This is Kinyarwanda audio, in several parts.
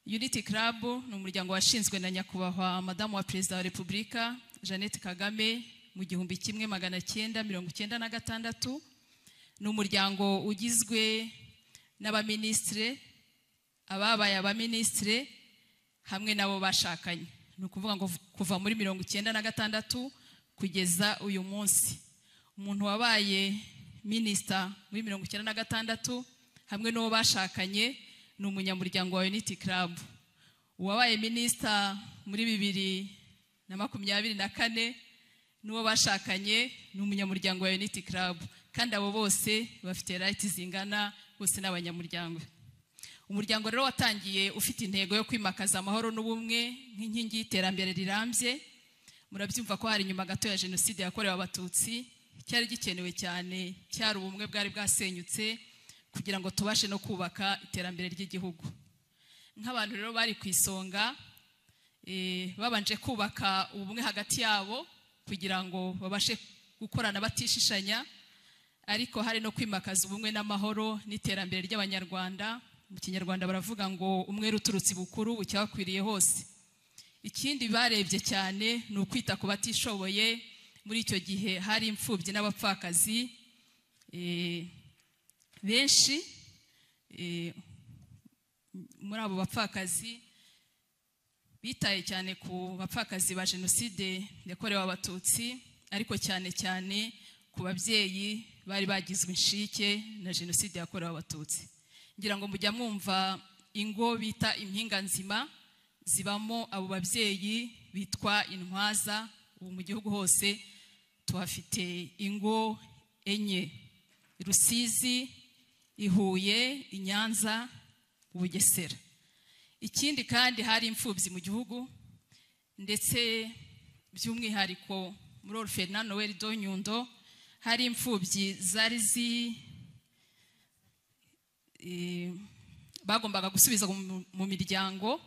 Unity Club ni umuryango washinzwe na nyakubahwa Madamu wa Perezida wa Repubulika Jeannette Kagame mu 1996. Ni umuryango ugizwe n'abaministre, ababaye abaministre hamwe nabo bashakanye. Ni ukuvuga ngo kuva muri 1996 kugeza uyu munsi. Umuntu wabaye minister muri 1996 hamwe n'uwo bashakanye ni umunyamuryango wa Unity Club. Uwabaye minister muri 2024 n'uwo bashakanye ni umunyamuryango wa Unity Club, kandi abo bose bafite rights zingana, bose n'abanyamuryango. Umuryango rero watangiye ufite intego yo kwimakaza amahoro n'ubumwe nk'inkingi y'iterambere rirambye. Murabyumva ko hari nyuma gato ya jenoside yakorewe abatutsi cyari gikenewe cyane, cyari ubumwe bwari bwasenyutse kugira ngo tubashe no kubaka iterambere ry'igihugu. Nk'abantu rero bari kwisonga babanje kubaka ubumwe hagati yabo kugira ngo babashe gukorana batishishanya, ariko hari no kwimakaza ubumwe n'amahoro n'iterambere ry'abanyarwanda. Mu Kinyarwanda baravuga ngo umwe ruturutse bukuru ucyakwiriye hose. Ikindi barebye cyane ni ukwita ku batishoboye. Muri icyo gihe hari imfubyi n'abapfakazi benshi. Muri abo bapfakazi bitaye cyane ku bapfakazi ba jenoside yakorewe abatutsi, ariko cyane cyane ku babyeyi bari bagizwe inshike na jenoside yakorewe abatutsi. Ngira ngo mujya mwumva ingo bita impinga nzima zibamo abo babyeyi bitwa intwaza. Ubu mu gihugu hose tuhafite ingo enye: Rusizi, Ihuye, Inyanza, Bugesera. Ikindi kandi hari imfubyi mu gihugu, ndetse by'umwihariko muri Orphelinat Noel do Nyundo hari imfubyi zari bagombaga gusubiza mu miryango.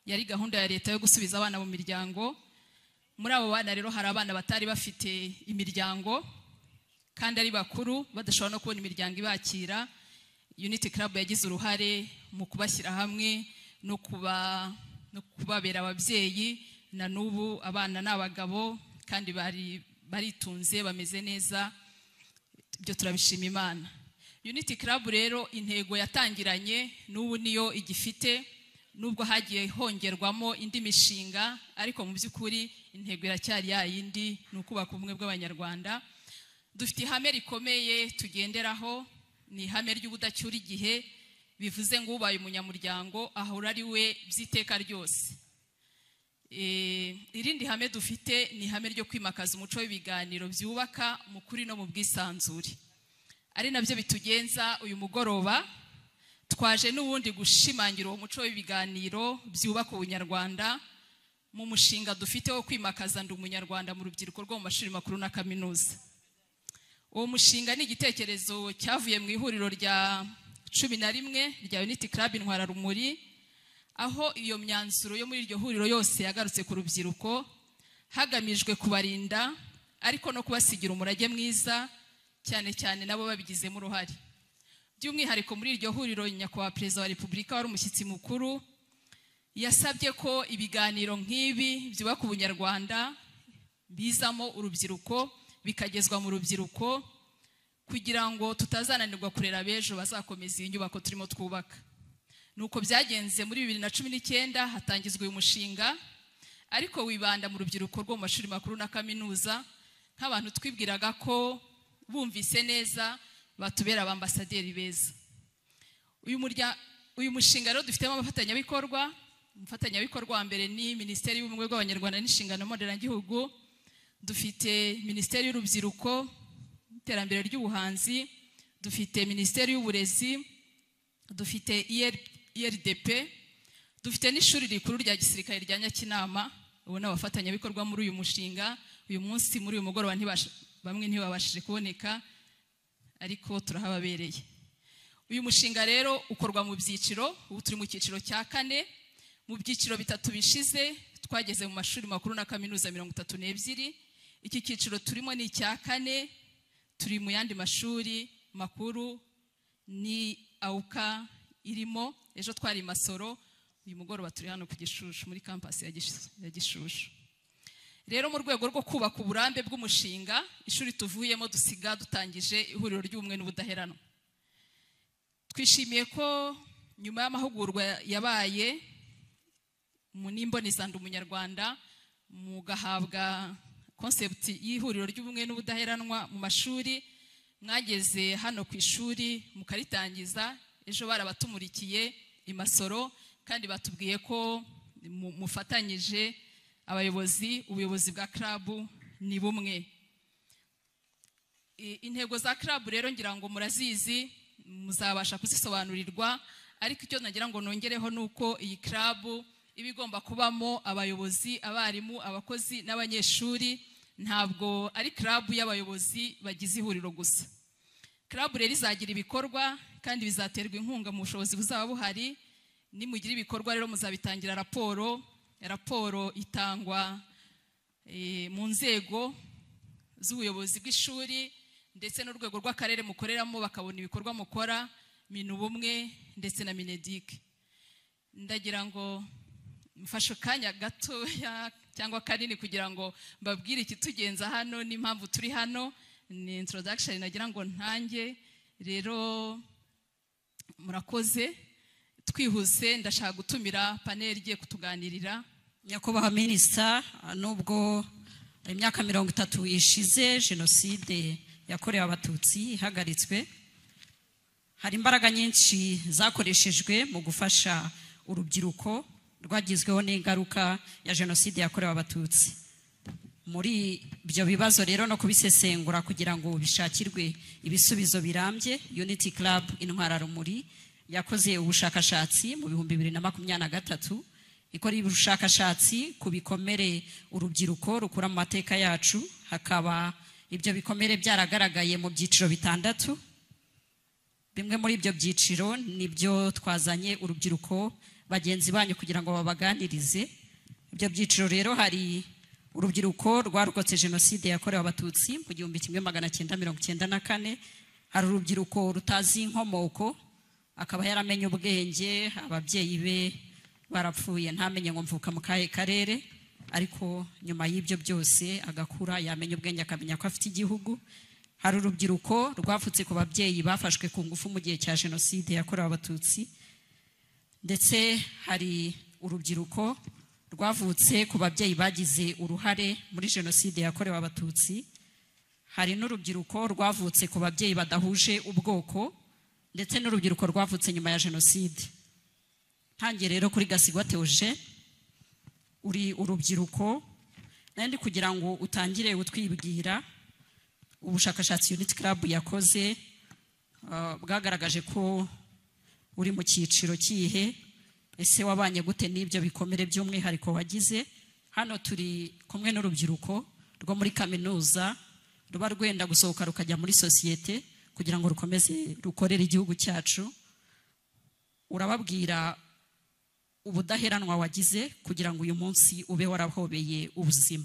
Yari gahunda ya leta yo gusubiza abana mu miryango. Muri abo bana rero hari abana batari bafite imiryango kandi ari bakuru, badashobora no kubona imiryango ibakira. Unity Club yagize uruhare mu kubashyira hamwe no kubabera ababyeyi. Na n'ubu abana n'abagabo kandi baritunze, bameze neza. Ibyo turabishima Imana. Unity Club rero intego yatangiranye n'ubu niyo igifite, nubwo hagiye hongerwamo indi mishinga, ariko mu by'ukuri intego iracyari yayindi, ni ukubaka ubumwe bw'abanyarwanda. Dufite ihame rikomeye tugenderaho, ni ihame ry'ubudacyura igihe. Bivuze ngo ubaye umunyamuryango ahora ari we by'iteka ryose. Irindi hame dufite ni ihame ryo kwimakaza umuco w'ibiganiro byubaka mu kuri no mu bwisanzure. Ari nabyo bitugenza uyu mugoroba. Twaje n'ubundi gushimangira uwo muco w'ibiganiro byubaka ubunyarwanda mu mushinga dufite wo kwimakaza ndi umunyarwanda mu rubyiruko rwo mu mashuri makuru na kaminuza. Uwo mushinga ni igitekerezo cyavuye mu ihuriro rya 11 rya Unity Club Intwara Rumuri, aho iyo myanzuro yo muri iryo huriro yose yagarutse ku rubyiruko hagamijwe kubarinda ariko no kubasigira umurage mwiza, cyane cyane nabo babigizemo uruhare. By'umwihariko muri iryo huriro nyakubahwa Perezida wa Repubulika wari umushyitsi mukuru yasabye ko ibiganiro nk'ibi byubaka ubunyarwanda bizamo urubyiruko, bikagezwa mu rubyiruko, kugira ngo tutazananirwa kurera abejo bazakomeza iyi nyubako turimo twubaka. Nuko byagenze muri 2019 hatangizwa uyu mushinga, ariko wibanda mu rubyiruko rwo mu mashuri makuru na kaminuza, nk'abantu twibwiraga ko bumvise neza batubera abambasaderi beza. Uyu mushinga rero dufitemo abafatanyabikorwa. Umufatanyabikorwa wa mbere ni Minisiteri y'Ubumwe bw'Abanyarwanda n'Inshingano Mboneragihugu. Dufite Minisiteri y'Urubyiruko n'Iterambere ry'Ubuhanzi. Dufite Minisiteri y'Uburezi. Dufite IRDP. Dufite n'ishuri rikuru rya gisirikare rya Nyakinama. Ubu n'abafatanyabikorwa muri uyu mushinga. Uyu munsi muri uyu mugoroba bamwe ntibabashije kuboneka, ariko turahababereye. Uyu mushinga rero ukorwa mu byiciro. Ubu turi mu cyiciro cya 4. Mu byiciro bitatu bishize twageze mu mashuri makuru na kaminuza 32. Iki cyiciro turimo ni icya 4. Turi mu yandi mashuri makuru ni AUKA irimo. Ejo twari Masoro uyu mugoroba turi hano ku Gishushu muri campus ya Gishushu. Rero mu rwego rwo kubaka uburambe bw'umushinga, ishuri tuvuyemo dusiga dutangije ihuriro ry'ubumwe n'ubudaheranwa. Twishimiye ko nyuma y'amahugurwa yabaye mu nimbonezanda umunyarwanda mugahabwa concept y'ihuriro ry'ubumwe n'ubudaheranwa mu mashuri, mwageze hano ku ishuri mukaritangiza. Ejo barabatumurikiye i Masoro kandi batubwiye ko mufatanyije ubuyobozi bwa club ni bumwe. Intego za club rero ngira ngo murazizi, muzabasha kuzisobanurirwa, ariko icyo nagira ngo nongereho nuko iyi club ibigomba kubamo abayobozi, abarimu, abakozi n'abanyeshuri. Ntabwo ari club y'abayobozi bagize ihuriro gusa. Club rero izagira ibikorwa kandi bizaterwa inkunga mu bushobozi buzaba buhari. Nimugira ibikorwa rero muzabitangira raporo itangwa mu nzego z'ubuyobozi bw'ishuri ndetse n'urwego rw'akarere mukoreramo, bakabona ibikorwa mukora, Minubumwe ndetse na Mineduc. Ndagira ngo mfashe kanya gato cyangwa kanini kugira ngo mbabwire ikitugenza hano n'impamvu turi hano. Ni introduction nagira ngo ntange. Rero murakoze, twihuse ndashaka gutumira panel igiye kutuganirira. Nyakubahwa Minisita, nubwo imyaka 30 ishize jenoside yakorewe abatutsi ihagaritswe, hari imbaraga nyinshi zakoreshejwe mu gufasha urubyiruko rwagizweho n'ingaruka ya jenoside yakorewe abatutsi. Muri ibyo bibazo rero no kubisesengura kugira ngo bishakirwe ibisubizo birambye, Unity Club Intwararumuri yakoze ubushakashatsi mu 2023, ikora ubushakashatsi ku bikomere urubyiruko rukura mu mateka yacu. Hakaba ibyo bikomere byaragaragaye mu byiciro 6. Bimwe muri ibyo byiciro nibyo twazanye urubyiruko bagenzi banyu kugira ngo babaganirize. Ibyo byiciro rero hari urubyiruko rwarokotse jenoside yakorewe abatutsi mu 1994, hari urubyiruko rutazi inkomoko, akaba yaramenye ubwenge, ababyeyi be barapfuye ntamenye ngo mvuka mu kahe karere, ariko nyuma y'ibyo byose agakura yamenye ubwenge, akamenya ko afite igihugu. Hari urubyiruko rwavutse ku babyeyi bafashwe ku ngufu mu gihe cya jenoside yakorewe abatutsi, ndetse hari urubyiruko rwavutse ku babyeyi bagize uruhare muri jenoside yakorewe abatutsi. Hari n'urubyiruko rwavutse ku babyeyi badahuje ubwoko, ndetse n'urubyiruko rwavutse nyuma ya jenoside. Ntangiye rero kuri Gasigwa Theogene, uri urubyiruko, nandi kugira ngo utangire utwibwira ubushakashatsi Unity Club yakoze bwagaragaje ko uri mu cyiciro kihe, ese wabanye gute n'ibyo bikomere by'umwihariko wagize. Hano turi kumwe n'urubyiruko rwo muri kaminuza ruba rwenda gusohoka rukajya muri sosiyete kugira ngo rukomeze rukorere igihugu cyacu. Urababwira ubudaheranwa wagize kugira ngo uyu munsi ube warahobeye ubuzima.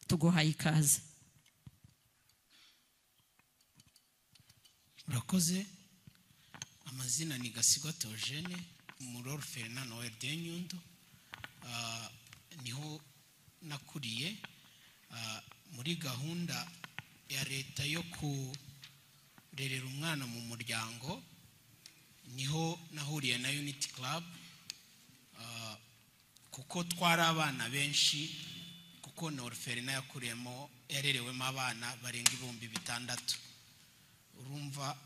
Tuguhaye ikaze. Urakoze. Amazina ni Gasigwa Theogene, Muror Fernand Noel de Nyundo. Niho nakuriye muri gahunda ya leta yo kurerera umwana mu muryango. Niho nahuriye na Unity Club, kuko twari abana benshi, kuko Noel Fernand yakuriyemo yarerewemo abana barenga 6,000. Urumva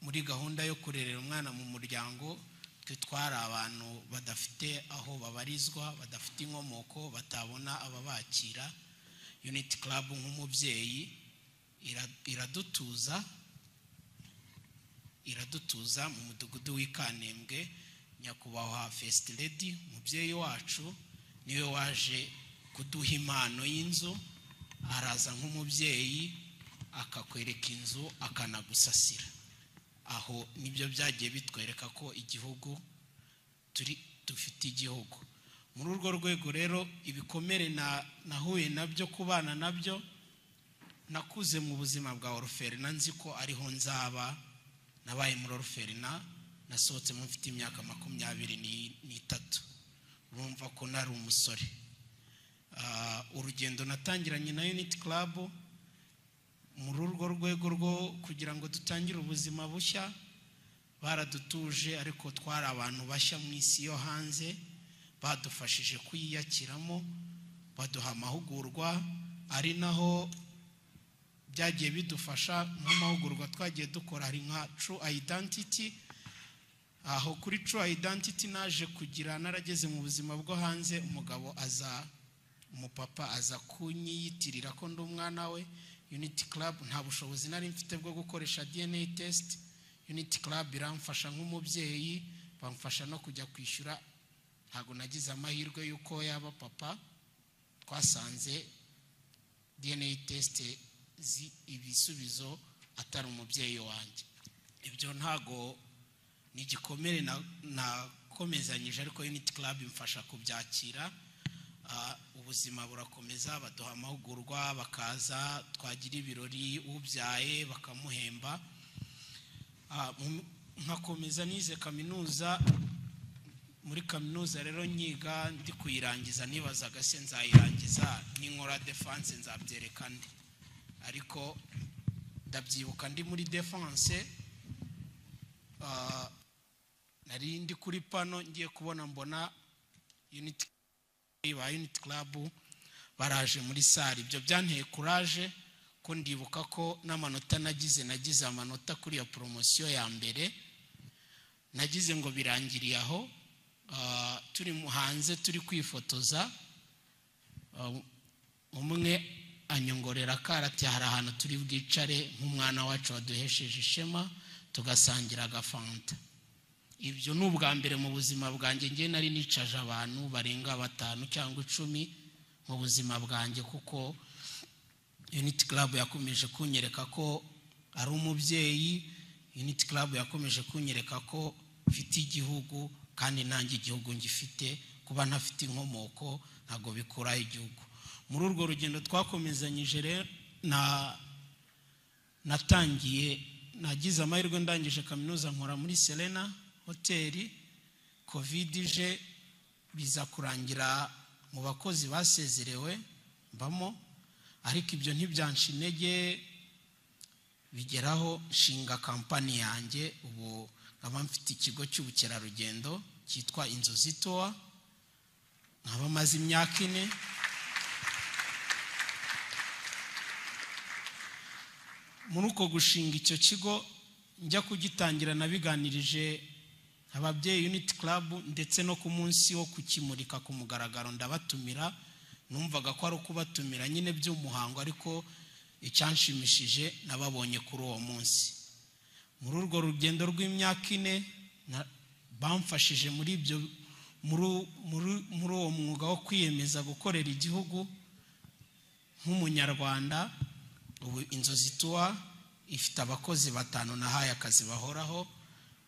muri gahunda yo kurerera umwana mu muryango, twe twari abantu badafite aho babarizwa, badafite inkomoko, batabona ababakira. Unity Club nk'umubyeyi iradutuza mu mudugudu w'Ikanembwe. Nyakubahwa First Lady, umubyeyi wacu, niwe waje kuduha impano y'inzu. Araza nk'umubyeyi akakwereka inzu akanagusasira. Aho nibyo byagiye bitwereka ko igihugu dufite igihugu. Muri urwo rwego rero ibikomere nahuye nabyo, kubana nabyo, nakuze mu buzima bwa Orphelin nzi ko ariho nzaba. Nabaye muri Orphelin, nasohotse mfite imyaka 23. numva ko nari umusore. Urugendo natangiranye na Unity Club muri urwo rwego rwo kugira ngo dutangire ubuzima bushya, baradutuje ariko twari abantu bashya mu isi yo hanze, badufashije kuyiyakiramo, baduha amahugurwa, ari naho byagiye bidufasha nk'amahugurwa twagiye dukora hari nka True Identity. Aho kuri True Identity naje kugira narageze mu buzima bwo hanze, umupapa aza kunyiyitirira ko ndi umwana we. Unity Club nta bushobozi nari mfite bwo gukoresha DNA test. Unity Club iramfasha nk'umubyeyi, bamfasha no kujya kwishyura. Ntago nagize amahirwe yuko yaba papa, twasanze DNA test ibisubizo atari umubyeyi wanjye. Ibyo ntago ni igikomere nakomezanyije, ariko Unity Club imfasha kubyakira. Ubuzima burakomeza, baduha amahugurwa, bakaza twagira ibirori, ubyaye bakamuhemba. Nkakomeza nize kaminuza. Muri kaminuza rero nyiga ndi kuyirangiza, nibazaga se nzayirangiza n'inkora defense nzabyereka ndi, ariko ndabyibuka ndi muri defense nari ndi kuri pano ngiye kubona mbona Unity Club baraje muri sari. Ibyo byanteye courage ko ndibuka ko n'amanota nagize amanota kuri ya promotion ya mbere, nagize ngo birangiriye aho. Turi hanze turi kwifotoza, umwe anyongorera karati hari ahantu turi bwicare nk'umwana wacu waduhesheje ishema tugasangira agafanta. Ibyo ni ubwa mbere mu buzima bwanjye ngiye nari nicaje abantu barenga 5 cyangwa 10 mu buzima bwanjye, kuko Unity Club yakomeje kunyereka ko ari umubyeyi. Unity Club yakomeje kunyereka ko mfite igihugu, kandi nanjye igihugu ngifite. Kuba ntafite inkomoko ntago bikura igihugu. Muri urwo rugendo twakomezanyije rero nagize amahirwe ndangije kaminuza nkora muri Serena hoteli. Covid ije biza kurangira mu bakozi basezerewe mbamo, ariko ibyo ntibyansha intege, bigeraho nshinga kampani yanjye. Ubu nkaba mfite ikigo cy'ubukerarugendo cyitwa Inzozi Tour, nkaba maze imyaka 4. Muri uko gushinga icyo kigo njya kugitangira nabiganirije ababyeyi Unity Club, ndetse no ku munsi wo kukimurika ku mugaragaro ndabatumira. Numvaga ko ari ukubatumira nyine by'umuhango, ariko icyanshimishije nababonye kuri uwo munsi. Muri urwo rugendo rw'imyaka 4 bamfashije muri uwo mwuga wo kwiyemeza gukorera igihugu nk'umunyarwanda. Ubu Inzozi Tour ifite abakozi 5 nahaye akazi bahoraho.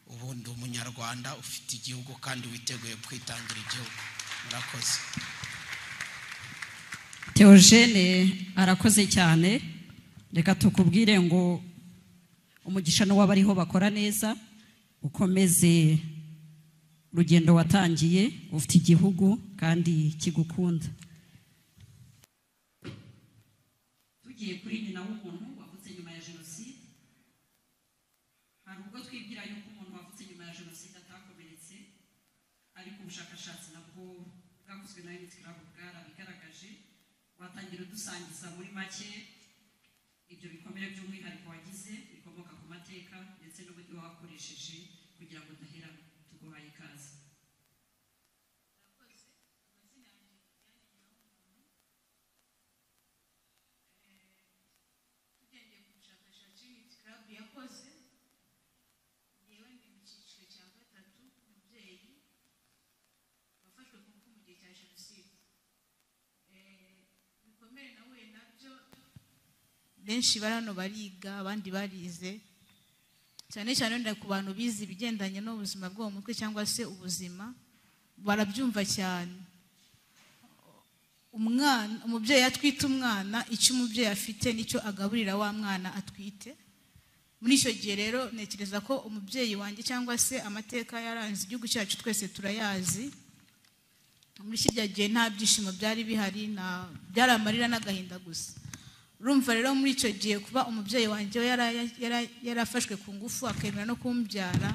Ubu ndi umunyarwanda ufite igihugu kandi witeguye kwitangira igihugu. Murakoze. Theogene arakoze cyane. Reka tukubwire ngo umugisha no wabariho bakora neza, ukomeze urugendo watangiye, ufite igihugu kandi kigukunda. Tugiye kuri nyina w'umuntu wavutse nyuma ya jenoside. Hari ubwo twibwira yuko umuntu wavutse nyuma ya jenoside atakomeretse, ariko ubushakashatsi nabwo bwakozwe na Unity Club bwarabigaragaje. Watangira udusangiza muri make ibyo bikomere by'umwihariko wagize bikomoka ku mateka ndetse n'uburyo wakoresheje kugira ngo udahera. Tuguhaye ikaze. Tugendeye ku bushakashatsi Unity Club yakoze, yewe ndi mu cyiciro cya 3, umubyeyi wafashwe ku ngufu mu gihe cya jenoside. Bikomere nawe nabyo benshi bari hano bariga, abandi barize, cyane cyane wenda ku bantu bize ibigendanye n'ubuzima bwo mu mutwe cyangwa se ubuzima, barabyumva cyane. Umubyeyi atwite umwana, icyo umubyeyi afite nicyo agaburira wa mwana atwite. Muri icyo gihe rero ntekereza ko umubyeyi wanjye cyangwa se amateka yaranze igihugu cyacu twese turayazi. muri kirya gihe nta byishimo byari bihari, byari amarira n'agahinda gusa. Urumva rero muri icyo gihe kuba umubyeyi wanjye yarafashwe ku ngufu akemera no kumbyara,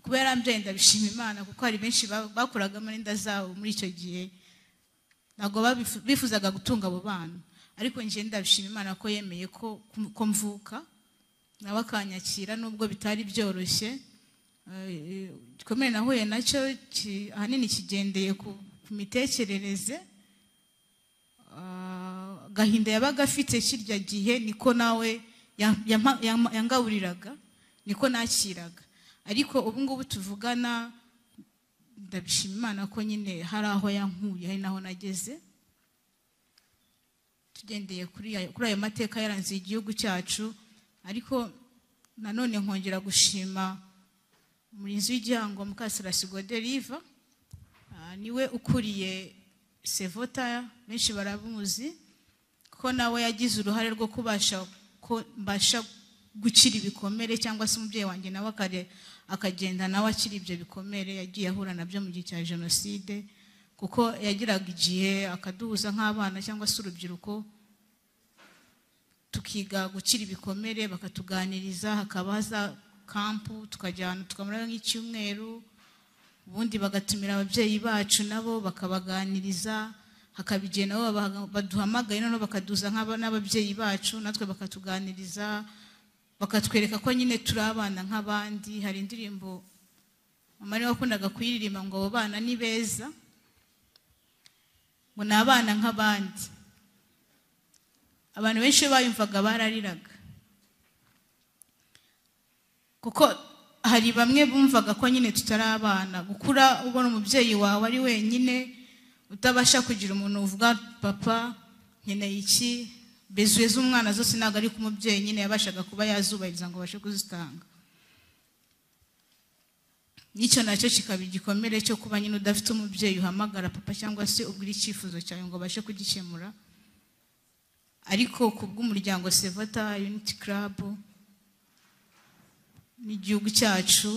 kuba yarambyaye ndabishima Imana, kuko hari benshi bakuragamo n'inda zabo muri icyo gihe ntabwo bifuzaga gutunga abo bana, ariko njye ndabishima Imana ko yemeye ko mvuka nawe akanyakira nubwo bitari byoroshye. Gikomeye nahuye nacyo ahanini kigendeye ku mitekerereze, gahinda yabaga afite kirya gihe niko nawe yangaburiraga, niko nakiraga. Ariko ubu ngubu tuvugana ndabishima Imana ko nyine hari aho yankuye, hari naho nageze, tugendeye kuri ayo mateka yaranze igihugu cyacu. Ariko nanone nkongera gushima umurinzi w'igihango Mukasarasi Godelive, niwe ukuriye Sevota, benshi baramuzi ko nawe yagize uruhare rwo mbasha gukira ibikomere, cyangwa se umubyeyi wanjye nawe akagenda nawe akiri ibyo bikomere yagiye ahura nabyo mu gihe cya Jenoside, kuko yagiraga igihe akaduhuza nk'abana cyangwa se urubyiruko tukiga gukira ibikomere, bakatuganiriza, hakaba za kampu tukajyana tukamara nk'icyumweru, ubundi bagatumira ababyeyi bacu nabo bakabaganiriza, hakaba igihe nabo baduhamagaye noneho bakaduza n'ababyeyi bacu natwe bakatuganiriza, bakatwereka ko nyine turi abana nk'abandi. Hari indirimbo mama niwe wakundaga kuyiririmba ngo abo bana ni beza, ngo ni abana nk'abandi. Abantu benshi bayumvaga barariraga, kuko hari bamwe bumvaga ko nyine tutari abana. Gukura ubona umubyeyi wawe ari wenyine, utabasha kugira umuntu uvuga papa nkeneye iki, bezuye z'umwana zose ntabwo ari ku mubyeyi nyine yabashaga kuba yazubahiriza ngo abashe kuzitanga. Nicyo nacyo kikaba igikomere cyo kuba nyine udafite umubyeyi uhamagara papa cyangwa se ubwira icyifuzo cyawe ngo abashe kugikemura. Ariko kubw'umuryango Sevota Unity Club n'igihugu cyacu,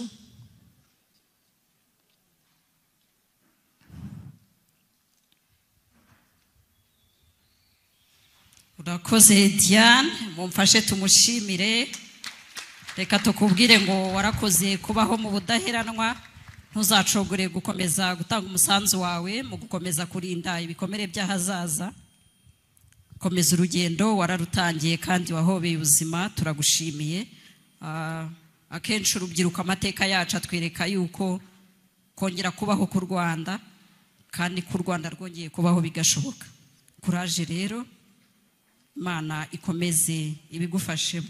urakoze Diane, mumfashe tumushimire. Reka tukubwire ngo warakoze kubaho mu budaheranwa, ntuzacogore gukomeza gutanga umusanzu wawe mu gukomeza kurinda ibikomere by'ahazaza. Komeza urugendo wararutangiye kandi wahobeye ubuzima, turagushimiye. Akenshi urubyiruko amateka yacu atwereka yuko kongera kubaho ku Rwanda, kandi ku Rwanda rwongeye kubaho bigashoboka. Kuraje rero, Imana ikomeze ibigufashemo.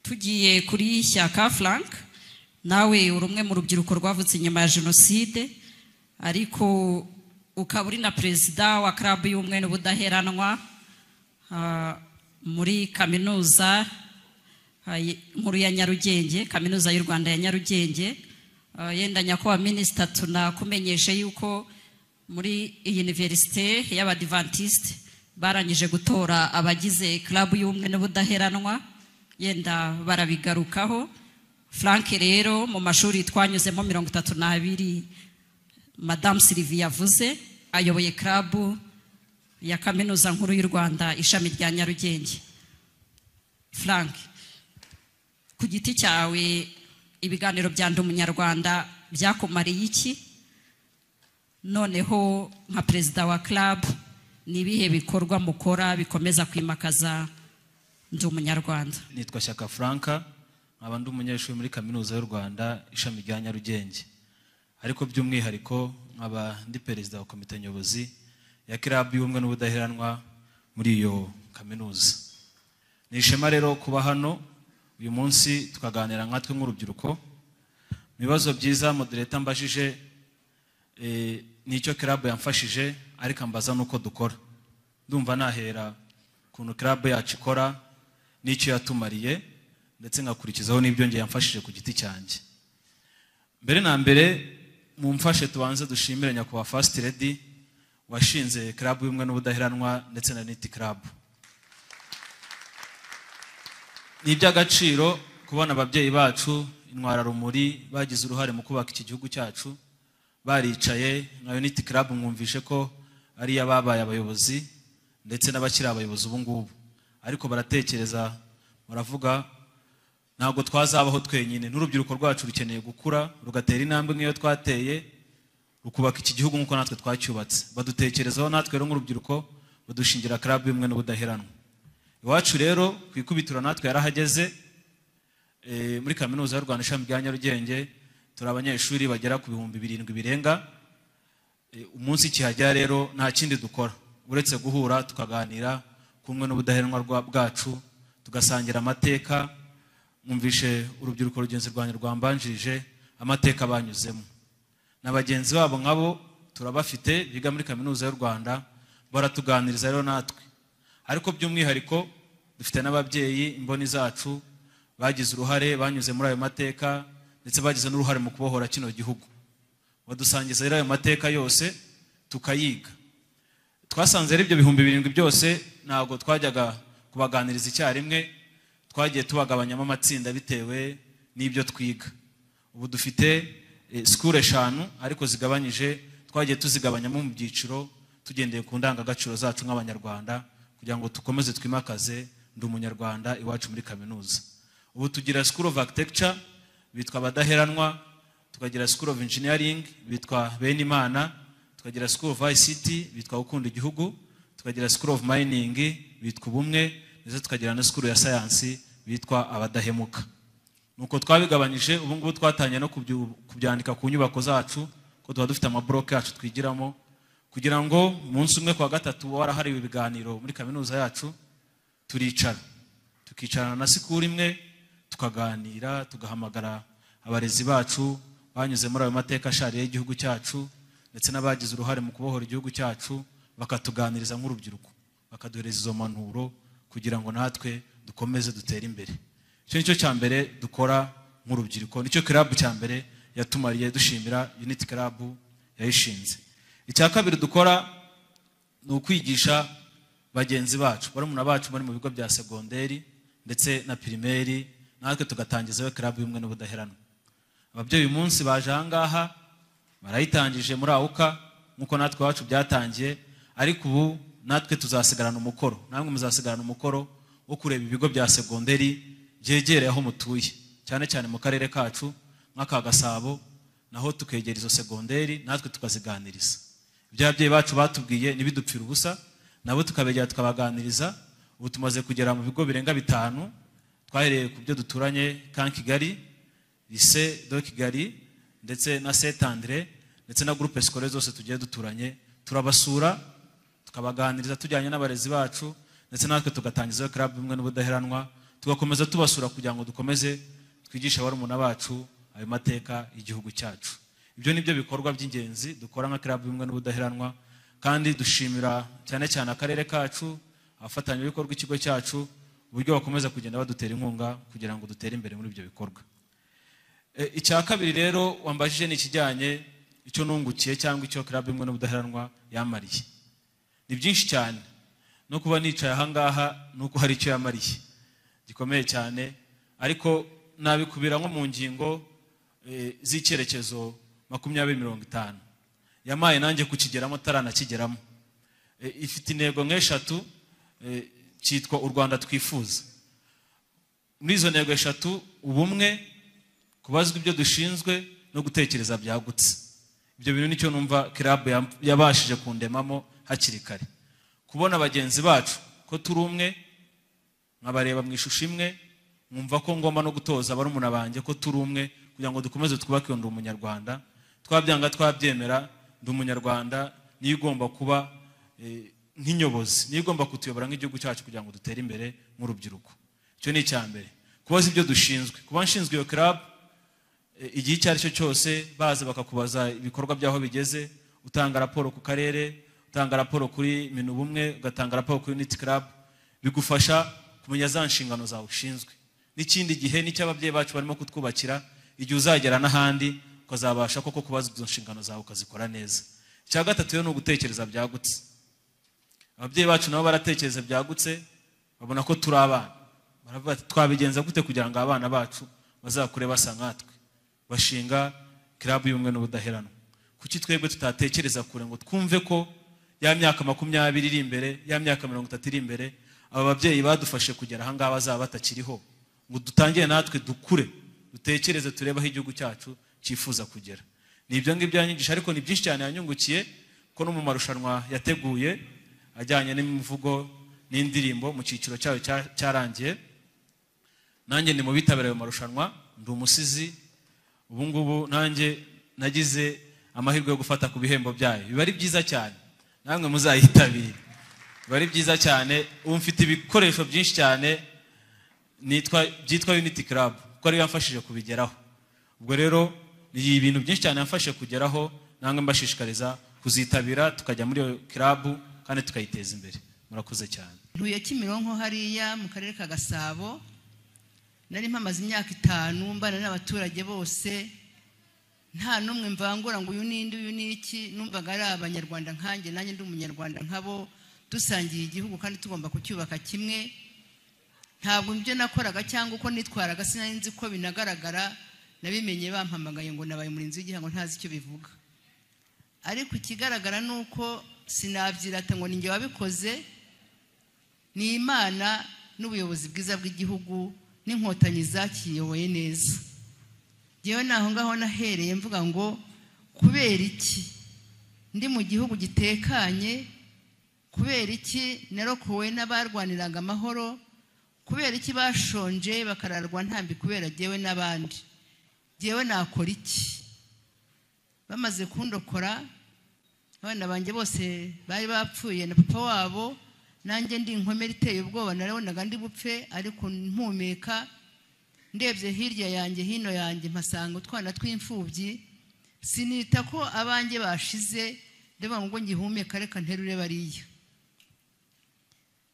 Tugiye kuri Shyaka Frank, nawe uri umwe mu rubyiruko rwavutse nyuma ya Jenoside, ariko ukaba uri na perezida wa club y'ubumwe n'ubudaheranwa muri kaminuza nkuru ya Nyarugenge, kaminuza y'u Rwanda ya Nyarugenge. Yenda nyakubahwa minisita, tunakumenyeshe yuko muri universite y'Abadventiste barangije gutora abagize club y'ubumwe n'ubudaheranwa, yenda barabigarukaho. Frank rero mu mashuri twanyuzemo 32 Madame Sylvie yavuze, ayoboye club ya kaminuza nkuru y'u Rwanda ishami rya Nyarugenge. Frank, ku giti cyawe ibiganiro bya Ndi Umunyarwanda byakumariye iki? Noneho nka perezida wa club nibihe bikorwa mukora bikomeza kwimakaza Ndi Umunyarwanda? Nitwa Shyaka Frank, nkaba ndi umunyeshuri muri kaminuza y'u Rwanda ishami rya Nyarugenge, ariko by'umwihariko nkaba ndi perezida wa komite nyobozi ya club y'ubumwe n'ubudaheranwa muri iyo kaminuza. Ni ishema rero kuba hano uyu munsi tukaganira nkatwe nk'urubyiruko. Ibibazo byiza moderator mbashije nicyo club yamfashije, ariko ambaza nuko dukora. Ndumva nahera kuntu club yacu ikora n'icyo yatumariye, ndetse ngakurikizaho n'ibyo ngiye yamfashije ku giti cyanjye. Mbere na mbere mumfashe tubanze dushimire nyakubahwa First Lady washinze club y'ubumwe n'ubudaheranwa ndetse na Unity Club. Ni iby'agaciro kubona ababyeyi bacu intwararumuri bagize uruhare mu kubaka iki gihugu cyacu, baricaye na Unity Club mwumvishe ko ari yababaye abayobozi ndetse n'abakiri abayobozi ubu ngubu, ariko baratekereza baravuga ntabwo twazabaho twenyine, n'urubyiruko rwacu rukeneye gukura rugatera intambwe nk'iyo twateye rukubaka iki gihugu nk'uko natwe twacyubatse. Badutekerezaho natwe rero nk'urubyiruko badushingira club y'ubumwe n'ubudaheranwa. Iwacu rero ku ikubitiro natwe yarahageze muri kaminuza y'u Rwanda ishami rya Nyarugenge, turi abanyeshuri bagera ku 7,000 birenga. Umunsi kihajya rero nta kindi dukora uretse guhura tukaganira kumwe n'ubudaheranwa bwacu, tugasangira amateka. Mwumvishe urubyiruko rugenzi rwanya rwambanjirije amateka banyuzemo, na bagenzi babo nkabo turabafite biga muri kaminuza y'u Rwanda, baratuganiriza rero natwe. Ariko by'umwihariko dufite n'ababyeyi imboni zacu bagize uruhare, banyuze muri ayo mateka ndetse bagize n'uruhare mu kubohora kino gihugu, badusangiza rero ayo mateka yose tukayiga. Twasanze rero ibyo 7,000 byose ntabwo twajyaga kubaganiriza icyarimwe, twagiye tubagabanyamo amatsinda bitewe n'ibyo twiga. Ubu dufite school 5 ariko zigabanyije, twagiye tuzigabanyamo mu byiciro tugendeye ku ndangagaciro zacu nk'abanyarwanda kugira ngo tukomeze twimakaze ndi umunyarwanda iwacu muri kaminuza. Ubu tugira School of Architecture bitwa abadaheranwa, tukagira School of Engineering bitwa Benimana, tukagira School of ICT bitwa gukunda igihugu, tukagira School of Mining bitwa ubumwe, ndetse tukagira na School ya Science bitwa abadahemuka. Nuko twabigabanyije, ubu ngubu twatanye no kubyandika ku nyubako zacu ko tuba dufite amablock yacu twigiramo, kugira ngo umunsi umwe kwa gatatu warahariwe ibiganiro muri kaminuza yacu tukicarana na sikuru imwe tukaganira, tugahamagara abarezi bacu banyuze muri ayo mateka ashariye y'igihugu cyacu ndetse n'abagize uruhare mu kubohora igihugu cyacu, bakatuganiriza nk'urubyiruko, bakaduhereza izo manuro kugira ngo natwe dukomeze dutere imbere. Icyo nicyo cya mbere dukora nk'urubyiruko, nicyo club cya mbere yatumariye, dushimira Unity Club yayishinze. Icya kabiri dukora ni ukwigisha bagenzi bacu, barumuna bacu bari mu bigo bya segonderi ndetse na primaire, natwe tugatangiza club y'ubumwe n'ubudaheranwa. Ababyeyi uyu munsi baje ahangaha barayitangije muri awuka nkuko natwe wacu byatangiye, ariko ubu natwe tuzasigarana umukoro, namwe muzasigarana umukoro wo kureba ibigo bya segonderi byegereye aho mutuye, cyane cyane mu karere kacu nk'aka Gasabo, naho tukegera izo segonderi natwe tukaziganiriza. Ibyo ababyeyi bacu batubwiye ntibidupfira ubusa, nabo tukabegera tukabaganiriza. Ubu tumaze kugera mu bigo birenga 5, twahereye ku byo duturanye kan Kigali, Lycée de Kigali ndetse na Saint André ndetse na groupe scolaire zose tugiye duturanye, turabasura tukabaganiriza tujyanye n'abarezi bacu, ndetse natwe tugatangiza club y'ubumwe n'ubudaheranwa, tugakomeza tubasura kugira ngo dukomeze twigisha barumuna bacu ayo mateka y'igihugu cyacu. Ibyo nibyo bikorwa by'ingenzi dukora nka club y'ubumwe n'ubudaheranwa, kandi dushimira cyane cyane akarere kacu, abafatanya bikorwa ikigo cyacu, uburyo bakomeza kugenda badutera inkunga kugira ngo dutere imbere muri ibyo bikorwa. Icya kabiri rero wambajije ni ikijyanye icyo nungukiye cyangwa icyo club y'ubumwe n'ubudaheranwa yamariye. Ni byinshi cyane, no kuba nicaye ahangaha nuko hari icyo yamariye gikomeye cyane, ariko nabikubira nko mu ngingo z'icyerekezo 2050 yamaye nanjye kukigeramo taranakigeramo. Ifite intego nk'eshatu, cyitwa u Rwanda twifuza. Muri izo ntego eshatu, ubumwe, kubazwa ibyo dushinzwe no gutekereza byagutse. Ibyo bintu nicyo numva club yabashije kundemamo hakiri kare. Kubona bagenzi bacu ko turi umwe, nkabareba mu ishusho imwe, mwumva ko ngomba no gutoza barumuna banjye ko turi umwe kugira ngo dukomeze twubake ndi umunyarwanda. Twabyanga twabyemera, ndi umunyarwanda niyo igomba kuba nk'inyobozi, niyo igomba kutuyobora nk'igihugu cyacu kugira ngo dutere imbere nk'urubyiruko. Icyo ni icya mbere. Kubaza ibyo dushinzwe, kuba nshinzwe iyo club, igihe icyo ari cyo cyose baza bakakubaza ibikorwa byaho bigeze, utanga raporo ku karere, utanga raporo kuri Minubumwe, ugatanga raporo kuri Unity Club, bigufasha kumenya za nshingano zawe ushinzwe. N'ikindi gihe n'icyo ababyeyi bacu barimo kutwubakira, igihe uzagera n'ahandi ukazabasha koko kubaza izo nshingano zawe ukazikora neza. icya gatatu rero ni ugutekereza byagutse. Ababyeyi bacu nabo baratekereza byagutse, babona ko turi abana, baravuga ati twabigenza gute kugira ngo abana bacu bazakure basa nkatwe. Bashinga club y'ubumwe n'ubudaheranwa. Kuki twebwe tutatekereza kure ngo twumve ko ya myaka 20 iri imbere, ya myaka 30 iri imbere, aba babyeyi badufashe kugera aha ngaha bazaba batakiriho, ngo dutangire natwe dukure, dutekereze tureba aho igihugu cyacu cyifuza kugera. Ni ibyo ngibyo yanyigisha, ariko ni byinshi cyane yanyungukiye ko no mu marushanwa yateguye ajyanye n'imivugo n'indirimbo mu cyiciro cyayo cyarangiye. Nanjye ndi mu bitabiriye ayo marushanwa, ndi umusizi. Ubu ngubu nanjye nagize amahirwe yo gufata ku bihembo byayo. Biba ari byiza cyane, namwe muzayitabira. Biba ari byiza cyane. Ubu mfite ibikoresho byinshi cyane byitwa Unity Club, kuko ariyo yamfashije kubigeraho. Ubwo rero ni ibintu byinshi cyane yamfashije kugeraho, namwe mbashishikariza kuzitabira tukajya muri iyo club kandi tukayiteza imbere. Murakoze cyane. Ntuye Kimironko hariya mu karere ka Gasabo. Nari mpamaze imyaka 5 mbana n'abaturage bose, nta numwe mvangura ngo uyu nindi uyu niki. Numvaga ari abanyarwanda nkanjye, nanjye ndi umunyarwanda nkabo, dusangiye igihugu kandi tugomba kucyubaka kimwe. Ntabwo ibyo nakoraga cyangwa uko nitwaraga sinari nzi ko binagaragara, nabimenye bampamagaye ngo nabaye umurinzi w'igihango ntazi icyo bivuga. Ariko ikigaragara nuko sinabyirata ngo ninjye wabikoze, ni Imana n'ubuyobozi bwiza bw'igihugu n'inkotanyi zakiyoboye neza. Yewe naho ngaho nahereye mvuga ngo kubera iki ndi mu gihugu gitekanye, kubera iki narokowe n'abarwaniraga amahoro, kubera iki bashonje bakararwa ntambi kubera jewe n'abandi. Jewe nakora iki? Bamaze kundokora, abana banjye bose bari bapfuye na papa wabo, nanjye ndi inkomere iteye ubwoba, narabonaga ndi bupfe, ariko mpumeka ndebye hirya yanjye hino yanjye mpasanga utwana tw'imfubyi. Sinita ko abanjye bashize, ndeba ngo ngihumeka reka nterure bariya.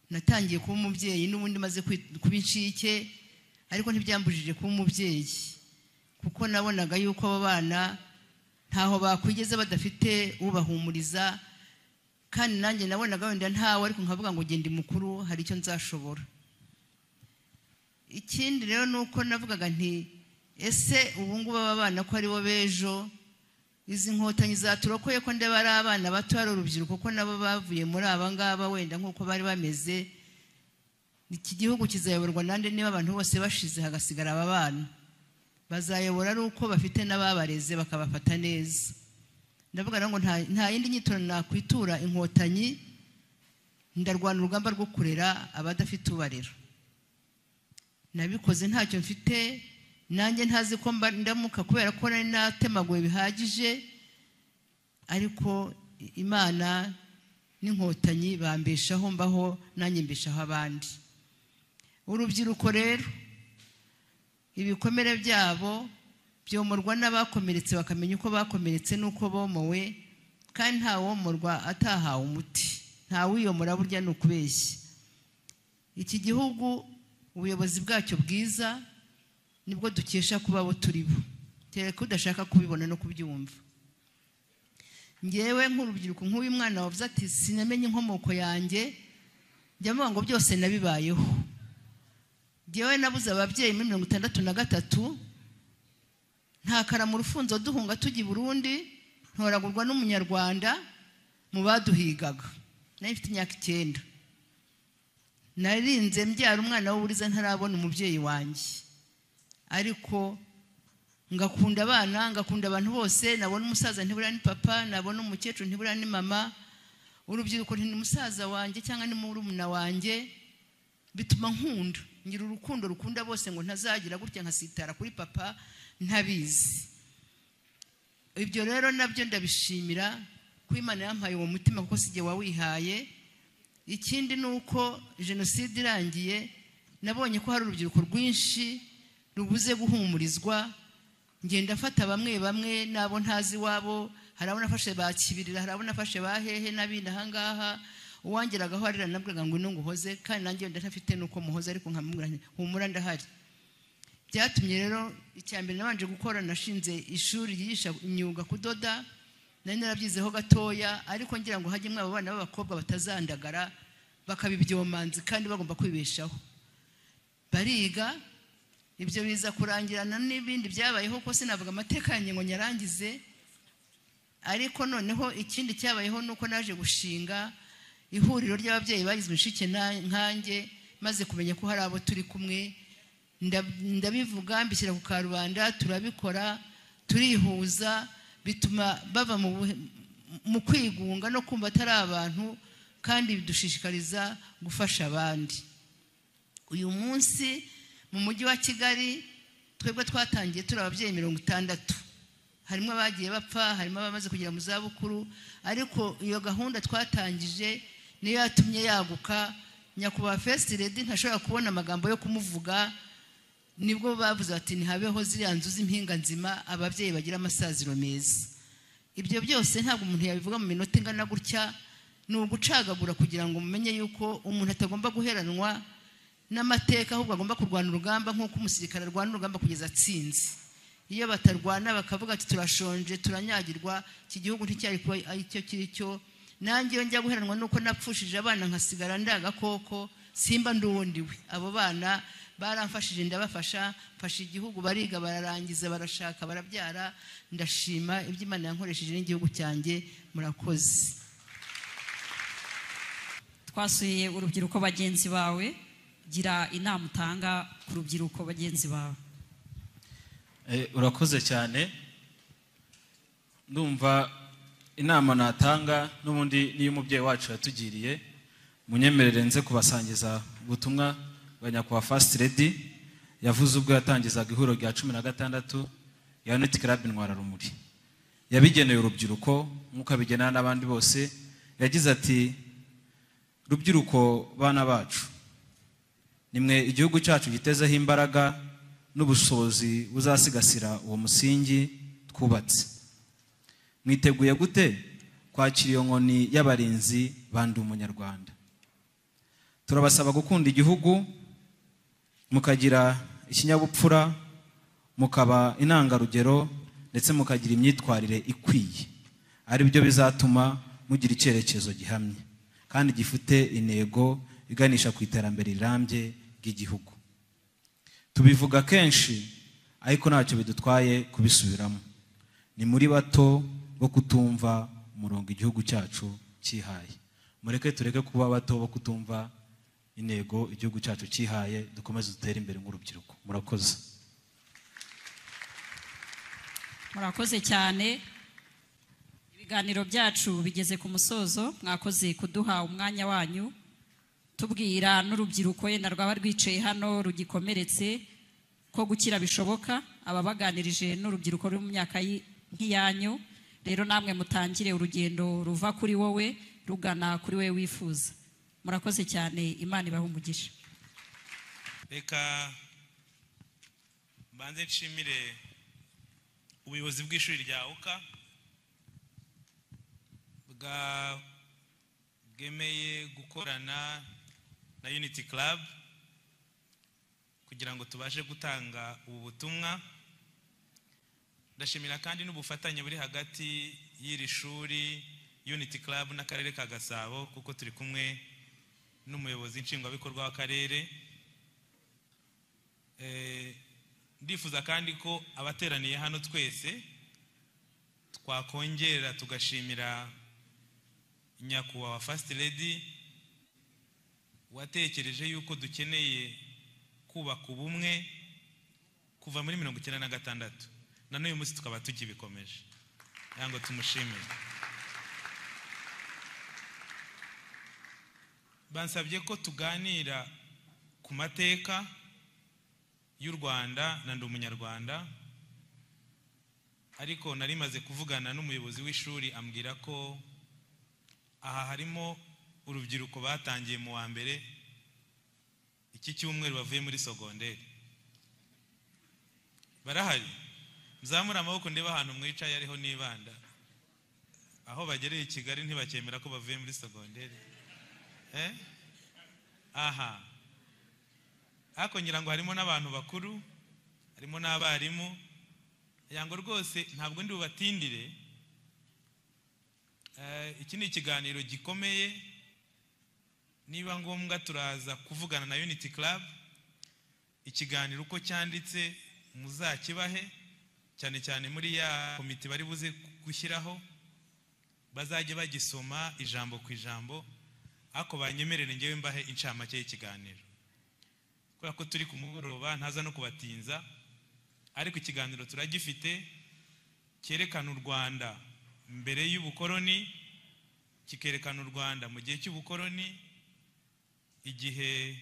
Natangiye kuba umubyeyi, n'ubundi maze kuba incike, ariko ntibyambujije kuba umubyeyi, kuko nabonaga yuko abo bana ntaho bakwigeze badafite ubahumuriza. Kandi nanjye nabonaga wenda ntawe, ariko nkavuga ngo genda mukuru hari icyo nzashobora. Ikindi rero nuko navugaga nti ese ubu ngubu aba bana ko ari bo bejo, izi nkotanyi zaturokoye ko ndeba ari abana bato, ari urubyiruko ko nabo bavuye muri aba ngaba wenda nk'uko bari bameze. Iki gihugu kizayoborwa nande niba abantu bose bashize hagasigara aba bana? Bazayobora ari uko bafite n'ababareze bakabafata neza. Ndavuga ngo nta yindi nyito nakwitura inkotanyi, ndarwana urugamba rwo kurera abadafite ubarera. Nabikoze ntacyo mfite, nanjye ntazi ko ndamuka kubera ko nari natemaguye bihagije, ariko Imana n'inkotanyi bambeshaho mbaho, nanjye mbeshaho abandi. Urubyiruko rero ibikomere byabo byomorwa n'abakomeretse, bakamenya uko bakomeretse n'uko bomowe, kandi nta womorwa atahawe umuti, nta wiyomora burya ni ukubeshya. Iki gihugu ubuyobozi bwacyo bwiza nibwo dukesha kuba abo turi bo, kereka udashaka kubibona no kubyumva. Ngewe nk'urubyiruko nk'uyu mwana wavuze ati sinamenye inkomoko yanjye, njya mvuga ngo byose nabibayeho. Ngewe nabuze ababyeyi muri 63, ntakara mu rufunzo duhunga tujya i Burundi, ntoragurwa n'umunyarwanda mu baduhigaga. Nari mfite imyaka 9, narinze mbyara umwana w'uburiza ntarabona umubyeyi wanjye, ariko ngakunda abana, ngakunda abantu bose. Nabona umusaza ntibura ni papa, nabona umukecuru ntibura ni mama, urubyiruko ni musaza wanjye cyangwa ni murumuna wanjye. Bituma nkunda, ngira urukundo rukunda bose, ngo ntazagira gutya nkasitara kuri papa ntabizi. Ibyo rero nabyo ndabishimira ko Imana yampaye uwo mutima, kuko sije wawihaye. Ikindi nuko jenoside irangiye nabonye ko hari urubyiruko rwinshi rubuze guhumurizwa. Ngenda afata bamwe bamwe nabo ntazi wabo, harabona afashe bakibirira, harabona afashe bahehe nabindi ahangaha. Uwangeragaho arira nabwaga ngo ino nguhoze, kandi nanjye ndafite nuko muhoze, ariko nkamubwira nti humura ndahari. Byatumye rero icyambere nabanje gukora, nashinze ishuri yigisha imyuga kudoda. nari narabyizeho gatoya ariko ngira ngo hajye abo bana b'abakobwa batazandagara bakabibyomanzi kandi bagomba kwibeshaho. Bariga ibyo biza kurangirana n'ibindi byabayeho ko sinavuga amateka yanjye ngo nyarangize, ariko noneho ikindi cyabayeho nuko naje gushinga ihuriro ry'ababyeyi bagizwe inshike nkanjye, maze kumenya ko hari abo turi kumwe ndabivuga mbishyira ku karubanda, turabikora turihuza, bituma bava mu kwigunga no kumva atari abantu, kandi bidushishikariza gufasha abandi. Uyu munsi mu mujyi wa Kigali twebwe twatangiye turi ababyeyi 60, harimo abagiye bapfa, harimo abamaze kugera mu zabukuru, ariko iyo gahunda twatangije niyo yatumye yaguka. Nyakubahwa First Lady ntashobora kubona amagambo yo kumuvuga, nibwo bavuze ati ntihabeho ziriya nzu z'impinga nzima, ababyeyi bagira amasaziro meza. Ibyo byose ntabwo umuntu yabivuga mu minota ingana gutya, ni ugucagagura kugira ngo mumenye yuko umuntu atagomba guheranwa n'amateka, ahubwo agomba kurwana urugamba nk'uko umusirikare arwana urugamba kugeza atsinze. Iyo batarwana bakavuga ati turashonje turanyagirwa, iki gihugu nticyari kuba icyo kiri cyo. Nanjye iyo njya guheranwa nuko napfushije abana nkasigara ndagakoko, simba nduwondiwe. Abo bana baramfashije ndabafasha, mfasha igihugu, bariga bararangiza, barashaka, barabyara. Ndashima ibyo Imana yankoresheje n'igihugu cyanjye. Murakoze. Twasuye urubyiruko bagenzi bawe, gira inama utanga ku rubyiruko bagenzi bawe. Urakoze cyane. Ndumva inama natanga n'ubundi niyo umubyeyi wacu yatugiriye, munyemerere nze kubasangiza ubutumwa bwa Nyakubahwa First Lady yavuze ubwo yatangizaga ihuriro rya 16 ya Unity Club Intwararumuri. Yabigeneye urubyiruko nk'uko abigenera n'abandi bose. Yagize ati rubyiruko bana bacu, nimwe igihugu cyacu gitezeho imbaraga n'ubushobozi buzasigasira uwo musingi twubatse. Mwiteguye gute kwakira iyo nkoni y'abarinzi bandi umunyarwanda? Turabasaba gukunda igihugu, mukagira ikinyabupfura, mukaba intangarugero, ndetse mukagira imyitwarire ikwiye, ari byo bizatuma mugira icyerekezo gihamye kandi gifite intego iganisha ku iterambere rirambye ry'igihugu. Tubivuga kenshi ariko ntacyo bidutwaye kubisubiramo. Ni muri bato bo kutumva umurongo igihugu cyacu cyihaye. Mureke tureke kuba bato bo kutumva intego igihugu cyacu cyihaye, dukomeze dutere imbere nk'urubyiruko. Murakoze. Murakoze cyane. Ibiganiro byacu bigeze ku musozo. Mwakoze kuduha umwanya wanyu tubwira n'urubyiruko yenda rwaba rwicaye hano rugikomeretse ko gukira bishoboka. Ababaganirije n'urubyiruko ruri mu myaka nk'iyanyu, rero namwe mutangire urugendo ruva kuri wowe rugana kuri we wifuza. Murakoze cyane. Imana ibahe umugisha. Reka mbanze nshimire ubuyobozi bw'ishuri rya UKA bwemeye gukorana na Unity Club kugira ngo tubashe gutanga ubu butumwa. Ndashimira kandi n'ubufatanye buri hagati y'iri shuri Unity Club n'akarere ka Gasabo, kuko turi kumwe n'umuyobozi nshingwabikorwa w'akarere. Ndifuza kandi ko abateraniye hano twese twakongera tugashimira Nyakubahwa First Lady watekereje yuko dukeneye kubaka ubumwe kuva muri 1996, na n'uyu munsi tukaba tukibikomeje. Yango tumushimire. Bansabye ko tuganira ku mateka y'u Rwanda na ndi umunyarwanda, ariko nari maze kuvugana n'umuyobozi w'ishuri ambwira ko aha harimo urubyiruko batangiye mu wa mbere iki cyumweru bavuye muri sogonderi. Barahari? Mzamura amaboko ndeba ahantu mwicaye ariho nibanda. Aho bagereye i Kigali ntibakemera ko bavuye muri sogonderi. Aha. Hako ngira ngo harimo n'abantu bakuru, harimo n'abarimu. Yango rwose ntabwo ndi bubatindire, iki ni ikiganiro gikomeye, niba ngombwa turaza kuvugana na Unity Club. Ikiganiro uko cyanditse muzakibahe, cyane cyane muri ya komite bari buze gushyiraho, bazajye bagisoma ijambo ku ijambo, ako banyemerere ngewe mbahe incamake y'ikiganiro, kubera ko turi ku mugoroba ntaza no kubatinza. Ariko ikiganiro turagifite cyerekana u Rwanda mbere y'ubukoroni, kikerekana u Rwanda mu gihe cy'ubukoroni, igihe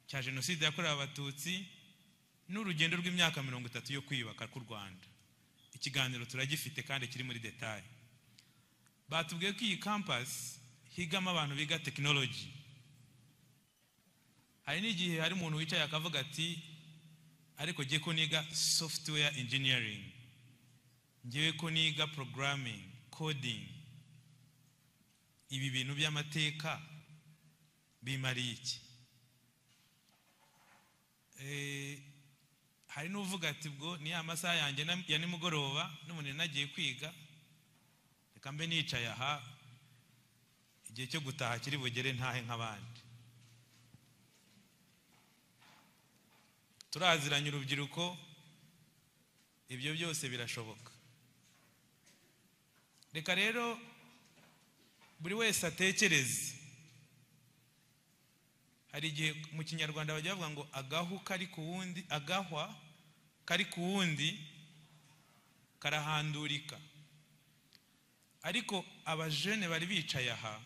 cya jenoside yakorewe abatutsi, n'urugendo rw'imyaka 30 yo kwiyubaka ku Rwanda. Ikiganiro turagifite kandi kiri muri detail. Batubwiye ko iyi campus higamo abantu biga technology. Hari n'igihe hari umuntu wicaye akavuga ati ariko giye ko niga software engineering, ngiye ko niga programming, coding, ibi bintu by'amateka bimariye iki? Hari n'uvuga ati bwo ni amasaha yanjye ya nimugoroba n'umuntu nagiye kwiga, reka mbe nicaye aha, igihe cyo gutaha kiri bugere ntahe nk'abandi. Turaziranye urubyiruko, ibyo byose birashoboka. Reka rero buri wese atekereze. Hari igihe mu Kinyarwanda bajya bavuga ngo agahu kari ku wundi, agahwa kari ku wundi karahandurika. Ariko abajene bari bicaye aha,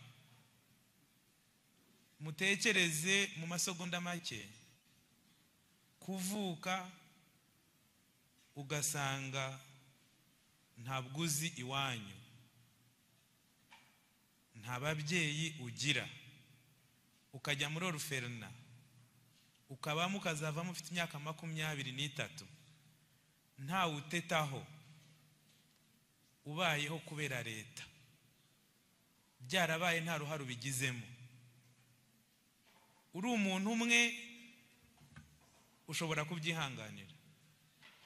mutekereze mu masegonda make, kuvuka ugasanga ntabwo uzi iwanyu, nta babyeyi ugira, ukajya muri oruferina, ukabamo ukazavamo ufite imyaka 23, ntawe utetaho, ubayeho kubera leta, byarabaye nta ruhare ubigizemo. Uri umuntu umwe ushobora kubyihanganira,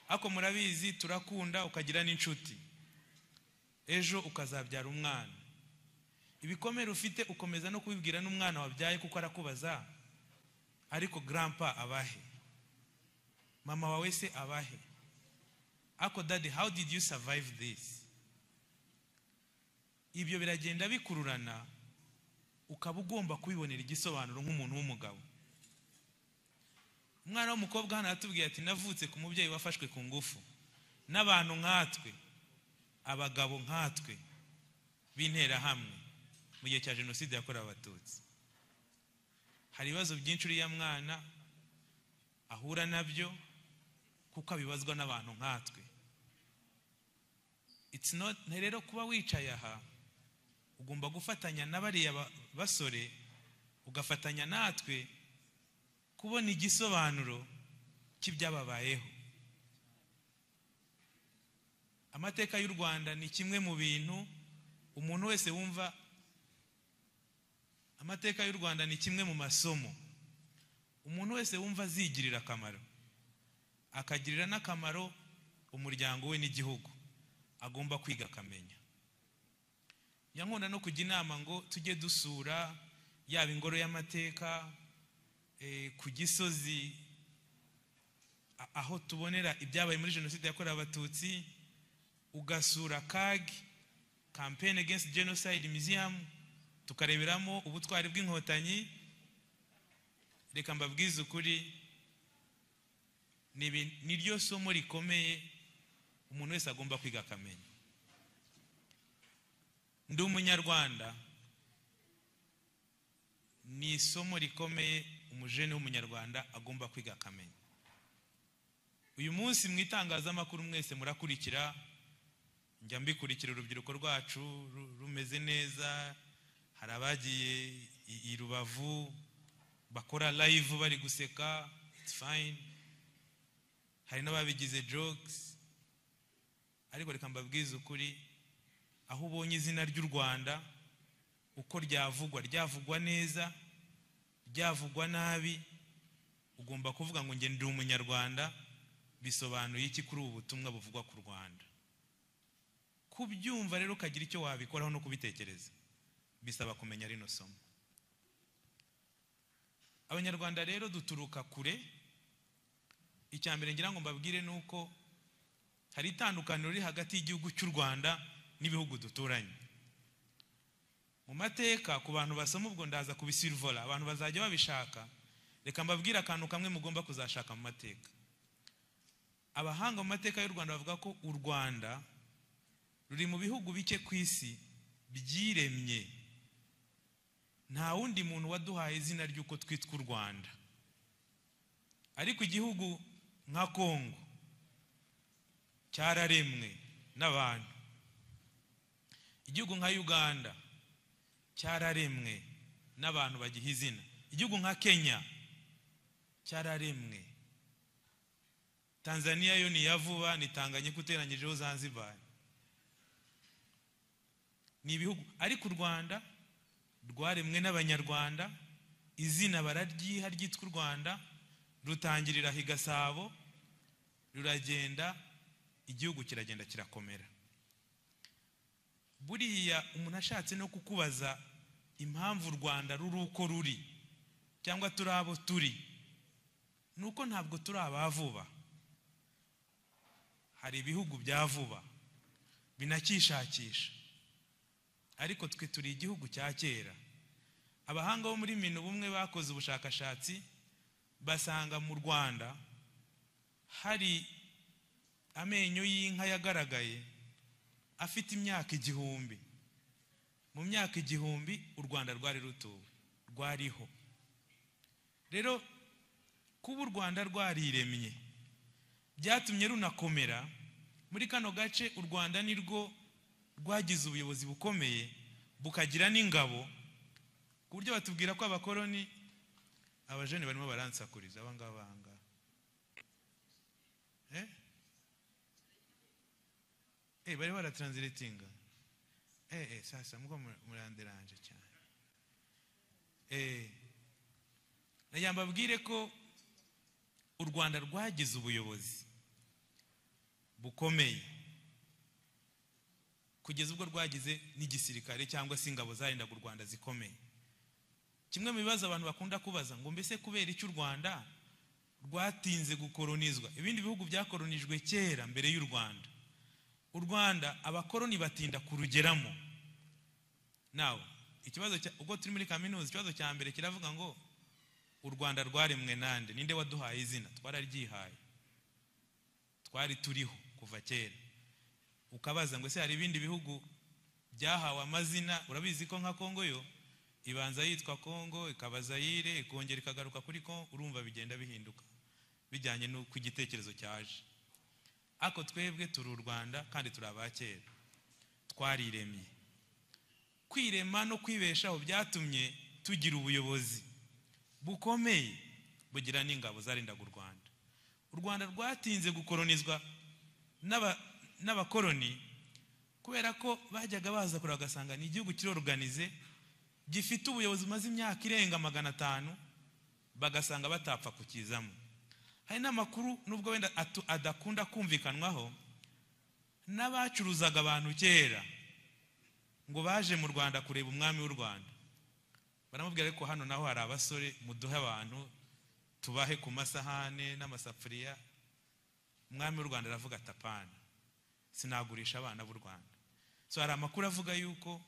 ako murabizi turakunda ukagira n'inshuti, ejo ukazabyara umwana. Ibikomere ufite ukomeza no kubibwira n'umwana wabyaye kuko arakubaza, ariko grandpa abahe, mama wawe se abahe, ako daddy how did you survive this? Ibyo biragenda bikururana, ukaba ugomba kubibonera igisobanuro nk'umuntu w'umugabo. Umwana w'umukobwa hano atubwiye ati navutse ku mubyeyi wafashwe ku ngufu, n'abantu nkatwe, abagabo nkatwe bintera hamwe mu gihe cya jenoside yakorewe abatutsi. Hari ibibazo byinshi uriya mwana ahura nabyo kuko abibazwa n'abantu nkatwe. It's not rero kuba wicaye aha, ugomba gufatanya n'abariya basore, ugafatanya natwe kubona igisobanuro cy'ibyababayeho. Amateka y'u Rwanda ni kimwe mu bintu umuntu wese wumva, amateka y'u Rwanda ni kimwe mu masomo umuntu wese wumva azigirira akamaro, akagirira n'akamaro umuryango we n'igihugu, agomba kwiga akamenya. Yankunda no kujya inama ngo tujye dusura yaba ingoro y'amateka, ku Gisozi aho tubonera ibyabaye muri jenoside yakorewe abatutsi, ugasura KAG, Campaign Against Genocide Museum, tukareberamo ubutwari bw'inkotanyi. Reka mbabwize ukuri, ni ryo somo rikomeye umuntu wese agomba kwiga akamenya. Ndi umunyarwanda ni isomo rikomeye umujene w'umunyarwanda agomba kwiga akamenya. Uyu munsi mu itangazamakuru mwese murakurikira, njya mbikurikira urubyiruko rwacu rumeze neza. Hari abagiye i Rubavu bakora live bari guseka, it's fine. Hari n'ababigize jokes. Ariko reka mbabwize ukuri, aho ubonye izina ry'u Rwanda uko ryavugwa neza, ryavugwa nabi, ugomba kuvuga ngo nge ndi umunyarwanda, bisobanuye iki kuri ubu butumwa buvugwa ku Rwanda. kubyumva rero ukagira icyo wabikoraho no kubitekereza bisaba kumenya rino somo. Abanyarwanda rero duturuka kure. Icya mbere ngira ngo mbabwire nuko hari itandukaniro riri hagati y'igihugu cy'u Rwanda n'ibihugu duturanye. Mu mateka ku bantu basoma ubwo ndaza kubisirvola, abantu bazajya babishaka. Reka mbabwire akantu kamwe mugomba kuzashaka mu mateka. Abahanga mu mateka y'u Rwanda bavuga ko u Rwanda ruri mu bihugu bike ku isi byiremye. Nta wundi muntu waduhaye izina ry'uko twitwa u Rwanda. Ariko igihugu nka Kongo cyararemwe n'abantu. Igihugu nka Uganda cyararemwe n'abantu bagiha izina. Igihugu nka Kenya cyararemwe. Tanzania yo ni yavuba, ni Tanganyika uteranyijeho Zanzibar. Ni ibihugu, ariko u Rwanda rwaremwe n'abanyarwanda, izina bararyiha ryitwa u Rwanda, rutangirira i Gasabo, ruragenda, igihugu kiragenda kirakomera. Buriya umuntu ashatse no kukubaza impamvu u Rwanda ruri uko ruri cyangwa turi abo turi, nuko ntabwo turi abavuba. Hari ibihugu bya vuba binakishakisha, ariko twe turi igihugu cya kera. Abahanga bo muri Minu bumwe bakoze ubushakashatsi basanga mu Rwanda hari amenyo y'inka yagaragaye afite imyaka 1000. Mu myaka 1000 u Rwanda rwari rutuwe, rwariho. Rero kuba u Rwanda rwariremye byatumye runakomera. Muri kano gace u Rwanda nirwo rwagize ubuyobozi bukomeye, bukagira n'ingabo, ku buryo batubwira ko abakoloni, abajene barimo baransakuriza abangaba. Bari baratranslatinga. Sasa muko muranderanje cyane. Nayambabwire ko u Rwanda rwagize ubuyobozi bukomeye kugeza ubwo rwagize n'igisirikare cyangwa se ingabo zarindaga u Rwanda zikomeye. Kimwe mu bibazo abantu bakunda kubaza ngo mbese kubera icyo u Rwanda rwatinze gukolonizwa, ibindi bihugu byakolonijwe kera mbere y'u Rwanda. U Rwanda abakoloni batinda kurugeramo. Nawe ikibazo ubwo turi muri kaminuza, ikibazo cya mbere kiravuga ngo u Rwanda rwaremwe nande, ninde waduhaye izina? Twararyihaye, twari turiho kuva kera. Ukabaza ngo se hari ibindi bihugu byahawe amazina? Urabizi ko nka Kongo yo ibanza yitwa Kongo, ikaba Zaire, ikongera ikagaruka kuri Kongo. Urumva bigenda bihinduka bijyanye n'uko igitekerezo cyaje. Ako twebwe turi u Rwanda kandi turi abakera, twariremye. Kwirema no kwibeshaho byatumye tugira ubuyobozi bukomeye, bugira n'ingabo zarindaga u Rwanda. U Rwanda rwatinze gukolonizwa n'abakoloni kubera ko bajyaga baza kureba bagasanga ni igihugu kirorganize, gifite ubuyobozi maze imyaka irenga 500, bagasanga batapfa kukizamo. Hari n'amakuru nubwo wenda adakunda kumvikanwaho, n'abacuruzaga abantu kera ngo baje mu Rwanda kureba umwami w'u Rwanda, baramubwira ko hano naho hari abasore, muduhe abantu tubahe ku masahane n'amasafuriya. Umwami w'u Rwanda aravuga atapana, sinagurisha abana b'u Rwanda. So hari amakuru avuga yuko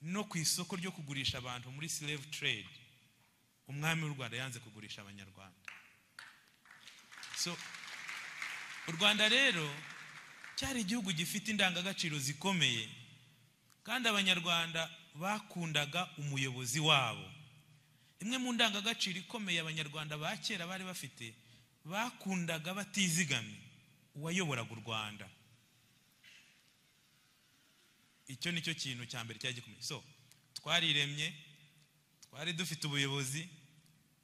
no ku isoko ryo kugurisha abantu muri slave trade, umwami w'u Rwanda yanze kugurisha abanyarwanda. So u Rwanda rero cyari igihugu gifite indangagaciro zikomeye, kandi abanyarwanda bakundaga umuyobozi wabo. Imwe mu ndangagaciro ikomeye abanyarwanda ba kera bari bafite, bakundaga batizigamye uwayoboraga u Rwanda. Icyo nicyo kintu cya mbere cyaje gikomeye. So twariremye, twari dufite ubuyobozi,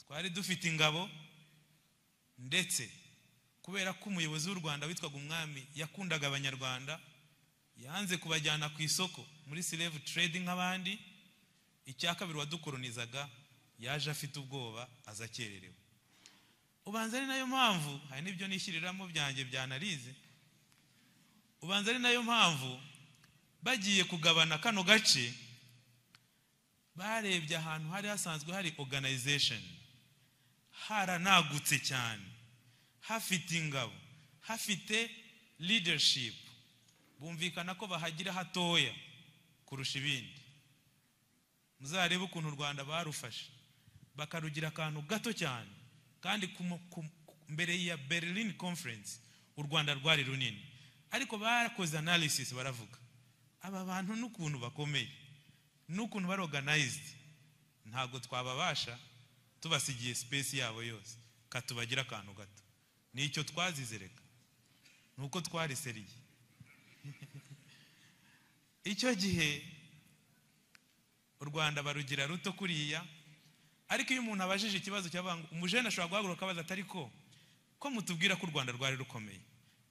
twari dufite ingabo, ndetse kubera ko umuyobozi w'u Rwanda witwaga umwami yakundaga abanyarwanda, yanze kubajyana ku isoko muri slave trade nk'abandi. Icyakabiri wadukolonizaga yaje afite ubwoba, azakererewe. Ubanza ari nayo mpamvu hari n'ibyo nishiriramo byanjye byanarize, ubanza ari nayo mpamvu bagiye kugabana kano gace barebye ahantu hari hasanzwe hari organization haranagutse cyane, hafite ingabo, hafite leadership, bumvikana ko bahagira hatoya kurusha ibindi. Muzarebe ukuntu u Rwanda barufashe bakarugira akantu gato cyane, kandi mbere ya Berlin Conference u Rwanda rwari runini, ariko barakoze analysis baravuga aba bantu n'ukuntu bakomeye n'ukuntu bari organized, ntabwo twababasha tubasigiye space yabo yose, katubagira akantu gato. Nicyo twazizereka, nuko twariseriye. Icyo gihe u Rwanda barugira ruto kuriya, ariko iyo umuntu abajije ikibazo cy'abantu, umujene ashobora guhaguruka abaza atari ko mutubwira ko u Rwanda rwari rukomeye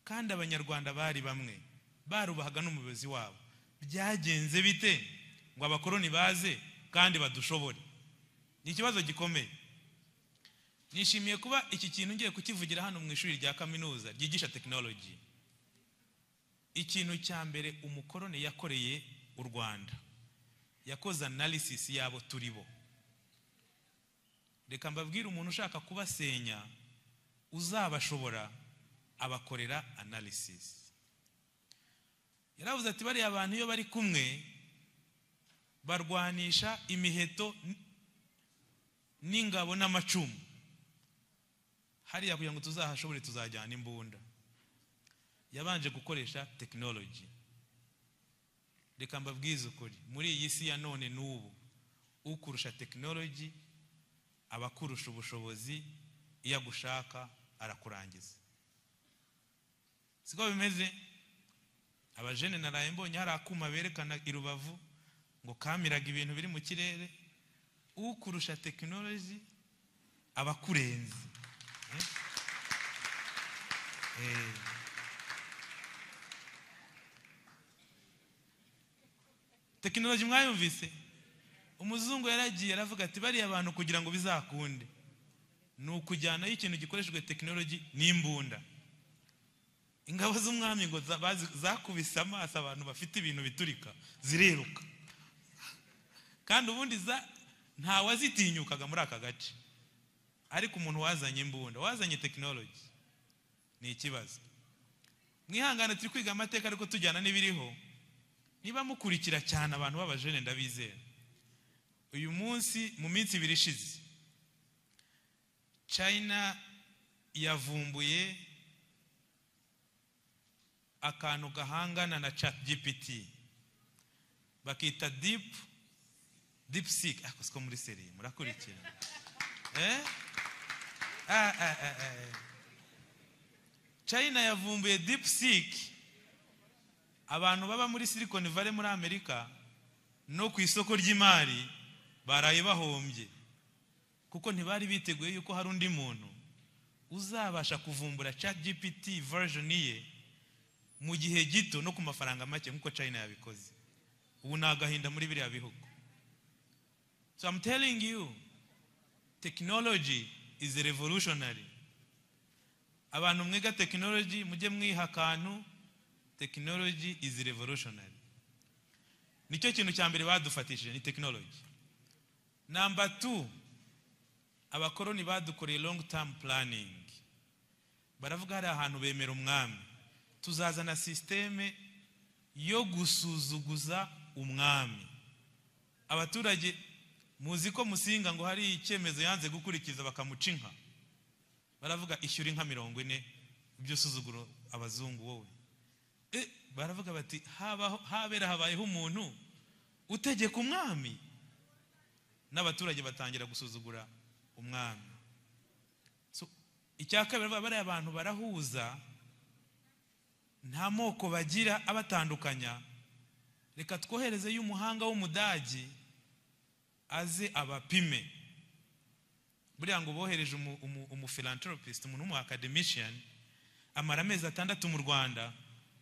kandi abanyarwanda bari bamwe barubahaga n'umuyobozi wabo, byagenze bite ngo abakoroni baze kandi badushobore? Ni ikibazo gikomeye. Nishimiye kuba iki kintu ngiye kukivugira hano mu ishuri rya kaminuza ryigisha technology. Ikintu cya mbere umukoroni yakoreye u Rwanda, yakoze analysis yabo turibo. Reka mbabwire, umuntu ushaka kubasenya uzabashobora abakorera analysis. Yaravuze ati bariya abantu iyo bari kumwe barwanisha imiheto n'ingabo n'amacumu, hariya kugira ngo tuzahashobore tuzajyana imbunda. Yabanje gukoresha technology. Reka mbabwize ukuri, muri iyi si ya none n'ubu ukurusha technology abakurusha ubushobozi, iyo agushaka arakurangiza. Siko bimeze? Abajene naraye mbonye hari akuma berekana i Rubavu ngo kamiraga ibintu biri mu kirere, ukurusha technology abakurenze. Technology mwayumvise? Umuzungu yaragiye aravuga ati bariya abantu kugira ngo bizakunde nukujyana ikintu gikoreshejwe technology n'imbunda. Ingabo z'umwami ngo zakubise amaso abantu bafite ibintu biturika zireruka, kandi ubundi nta wazitinyukaga muri aka gace, ariko umuntu wazanye imbunda, wazanye technology, ni ikibazo. Mwihangane turi kwiga amateka ariko tujyana n'ibiriho. Niba mukurikira cyane abantu b'abajene ndabizera, uyu munsi mu minsi ibiri ishize China yavumbuye akantu gahangana na ChatGPT bakita DeepSeek. Akosko muri serie murakurikira China yavumbuye DeepSeek. Abantu baba muri Silicon Valley muri Amerika no ku isoko ry'imari baraye bahombye, kuko ntibari biteguye yuko hari undi muntu uzabasha kuvumbura ChatGPT version ye mu gihe gito no ku mafaranga make nkuko China yabikoze. Ubu nagahinda muri biriya bihugu. So I'm telling you, technology is revolutionary. Abantu mwiga technology mujye mwiha akantu, technology is revolutionary. Nicyo kintu cya mbere badufatishije ni technology. Number 2, abakoroni badukoreye long term planning. Baravuga hari ahantu bemera umwami, tuzazana systeme yo gusuzuguza umwami. Abaturage muzi ko Musinga ngo hari icyemezo yanze gukurikiza bakamuca inka, baravuga ishyura inka 40 ibyo suzuguro abazungu wowe. Baravuga bati habera habayeho umuntu utegeka umwami, n'abaturage batangira gusuzugura umwami. So icyakabiri bari abantu barahuza, nta moko bagira abatandukanya. Reka twohereze y'umuhanga w'umudagi aze abapime. Buriya ngo bohereje philanthropist, umuntu mu academician, amara amezi 6 mu Rwanda,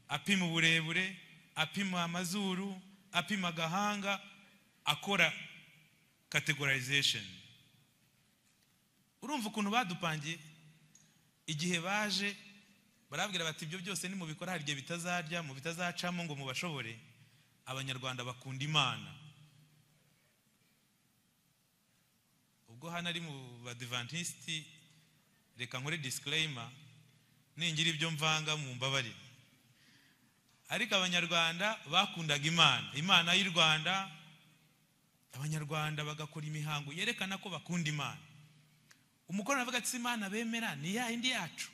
apima uburebure, apima amazuru, apima gahanga, akora categorization. Urumva ukuntu badupangiye. Igihe baje barabwira bati ibyo byose ni mu bikora hari igihe bitazarya mu bitazacamo ngo mubashobore. Abanyarwanda bakunda Imana. Ubwo hano ari mu Badventisti, reka nkore disclaimer, ningira ibyo mvanga mu mbabarire. Ariko Abanyarwanda bakundaga Imana y'u Rwanda. Abanyarwanda bagakora imihango yerekana ko bakunda Imana. Umukorano avuga ati Imana bemera ni ya indi yacu,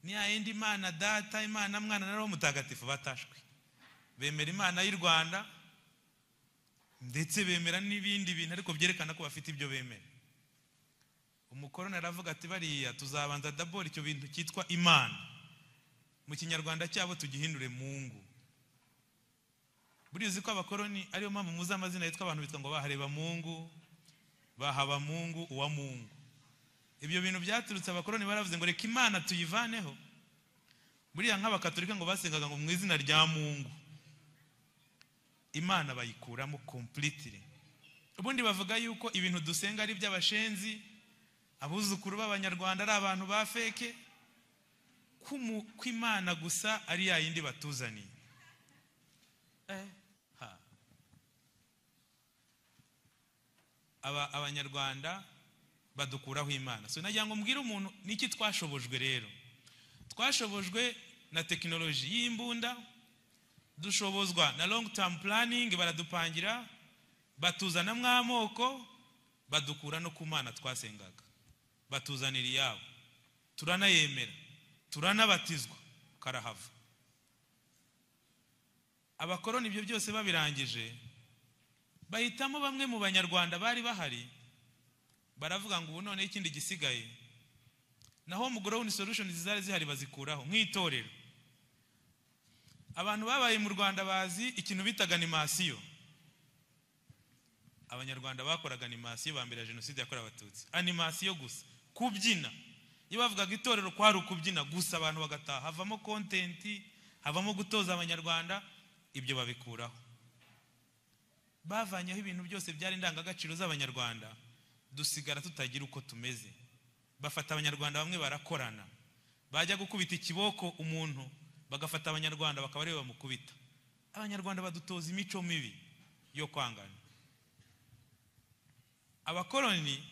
ni ya indi Imana Data, Imana Mwana na Roho Mutagatifu batashwe. Bemera Imana y'u Rwanda ndetse bemera n'ibindi bintu ariko byerekana ko bafite ibyo bemera. Umukorano aravuga ati bariya tuzabanza d'abord icyo bintu cyitwa Imana mu Kinyarwanda cyabo tugihindure Mungu. Buri uzi ko abakoroni ariyo mpamvu muzi amazina yitwa abantu bitwa ngo bahareba Mungu, bahaba Mungu, uwa Mungu. Ibyo bintu byaturutse abakoroni baravuze ngo reka Imana tuyivaneho. Buriya nk'abakatolika ngo basengaga ngo mu izina rya Mungu, Imana bayikuramo completely. Ubundi bavuga yuko ibintu dusenga ari by'abashenzi, abuzukuru b'Abanyarwanda ari abantu ba feke, ko Imana gusa ari ya yindi batuzaniye. Abanyarwanda badukuraho Imana. So nagira ngo mbwire umuntu niki twashobojwe rero. Twashobojwe na tekinoloji y'imbunda, dushobozwa na long term planning, baradupangira batuzana mwamoko, badukura no ku Mana twasengaga, batuzanira iyabo, turanayemera, turanabatizwa karahava. Abakoroni ibyo byose babirangije bahitamo bamwe mu Banyarwanda bari bahari, baravuga ngo ubu none ikindi gisigaye naho mu ground solutions zari zihari bazikuraho nk'itorero. Abantu babaye mu Rwanda bazi ikintu bitaga animation. Abanyarwanda bakoraga animation bambera jenoside yakorewe Abatutsi, animation gusa, kubyina. Iyo bavugaga itorero kwari ukubyina gusa, abantu bagataha, havamo content, havamo gutoza Abanyarwanda. Ibyo babikuraho, bavanyeho ibintu byose byari indangagaciro z'Abanyarwanda, dusigara tutagira uko tumeze. Bafata Abanyarwanda bamwe barakorana, bajya gukubita ikiboko umuntu bagafata Abanyarwanda bakaba ari bamukubita. Abanyarwanda badutoza imico mibi yo kwangana. Abakoroni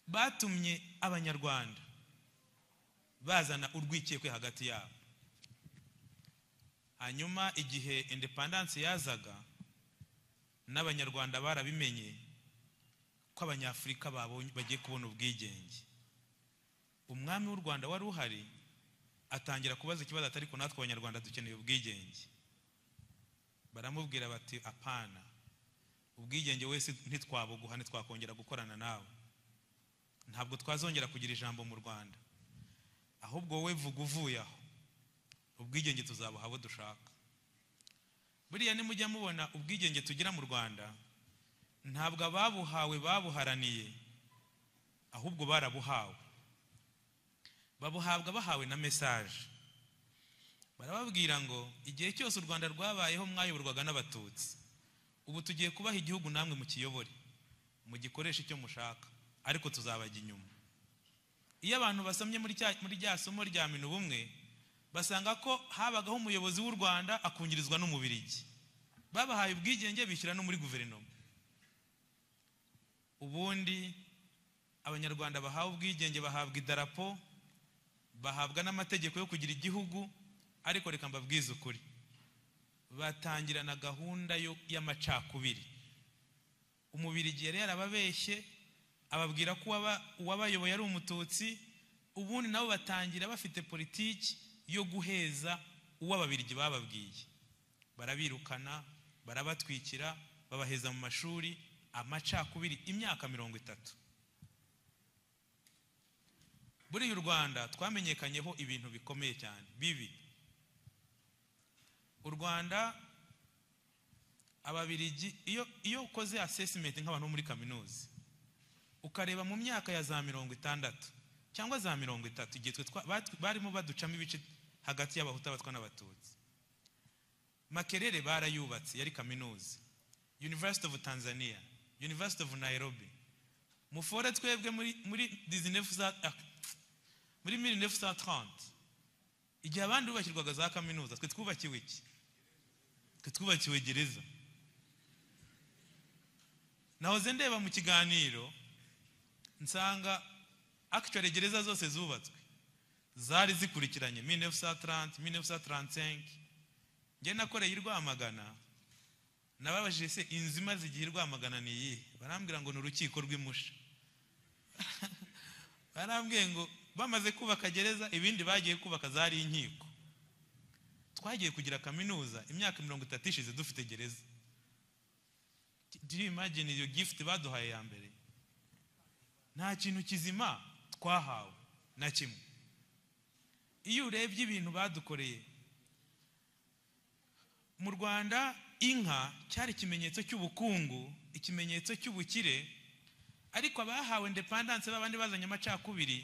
batumye Abanyarwanda bazana urwikekwe hagati yabo. Hanyuma igihe independence yazaga, n'Abanyarwanda barabimenye ko Abanyafurika bagiye kubona ubwigenge. Umwami w'u Rwanda wari uhari atangira kubaza ikibazo atari ko natwe Abanyarwanda dukeneye ubwigenge. Baramubwira bati apana, ubwigenge wese ntitwabuguha, ntitwakongera gukorana nawe, ntabwo twazongera kugira ijambo mu Rwanda, ahubwo wowe vuga uvuye aho, ubwigenge tuzabuha abo dushaka. Buriya nimujya mubona ubwigenge tugira mu Rwanda, ntabwo ababuhawe babuharaniye, ahubwo barabuhawe. Babuhabwa bahawe na message. Barababwira ngo igihe cyose u Rwanda rwabayeho mwayoborwaga n'Abatutsi, ubu tugiye kubaha igihugu namwe mukiyobore, mugikoresha icyo mushaka, ariko tuzabajya inyuma. Iyo abantu basomye muri rya somo rya Minu Bumwe, basanga ko habagaho umuyobozi w'u Rwanda akungirizwa n'Umubirigi. Babahaye ubwigenge bishyira no muri guverinoma. Ubundi Abanyarwanda bahawe ubwigenge bahabwa idarapo, bahabwa n'amategeko yo kugira igihugu, ariko reka mbabwize ukuri, batangirana gahunda y'amacakubiri. Umubirigi yari yarababeshye ababwira ko uwabayoboye ari Umututsi, ubundi nabo batangira bafite politiki yo guheza uw'Ababirigi bababwiye. Barabirukana, barabatwikira, babaheza mu mashuri, amacakubiri imyaka 30. Buri y'u Rwanda twamenyekanyeho ibintu bikomeye cyane bibi. U Rwanda Ababirigi iyo ukoze assessment nk'abantu muri kaminuza, ukareba mu myaka ya za 60 cyangwa za 30, igihe barimo baducamo ibice hagati y'Abahutu Abatwa n'Abatutsi. Makerere barayubatse yari kaminuza, University of Tanzania, University of Nairobi. Mufore twebwe muri 19 muri 1930 igihe abandi bubakirwaga za kaminuza, twe twubakiwe iki? Twe twubakiwe gereza. Nahoze ndeba mu kiganiro nsanga actually gereza zose zubatswe zari zikurikiranye 1930 1935. Nge nakoreye i Rwamagana, nababajije se inzima zigiye Rwamagana ni iyi? Barambwira ngo ni urukiko rw'imusha. Barambwiye ngo bamaze kubaka gereza ibindi bagiye kubaka zari inkiko. Twagiye kugira kaminuza imyaka 30 ishize dufite gereza. Do you imagine iyo gift baduhaye ya mbere? Nta kintu kizima twahawe na kimwe. Iyo urebye ibintu badukoreye mu Rwanda, inka cyari ikimenyetso cy'ubukungu, ikimenyetso cy'ubukire, ariko abahawe independence babandi bazanye amacakubiri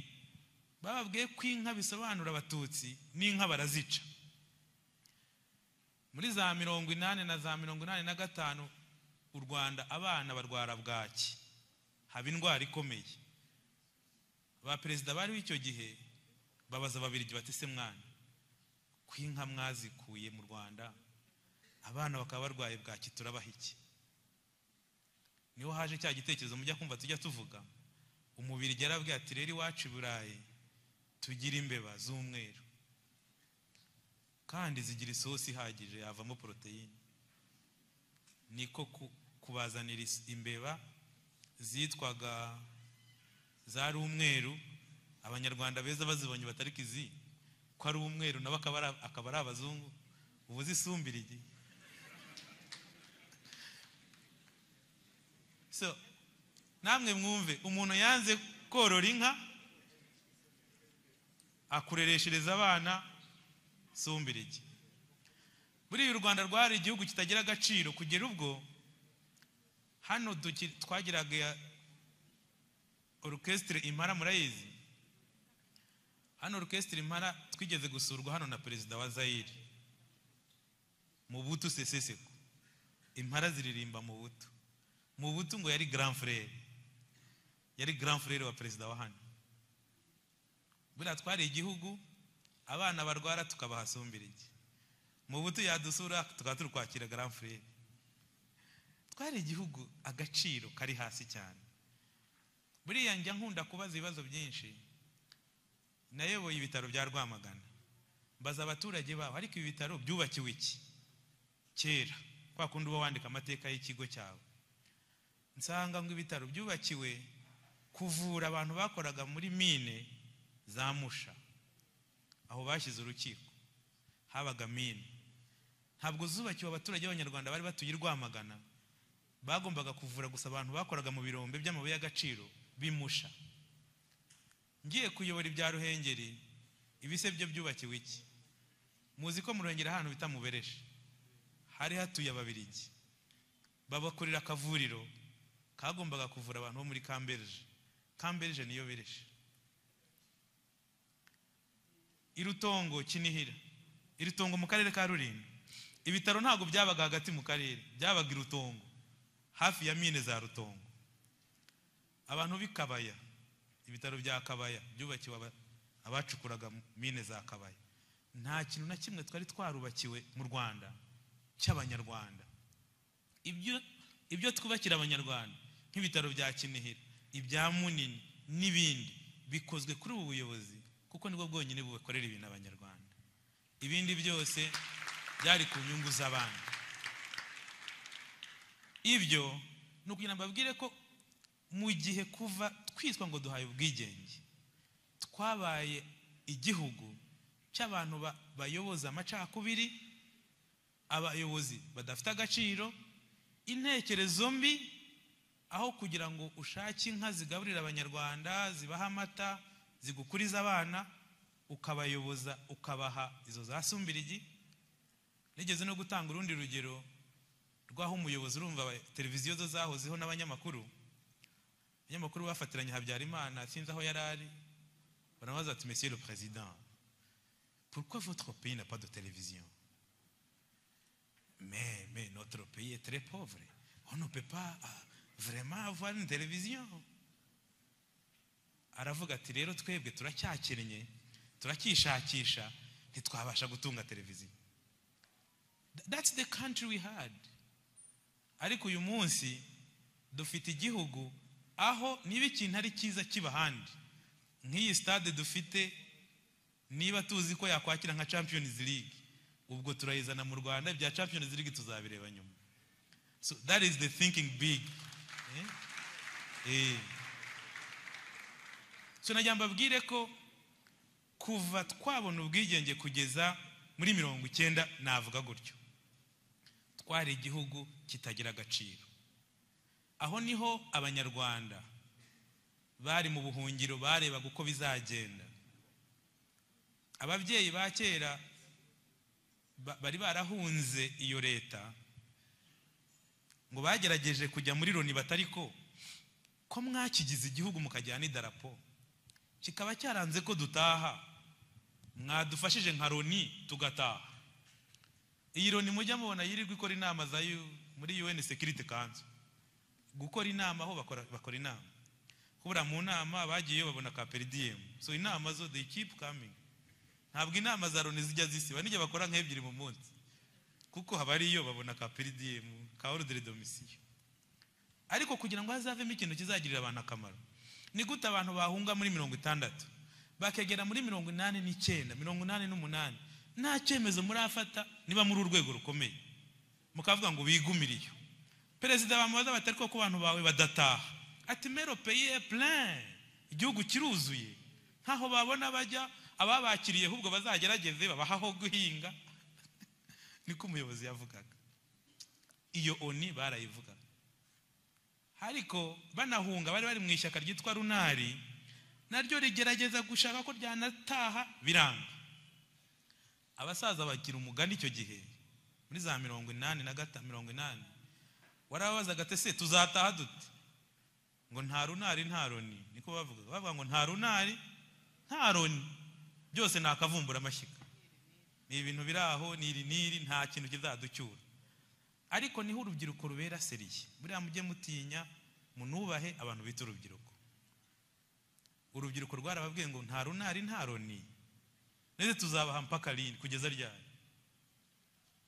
bababwiye ko inka bisobanura abatutsi n'inka barazica. Muri za 80 na za 85 u Rwanda abana barwara bwaki, haba indwara ikomeye. Ba perezida bari w'icyo gihe babaza Ababiligi bati se mwana ko inka mwazikuye mu Rwanda abana bakaba barwaye bwaki turabaha iki? Niho haje cya gitekerezo mujya kumva tujya tuvuga, Umubirigi yarabwiye ati rero iwacu i Burayi tugira imbeba z'umweru kandi zigira isosi ihagije yavamo poroteyine. Niko kubazanira imbeba zitwaga zari umweru, Abanyarwanda beza bazibonye batari kizi ko ari umweru nabo akaba ari abazungu, ubu zisumbirigi. So namwe mwumve, umuntu yanze korora inka akurereshereza abana sumbirigi. Buri u Rwanda rwari igihugu kitagira agaciro kugera ubwo hano twagiraga orchestre Impara, murayizi? Hano orchestre Impara twigeze gusurwa hano na perezida wa Zaire, Mobutu Sese Seko. Impara ziririmba Mobutu ngo yari grand frère wa perezida wa hano. Buriya twari igihugu abana barwara tukabaha sumbirigi, Mobutu yadusura tukaba turi kwakira grand frère. Twari igihugu agaciro kari hasi cyane. Buriya njya nkunda kubaza ibibazo byinshi. Nayoboye ibitaro bya Rwamagana, mbaza abaturage baho, ariko ibi bitaro byubakiwe iki? Kera kwa kundi uba wandika amateka y'ikigo cyawe. Nsanga ngo ibitaro byubakiwe kuvura abantu bakoraga muri mine za Musha, aho bashyize urukiko habaga mine. Ntabwo zubakiwe abaturage b'Abanyarwanda bari batuye i Rwamagana, bagombaga kuvura gusa abantu bakoraga mu birombe by'amabuye y'agaciro bimusha. Ngiye kuyobora ibya Ruhengeri, ibise byo byubakiwe iki? Muzi ko mu Ruhengeri ahantu bita Mubereshe hari hatuye Ababiligi, babakorera akavuriro kagombaga kuvura abantu bo muri Kamberge niyo Bereshe. Irutongo Kinihira, Irutongo mu karere ka Rulindo, ibitaro ntago byabaga hagati mu karere, byabaga Irutongo hafi ya mine za Rutongo. Abantu b'Ikabaya, ibitaro bya Kabaya byubakiwe abacukuraga mine za Kabaya. Nta kintu na kimwe twari twarubakiwe mu Rwanda cy'Abanyarwanda. Ibyo twubakira Abanyarwanda nk'ibitaro bya Kinihira, ibya Munini n'ibindi bikozwe kuri ubu buyobozi, kuko nibwo bwonyine bubakorera ibintu Abanyarwanda. Ibindi byose byari ku nyungu z'abandi. Ibyo no kugira mbabwire ko mu gihe kuva twitwa ngo duhaye ubwigenge, twabaye igihugu cy'abantu bayoboza amacakubiri, abayobozi badafite agaciro, intekerezo mbi, aho kugira ngo ushake inka zigaburira Abanyarwanda, zibaha amata, zigukuriza abana, ukabayoboza ukabaha izo zasumbirigi. Nigeze no gutanga urundi rugero rwaho umuyobozi, urumva televiziyo zo zahozeho n'abanyamakuru, abanyamakuru bafatiranye Habyarimana sinzi aho yarari, barabaza ati Monsieur le Président, pourquoi votre pays n'a pas de télévision? Mais notre pays est très pauvre, on ne peut pas vraiment avoir une télévision. aravuga ati rero twebwe turacyakennye turacyishakisha ntitwabasha gutunga televiziyo. That's the country we had. Ariko uyu munsi dufite igihugu aho niba ikintu ari cyiza kiba ahandi. Nk'iyi stade dufite niba tuzi ko yakwakira nka Champions League, ubwo turayizana mu Rwanda, bya Champions League tuzabireba nyuma. So that is the thinking big. So najya mbabwire ko kuva twabona ubwigenge kugeza muri 90 navuga gutyo, twari igihugu kitagira agaciro. Aho niho abanyarwanda bari mu buhungiro barebaga uko bizagenda. Ababyeyi ba kera bari barahunze iyo leta, ngo bagerageje kujya muri Loni batari ko mwakigize igihugu mukajyana idarapo kikaba cyaranze ko dutaha, mwadufashije nka Loni tugataha. Iyi Loni mujya mubona yirirwa ikora inama za muri UN Security Council, gukora inama aho bakora inama, kubura mu nama bagiye babona ka per diem. So inama zo they keep coming. Ntabwo inama za Loni zijya zisiba, nijye bakora nk'ebyiri mu munsi, kuko habariyo babona ka per diem ka ordre de domicile. Ariko kugira ngo hazavemo ikintu kizagirira abantu akamaro, ni gute abantu bahunga muri 60 bakegera muri 89 88 nta cyemezo murafata niba muri urwego rukomeye mukavuga ngo bigumiriyo. Perezida bamubaza batari ko abantu bawe badataha, ati mero paye plein, igihugu kiruzuye, ntaho babona bajya, ababakiriye ahubwo bazagerageze babahaho guhinga. Niko umuyobozi yavugaga. Iyo oni barayivuga. Ariko banahunga bari mu ishyaka ryitwa Runari, naryo rigerageza gushaka ko ryanataha biranga. Abasaza bagira umugani icyo gihe muri za 80 warabaza gatese tuzataha dute, ngo nta Runari nta Loni, niko bavuga ngo nta Runari nta Loni, byose nakavumbura amashyika, ni ibintu biraho niri nta kintu kizaducyura. Ariko niho urubyiruko rubera seriye, buriya mujye mutinya munubahe abantu bita urubyiruko. Urubyiruko rwarababwiye ngo nta Runari nta Loni, neze tuzabaha mpaka lini, kugeza ryari?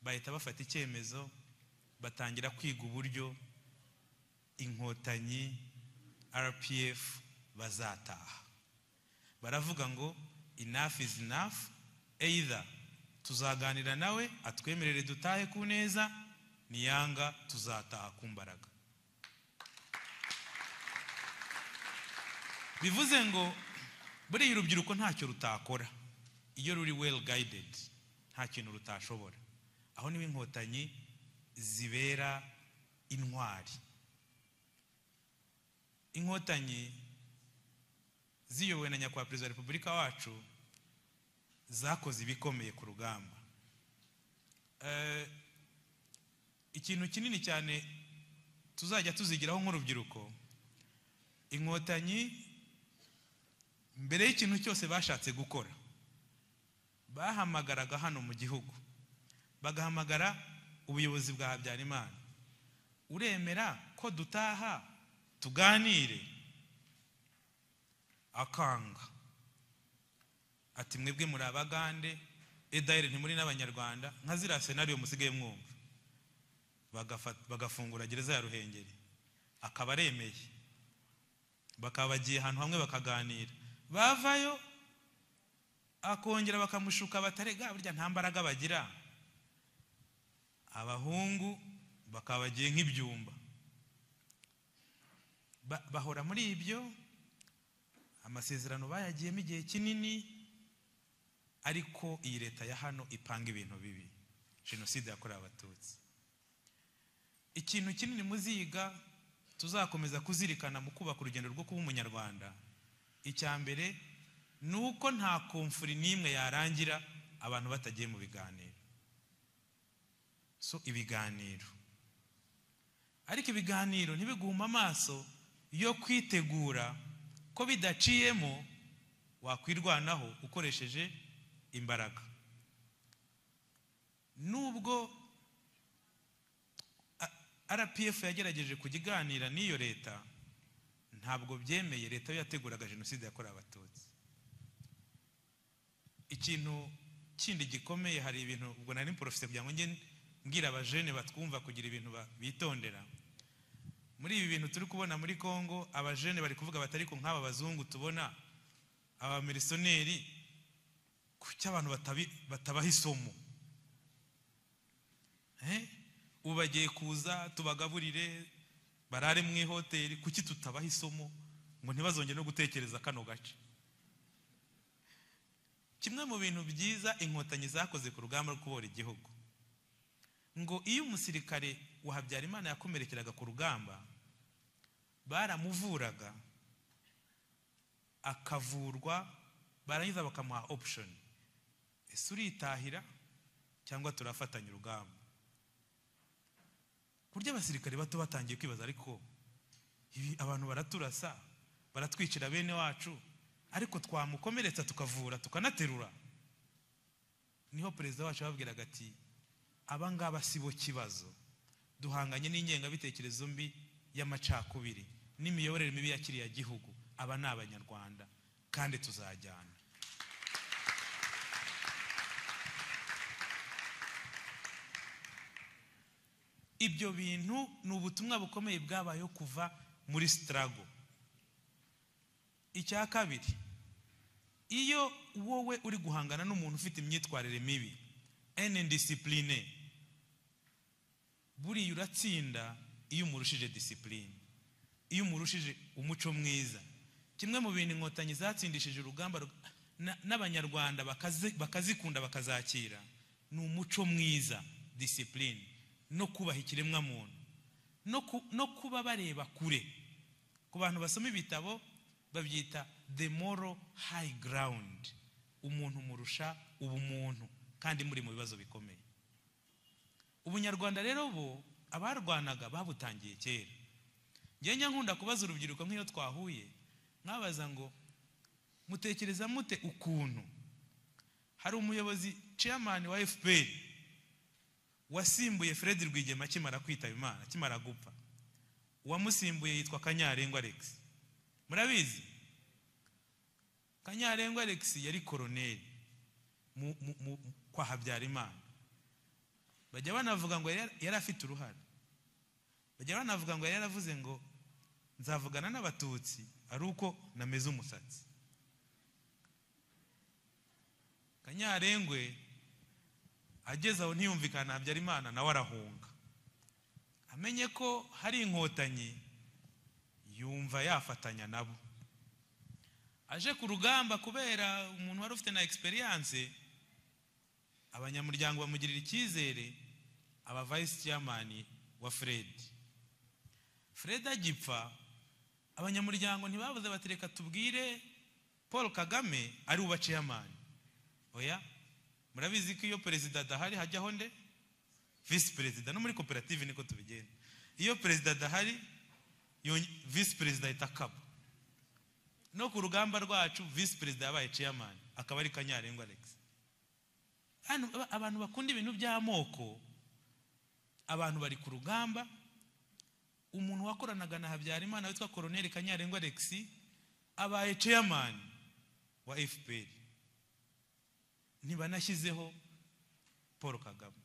Bahita bafata icyemezo, batangira kwiga uburyo Inkotanyi RPF bazataha. Baravuga ngo enough is enough, either tuzaganira nawe atwemerere dutahe ku neza, niyanga tuzataha ku mbaraga. Bivuze ngo buri urubyiruko ntacyo rutakora iyo ruri well guided, nta kintu rutashobora. Aho niwe Inkotanyi zibera intwari. Inkotanyi ziyobowe na nyakubahwa Perezida wa Repubulika wacu zakoze ibikomeye ku rugamba. Ikintu kinini cyane tuzajya tuzigiraho nk'urubyiruko, Inkotanyi mbere y'ikintu cyose bashatse gukora bahamagaraga hano mu gihugu, bagahamagara ubuyobozi bwa Habyarimana, uremera ko dutaha tuganire? Akanga, ati mwebwe muri abagande, edaire ntimuri n'abanyarwanda, nka zira scenario musigaye mwumva. Bagafungura gereza ya Ruhengeri, akaba aremeye, bakabagiye ahantu hamwe bakaganira, bavayo akongera bakamushuka batarega burya nta mbaraga bagira. Abahungu bakabagiye nk'ibyumba, bahora muri ibyo. Amasezerano bayagiyemo igihe kinini, ariko iyi leta ya hano ipanga ibintu bibi, jenoside yakorewe Abatutsi. Ikintu kinini muziga tuzakomeza kuzirikana mu kubaka urugendo rwo kuba umunyarwanda, icyambere nuko nta komfuri nimwe yarangira abantu batagiye mu biganiro. So ibiganiro, ariko ibiganiro ntibigume amaso yo kwitegura ko bidaciyemo wakwirwanaho ukoresheje imbaraga. Nubwo RPF yagerageje kugiganira n'iyo leta, ntabwo byemeye leta yo yateguraga jenoside yakorewe abatutsi. Ikintu kindi gikomeye, hari ibintu ubwo nari professeur kugira ngo nge mbwira abajene batwumva kugira ibintu bitondera. Muri ibi bintu turi kubona muri Kongo, abajene bari kuvuga batari ko nk'aba bazungu tubona aba mercenaires kuki abantu batabaha isomo. Ubu bagiye kuza tubagaburire barare mu hoteli, kuki tutabaha isomo ngo ntibazongere no gutekereza kano gace. Kimwe mu bintu byiza inkotanyi zakoze ku rugamba rwo kubohora igihugu, ngo iyo umusirikare wa Habyarimana yakomerekeraga ku rugamba baramuvuraga akavurwa, barangiza bakamuha option, ese uritahira cyangwa turafatanya urugamba. Kurya abasirikare bato batangiye kwibaza, ariko ibi abantu baraturasa baratwicira bene wacu, ariko twamukomeretsa tukavura tukanaterura. Niho perezida wacu yababwiraga ati abangaba sibo kibazo, duhanganye n'ingengabitekerezo mbi y'amacakubiri n'imiyoborere mibi ya kiriya gihugu, aba ni abanyarwanda kandi tuzajyana. Ibyo bintu ni ubutumwa bukomeye bwabayeho kuva muri struggle. Icya kabiri, iyo wowe uri guhangana n'umuntu ufite imyitwarire mibi, indiscipline, buriya uratsinda iyo umurushije discipline, iyo umurushije umuco mwiza. Kimwe mu bintu inkotanyi zatsindishije urugamba n'abanyarwanda bakazikunda bakazakira ni umuco mwiza, discipline, no kubaha ikiremwa muntu, no kuba bareba kure. Ku bantu basoma ibitabo babyita the moral high ground, umuntu murusha ubumuntu kandi muri mu bibazo bikomeye. Ubunyarwanda rero bo abarwanaga babutangiye kera. Njye nkunda kubaza urubyiruko nk'iyo twahuye, nkabaza ngo mutekereza mute ukuntu hari umuyobozi chairman wa FPR wasimbuye Fred Rwigema akimara kwitaba Imana, akimara gupfa. Uwamusimbuye yitwa Kanyarengwa Alex. Murabizi Kanyarengwa Alex yari koloneli kwa Habyarimana. Bajya banavuga ngo yari afite uruhare, bajya banavuga ngo yari yaravuze ngo nzavugana n'abatutsi ari uko nameze umusatsi. Kanyarengwe ageze aho ntiyumvikana Habyarimana nawe arahunga, amenye ko hari inkotanyi yumva yafatanya nabo. Aje ku rugamba kubera umuntu wari ufite na experience, abanyamuryango bamugirira icyizere, aba vice chairman wa Fred agipfa, abanyamuryango ntibabuze batereka tubwire Paul Kagame ari uba chairman. Oya, murabizi ko iyo perezida adahari hajyaho nde? Vice president. No muri koperative niko tubigenda, iyo perezida adahari vice president itakaba. No ku rugamba rwacu vice president yabaye chairman, akaba ari Kanyarengwa Alex. Abantu bakunda ibintu by'amoko, abantu bari ku rugamba. Umuntu wakoranaga na Habyarimana witwa Colonel Kanyarengwa Alex abaye chairman wa FPR, ntibanashyizeho Paul Kagame.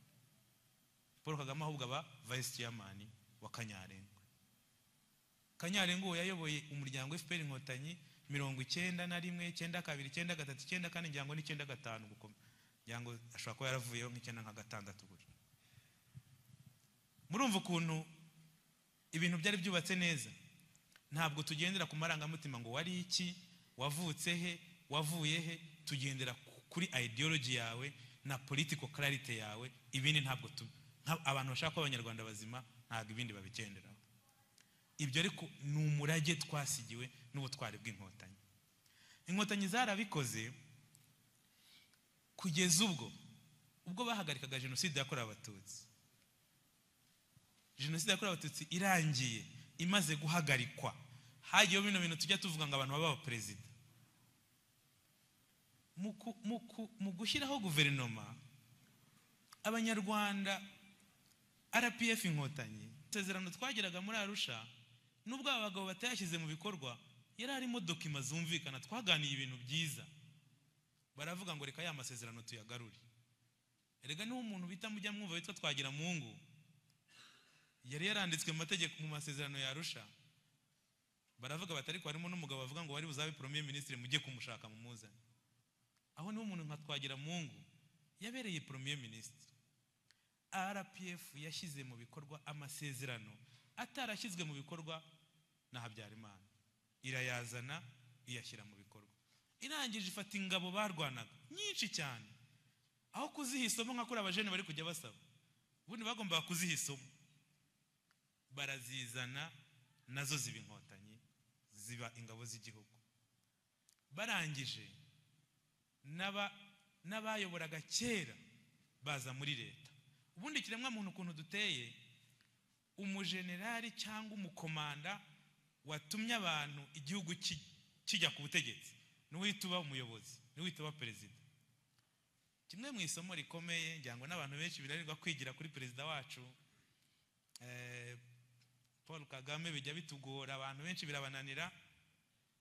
Paul Kagame ahubwo aba vice chairman wa Kanyarengwa. Kanyarengwa yayoboye umuryango FPR inkotanyi 91, 92, 93, 94, ngirango ni 95 gukoma. Ngirango ashobora kuba yaravuyeho nk'96 gutyo. Murumva ukuntu ibintu byari byubatse neza. Ntabwo tugendera ku marangamutima ngo wari iki, wavutse he, wavuye he. Tugendera kuri ideology yawe na political clarity yawe. Ibindi ntabwo abantu bashaka ko abanyarwanda bazima ntabwo ibindi babikenderaho. Ibyo ariko ni umurage twasigiwe n'ubutwari bw'inkotanyi. Inkotanyi zarabikoze kugeza ubwo bahagarikaga jenoside yakorewe abatutsi. Jenoside yakorewe abatutsi irangiye, imaze guhagarikwa, hagiyeho bino bintu tujya tuvuga ngo abantu baba perezida. Mu gushyiraho guverinoma, abanyarwanda RPF inkotanyi, isezerano twagiraga muri Arusha nubwo aba bagabo batayashyize mu bikorwa yari harimo dokima zumvikana, twaganiye ibintu byiza. Baravuga ngo reka ya masezerano tuyagarure. Erega niho umuntu bita mujya mwumva witwa Twagiramungu yari yaranditswe mu mategeko mu masezerano ya Arusha. Baravuga batari ko harimo n'umugabo bavuga ngo wari buzabe premier ministre mujye kumushaka mu muzane. Aho niho umuntu nka Twagiramungu yabereye premier ministre. RPF yashyize mu bikorwa amasezerano atarashyizwe mu bikorwa na Habyarimana, irayazana iyashyira mu bikorwa. Irangije ifata ingabo barwanaga nyinshi cyane, aho kuzihisomo nka kuri abajene bari kujya basaba, ubundi bagomba kuzihisomo, barazizana nazo ziba inkotanyi, ziba ingabo z'igihugu. Barangije n'abayoboraga kera baza muri leta. Ubundi kiremwa muntu ukuntu duteye, umujenerali cyangwa umukomanda watumye abantu igihugu kijya ku butegetsi n'uwita uba umuyobozi, n'uwita uba perezida. Kimwe mu isomo rikomeye ngira ngo n'abantu benshi birarirwa kwigira kuri perezida wacu Paul Kagame, bijya bitugora, abantu benshi birabananira,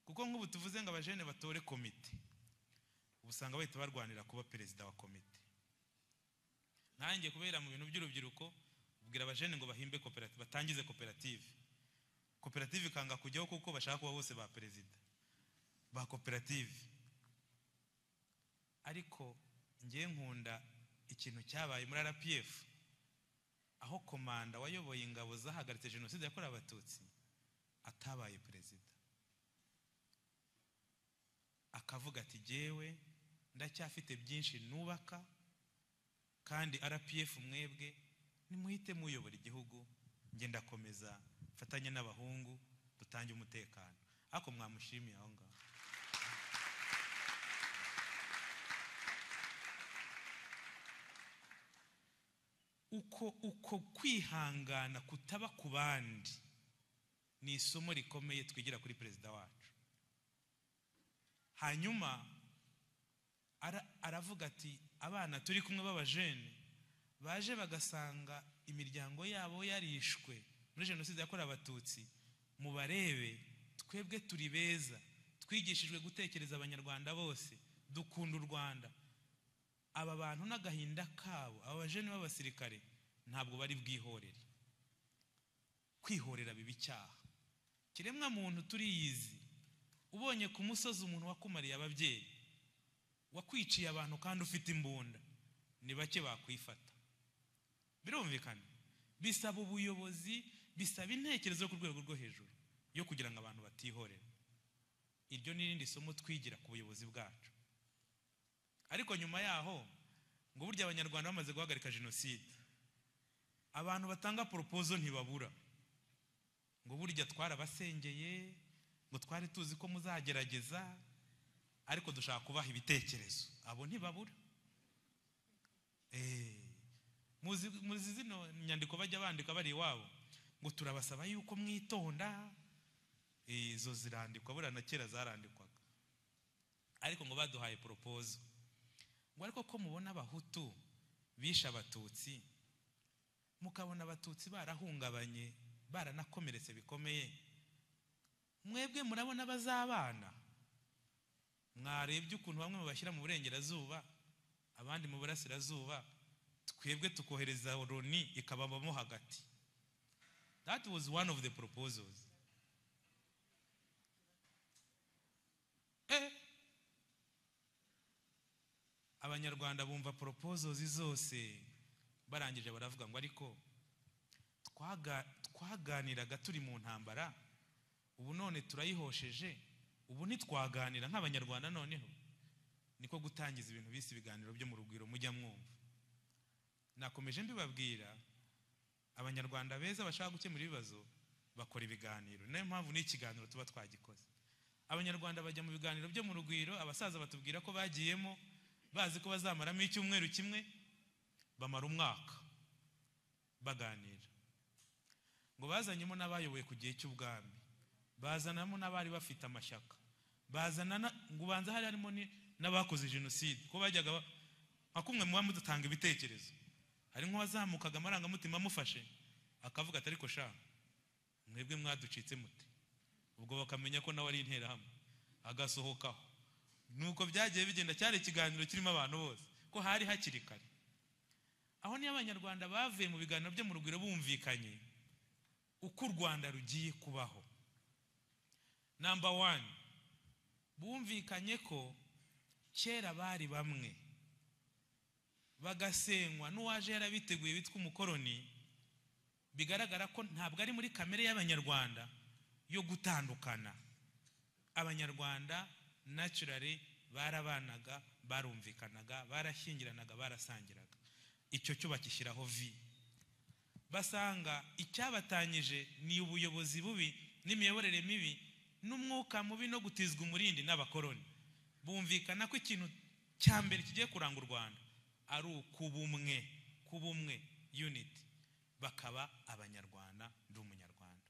kuko nk'ubu tuvuze ngo abajene batore komite, ubusanga bahita barwanira kuba perezida wa komite. Nanjye kubera mu bintu by'urubyiruko ubwira abajene ngo bahimbe koperative, batangize koperative. Koperative kanga kujyaho kuko bashaka kuba bose ba perezida ba koperative. Ariko ngiye nkunda ikintu cyabaye muri RPF, aho komanda wayoboye ingabo zahagaritse jenoside yakorewe abatutsi atabaye perezida, akavuga ati jewe ndacyafite byinshi nubaka, kandi RPF mwebwe nimuhite muyobora igihugu, nge ndakomeza mfatanye n'abahungu dutange umutekano. Ako mwamushimiye aho ngaho. Uko kwihangana kutaba ku bandi ni isomo rikomeye twigira kuri perezida wacu. Hanyuma aravuga ati abana turi kumwe b'abajene baje bagasanga imiryango yabo yarishwe muri jenoside yakorewe abatutsi, mubarebe twebwe turi beza, twigishijwe gutekereza abanyarwanda bose, dukunda u Rwanda. Aba bantu n'agahinda kabo, aba bajene b'abasirikare ntabwo bari bwihorere. Kwihorera bibi cyaha. Kiremwa muntu turiyizi, ubonye ku musozi umuntu wakumariye ababyeyi, wakwiciye abantu kandi ufite imbunda, ni bake bakwifata. Birumvikana, bisaba ubuyobozi, bisaba intekerezo ku rwego rwo hejuru yo kugira ngo abantu batihorera. Iryo ni irindi somo twigira ku buyobozi bwacu. Ariko nyuma yaho ngo burya abanyarwanda bamaze guhagarika jenoside, abantu batanga proposal ntibabura. Ngo burya twarabasengeye, ngo twari tuzi ko muzagerageza, ariko dushaka kubaha ibitekerezo. Abo ntibabura. Muzi zino nyandiko bajya bandika bari iwabo ngo turabasaba yuko mwitonda. Izo zirandikwa, buriya na kera zarandikwaga. Ariko ngo baduhaye proposal ngo ariko ko mubona abahutu bisha abatutsi, mukabona abatutsi barahungabanye, baranakomeretse bikomeye, mwebwe murabona bazabana? Mwarebye ukuntu bamwe mubashyira mu burengerazuba, abandi mu burasirazuba, twebwe tukohereza Loni ikababamo hagati. That was one of the proposals. Abanyarwanda bumva proposals zose, barangije baravuga ngo ariko twaganiraga turi mu ntambara, ubu none turayihosheje, ubu ntitwaganira nk'abanyarwanda noneho. Niko gutangiza ibintu bise ibiganiro byo mu rugwiro mujya mwumva. Nakomeje mbibabwira, abanyarwanda beza bashaka gukemura ibibazo bakora ibiganiro. Nayo mpamvu ni ikiganiro tuba twagikoze. Abanyarwanda bajya mu biganiro byo mu rugwiro, abasaza batubwira ko bagiyemo bazi ko bazamaramo icyumweru kimwe, bamara umwaka baganira. Ngo bazanyemo n'abayoboye ku gihe cy'ubwami, bazanamo n'abari bafite amashyaka, bazana ngo ubanza hari harimo n'abakoze jenoside, ko bajyaga akumwe muba mudutanga ibitekerezo. Hari nk'uwazamukaga amarangamutima amufashe akavuga ati ariko sha mwebwe mwaducitse mute, ubwo bakamenya ko nawe ari interahamwe agasohokaho. Nuko byagiye bigenda, cyari ikiganiro kirimo abantu bose ko hari hakiri kare. Aho niyo abanyarwanda bavuye mu biganiro byo mu Rugwiro bumvikanye uko u Rwanda rugiye kubaho. Number 1, bumvikanye ko kera bari bamwe bagasenywa n'uwaje yarabiteguye bitwa umukoroni, bigaragara ko ntabwo ari muri kamere y'abanyarwanda yo gutandukana. Abanyarwanda naturally barabanaga, barumvikanaga, barashyingiranaga, barasangiraga. Icyo cyo bakishyiraho vi. Basanga icyabatanyije ni ubuyobozi bubi n'imiyoborere mibi n'umwuka mubi no gutizwa umurindi n'abakoroni. Bumvikana ko ikintu cya mbere kigiye kuranga u Rwanda ari kubumwe, unity, bakaba abanyarwanda ndi umunyarwanda.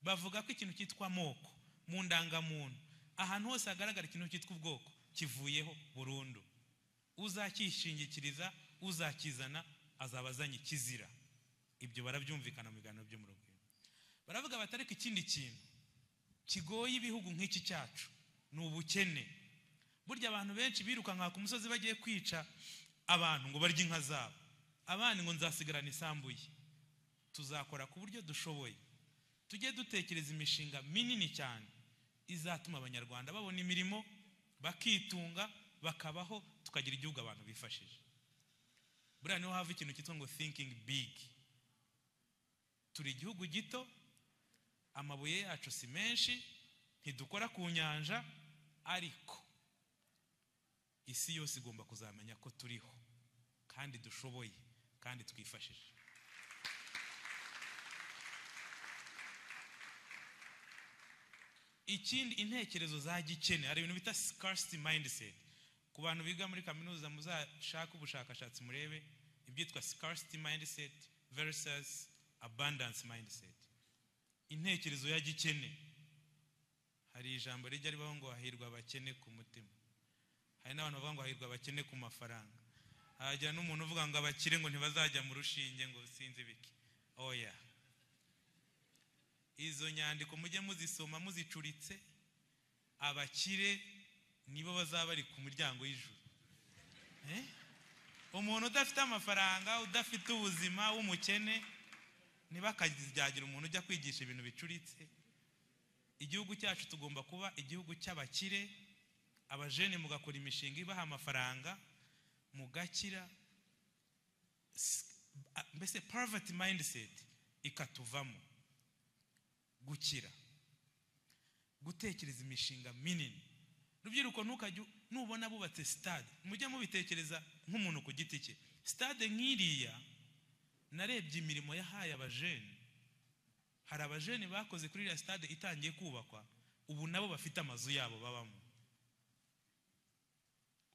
Bavuga ko ikintu cyitwa amoko mu ndangamuntu, ahantu hose hagaragara ikintu cyitwa ubwoko, kivuyeho burundu. Uzakishingikiriza, uzakizana azabazanye kizira. Ibyo barabyumvikana mu biganiro byo mu Rugwiro. Baravuga batari ko ikindi kintu kigoye ibihugu nk'iki cyacu ni ubukene. Burya abantu benshi birukanka ku musozi bagiye kwica abantu ngo barye inka zabo, abandi ngo nzasigarana isambu ye. Tuzakora ku buryo dushoboye, tujye dutekereza imishinga minini cyane izatuma abanyarwanda babona imirimo, bakitunga, bakabaho, tukagira igihugu abantu bifashije. Buriya niho hava ikintu cyitwa ngo thinking big. Turi igihugu gito, amabuye yacu si menshi, ntidukora ku nyanja, ariko isi yose igomba kuzamenya ko turiho kandi dushoboye kandi twifashije. Ikindi, intekerezo za gikene. Hari ibintu bita scarcity mindset. Ku bantu biga muri kaminuza muzashaka ubushakashatsi murebe ibyitwa scarcity mindset versus abundance mindset. Intekerezo ya gikene, hari ijambo rijya ribaho ngo hahirwa abakene ku mutima. Hari n'abantu bavuga ngo hahirwa abakene ku mafaranga. Hajya n'umuntu uvuga ngo abakire ngo ntibazajya mu rushinge ngo sinzi biki. Oya, izo nyandiko mujye muzisoma muzicuritse. Abakire nibo bazaba bari ku muryango y'ijuru. Umuntu udafite amafaranga, udafite ubuzima, w'umukene, ntibakajyagira umuntu ujya kwigisha ibintu bicuritse. Igihugu cyacu tugomba kuba igihugu cy'abakire. Abajene mugakora imishinga ibaha amafaranga, mugakira. Mbese poverty mindset ikatuvamo. Gukira, gutekereza imishinga minini. Rubyiruko ntukajya nubona bubatse stade mujya mubitekereza nk'umuntu ku giti cye. Stade nk'iriya narebye imirimo yahaye abajene. Hari abajene bakoze kuri iriya stade itangiye kubakwa, ubu nabo bafite amazu yabo babamo.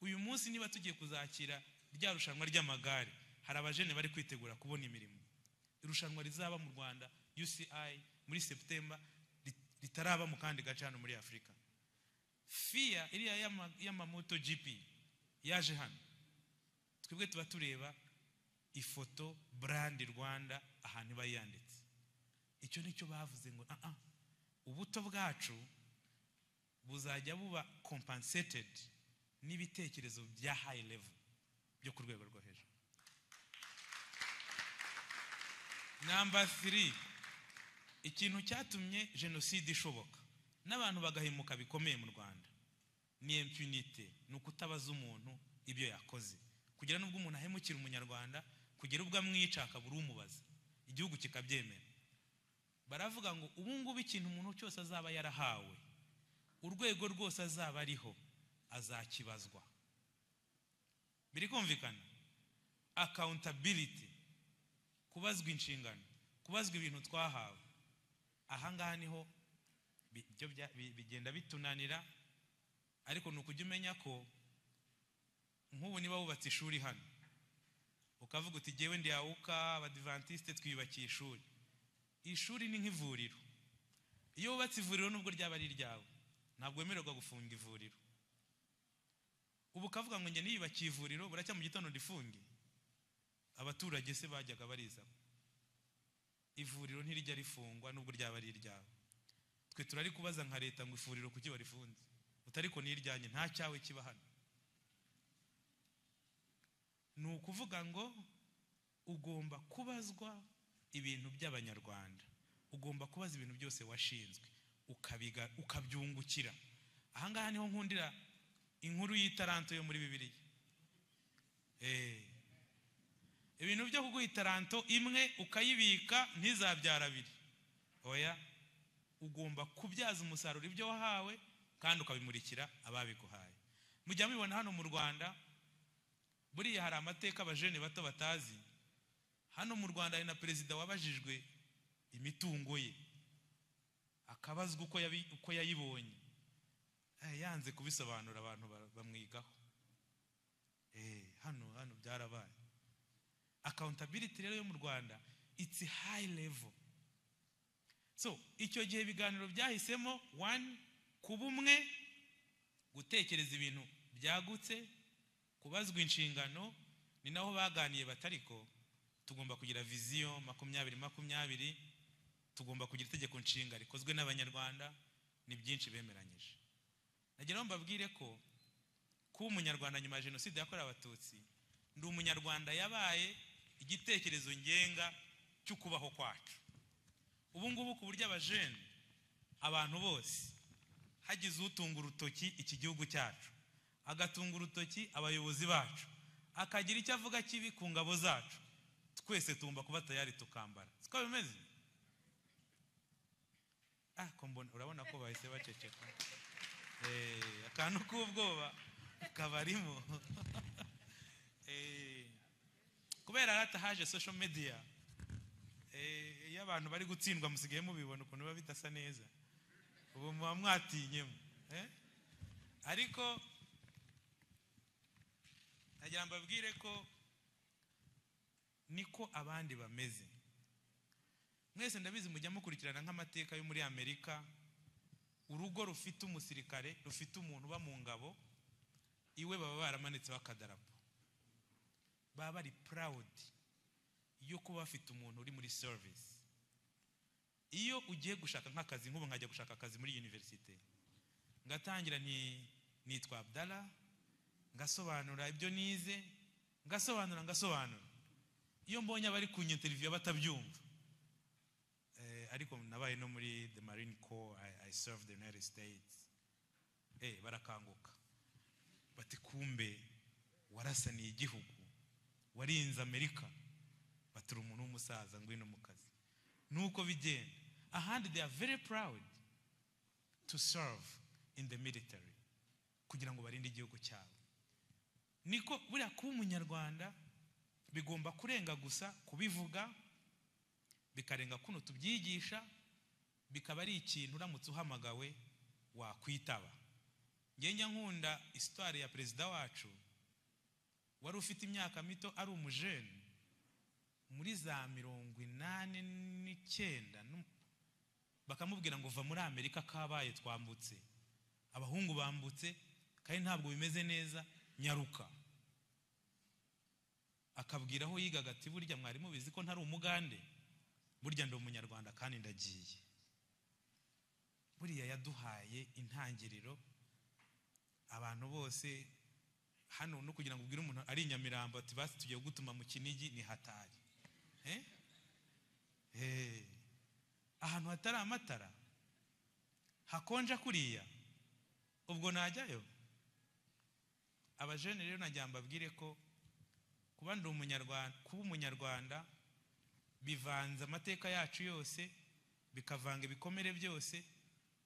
Uyu munsi niba tugiye kuzakira rya rushanwa ry'amagare, hari abajene bari kwitegura kubona imirimo. Irushanwa rizaba mu Rwanda UCI muri September, ritaraba mu kandi gace hano muri Afrika. FIA iriya y'amamoto GP yaje hano, twebwe tuba tureba ifoto brand Rwanda ahantu bayanditse. Icyo nicyo bavuze ngo ubuto bwacu buzajya buba compensated n'ibitekerezo bya high level byo ku rwego rwo hejuru. Number 3, ikintu cyatumye jenoside ishoboka n'abantu bagahemuka bikomeye mu Rwanda ni impunity, ni ukutabaza umuntu ibyo yakoze. Kugira n'ubwo umuntu ahemukira umunyarwanda, kugira ubwo amwica akabura umubaza, igihugu kikabyemera. Baravuga ngo ubu ngubu ikintu umuntu cyose azaba yarahawe, urwego rwose azaba ariho, azakibazwa. Biri kumvikana? Accountability, kubazwa inshingano, kubazwa ibintu twahawe. Ahangaha niho bigenda bitunanira, ariko nukujya umenya ko nk'ubu niba wubatse ishuri hano ukavuga uti jyewe ndi Awuka Abadiventiste twiyubakiye ishuri. Ishuri ni nk'ivuriro. Iyo wubatse ivuriro nubwo ryaba ari ryawe, ntabwo wemererwa gufunga ivuriro. Ubu kavuga ngo njye niyubakiye ivuriro buracya mu gitondo ndifunge. Abaturage se bajyaga bariza. ivuriro ntirijya rifungwa nubwo ryaba ari iryawe. Twe turari kubaza nka leta ngo ivuriro kuki barifunze, utariko n'iryanye nta cyawe kiba hano. Ni ukuvuga ngo ugomba kubazwa ibintu by'abanyarwanda, ugomba kubaza ibintu byose washinzwe ukabyungukira. Ahangaha niho nkundira inkuru y'itaranto yo muri Bibiliya. Ibintu byo kuguha itaranto imwe ukayibika ntizabyara abiri, oya, ugomba kubyaza umusaruro ibyo wahawe kandi ukabimurikira ababiguhaye. Mujya mubibona hano mu Rwanda, buriya hari amateka abajene bato batazi. Hano mu Rwanda hari na perezida wabajijwe imitungo ye, akabazwa uko yayibonye, yanze kubisobanura, abantu bamwigaho. Hano byarabaye. Accountability rero yo mu Rwanda, it's a high level. So icyo gihe ibiganiro byahisemo 1 kuba umwe, gutekereza ibintu byagutse, kubazwa inshingano. Ni naho baganiye batariko tugomba kugira vision 2020, tugomba kugira itegeko nshinga rikozwe n'abanyarwanda. Ni byinshi bemeranyije. Nagira ngo mbabwire ko kuba umunyarwanda nyuma ya jenoside yakorewe abatutsi, ndi umunyarwanda yabaye igitekerezo ngenga cyo kubaho kwacu. Ubu ngubu ku buryo abajene, abantu bose, hagize utunga urutoki iki gihugu cyacu, agatunga urutoki abayobozi bacu, akagira icyo avuga kibi ku ngabo zacu, twese tugomba kuba tayari tukambara. Siko bimeze? Kombona urabona ko bahise baceceka. Akantu k'ubwoba kabarimo. Kubera hata haje social media, iyo abantu bari gutsindwa musigaye mubibona ukuntu biba bidasa neza. Ubu muba mwatinyemo. Ariko nagira mbabwire ko niko abandi bameze. Mwese ndabizi mujya mukurikirana nk'amateka yo muri Amerika. Urugo rufite umusirikare, rufite umuntu uba mu ngabo, iwe baba baramanitseho akadarapo. Baba bari proud yo kuba bafite umuntu uri muri service. Iyo ugiye gushaka nk'akazi, nk'ubu nkajya gushaka akazi muri university, ngatangira nitwa Abdallah, ngasobanura ibyo nize, ngasobanura. Iyo mbonye abari ku interview batabyumva, ariko nabaye no muri the Marine Corps, I served the United States, barakanguka bati kumbe warasaniye igihugu, warinze Amerika, batura umuntu w'umusaza ngwino mu kazi. Nuko bigenda. Ahandi they are very proud to serve in the military, kugira ngo barinde igihugu cyabo. Niko buriya kuba umunyarwanda bigomba kurenga gusa kubivuga, bikarenga kuno tubyigisha, bikaba ari ikintu uramutse uhamagawe wakwitaba. Ngenge nkunda histoire ya perezida wacu wari ufite imyaka mito, ari umujene muri za 89, bakamubwira ngo va muri Amerika kabaye twambutse, abahungu bambutse kandi ntabwo bimeze neza, nyaruka. Akabwira aho yigaga ati burya mwari mubizi ko ntari umugande, burya ndi umunyarwanda kandi ndagiye. Buriya yaduhaye intangiriro. Abantu bose hano no kugira ngo ubwire umuntu ari Nyamirambo ati basi tugiye gutuma mu Kinigi ni hatari. Ahantu hatari amatara, hakonja kuriya, ubwo najyayo? Abajene rero najya mbabwire ko kuba ndi umunyarwanda, kuba umunyarwanda bivanze amateka yacu yose, bikavanga ibikomere byose,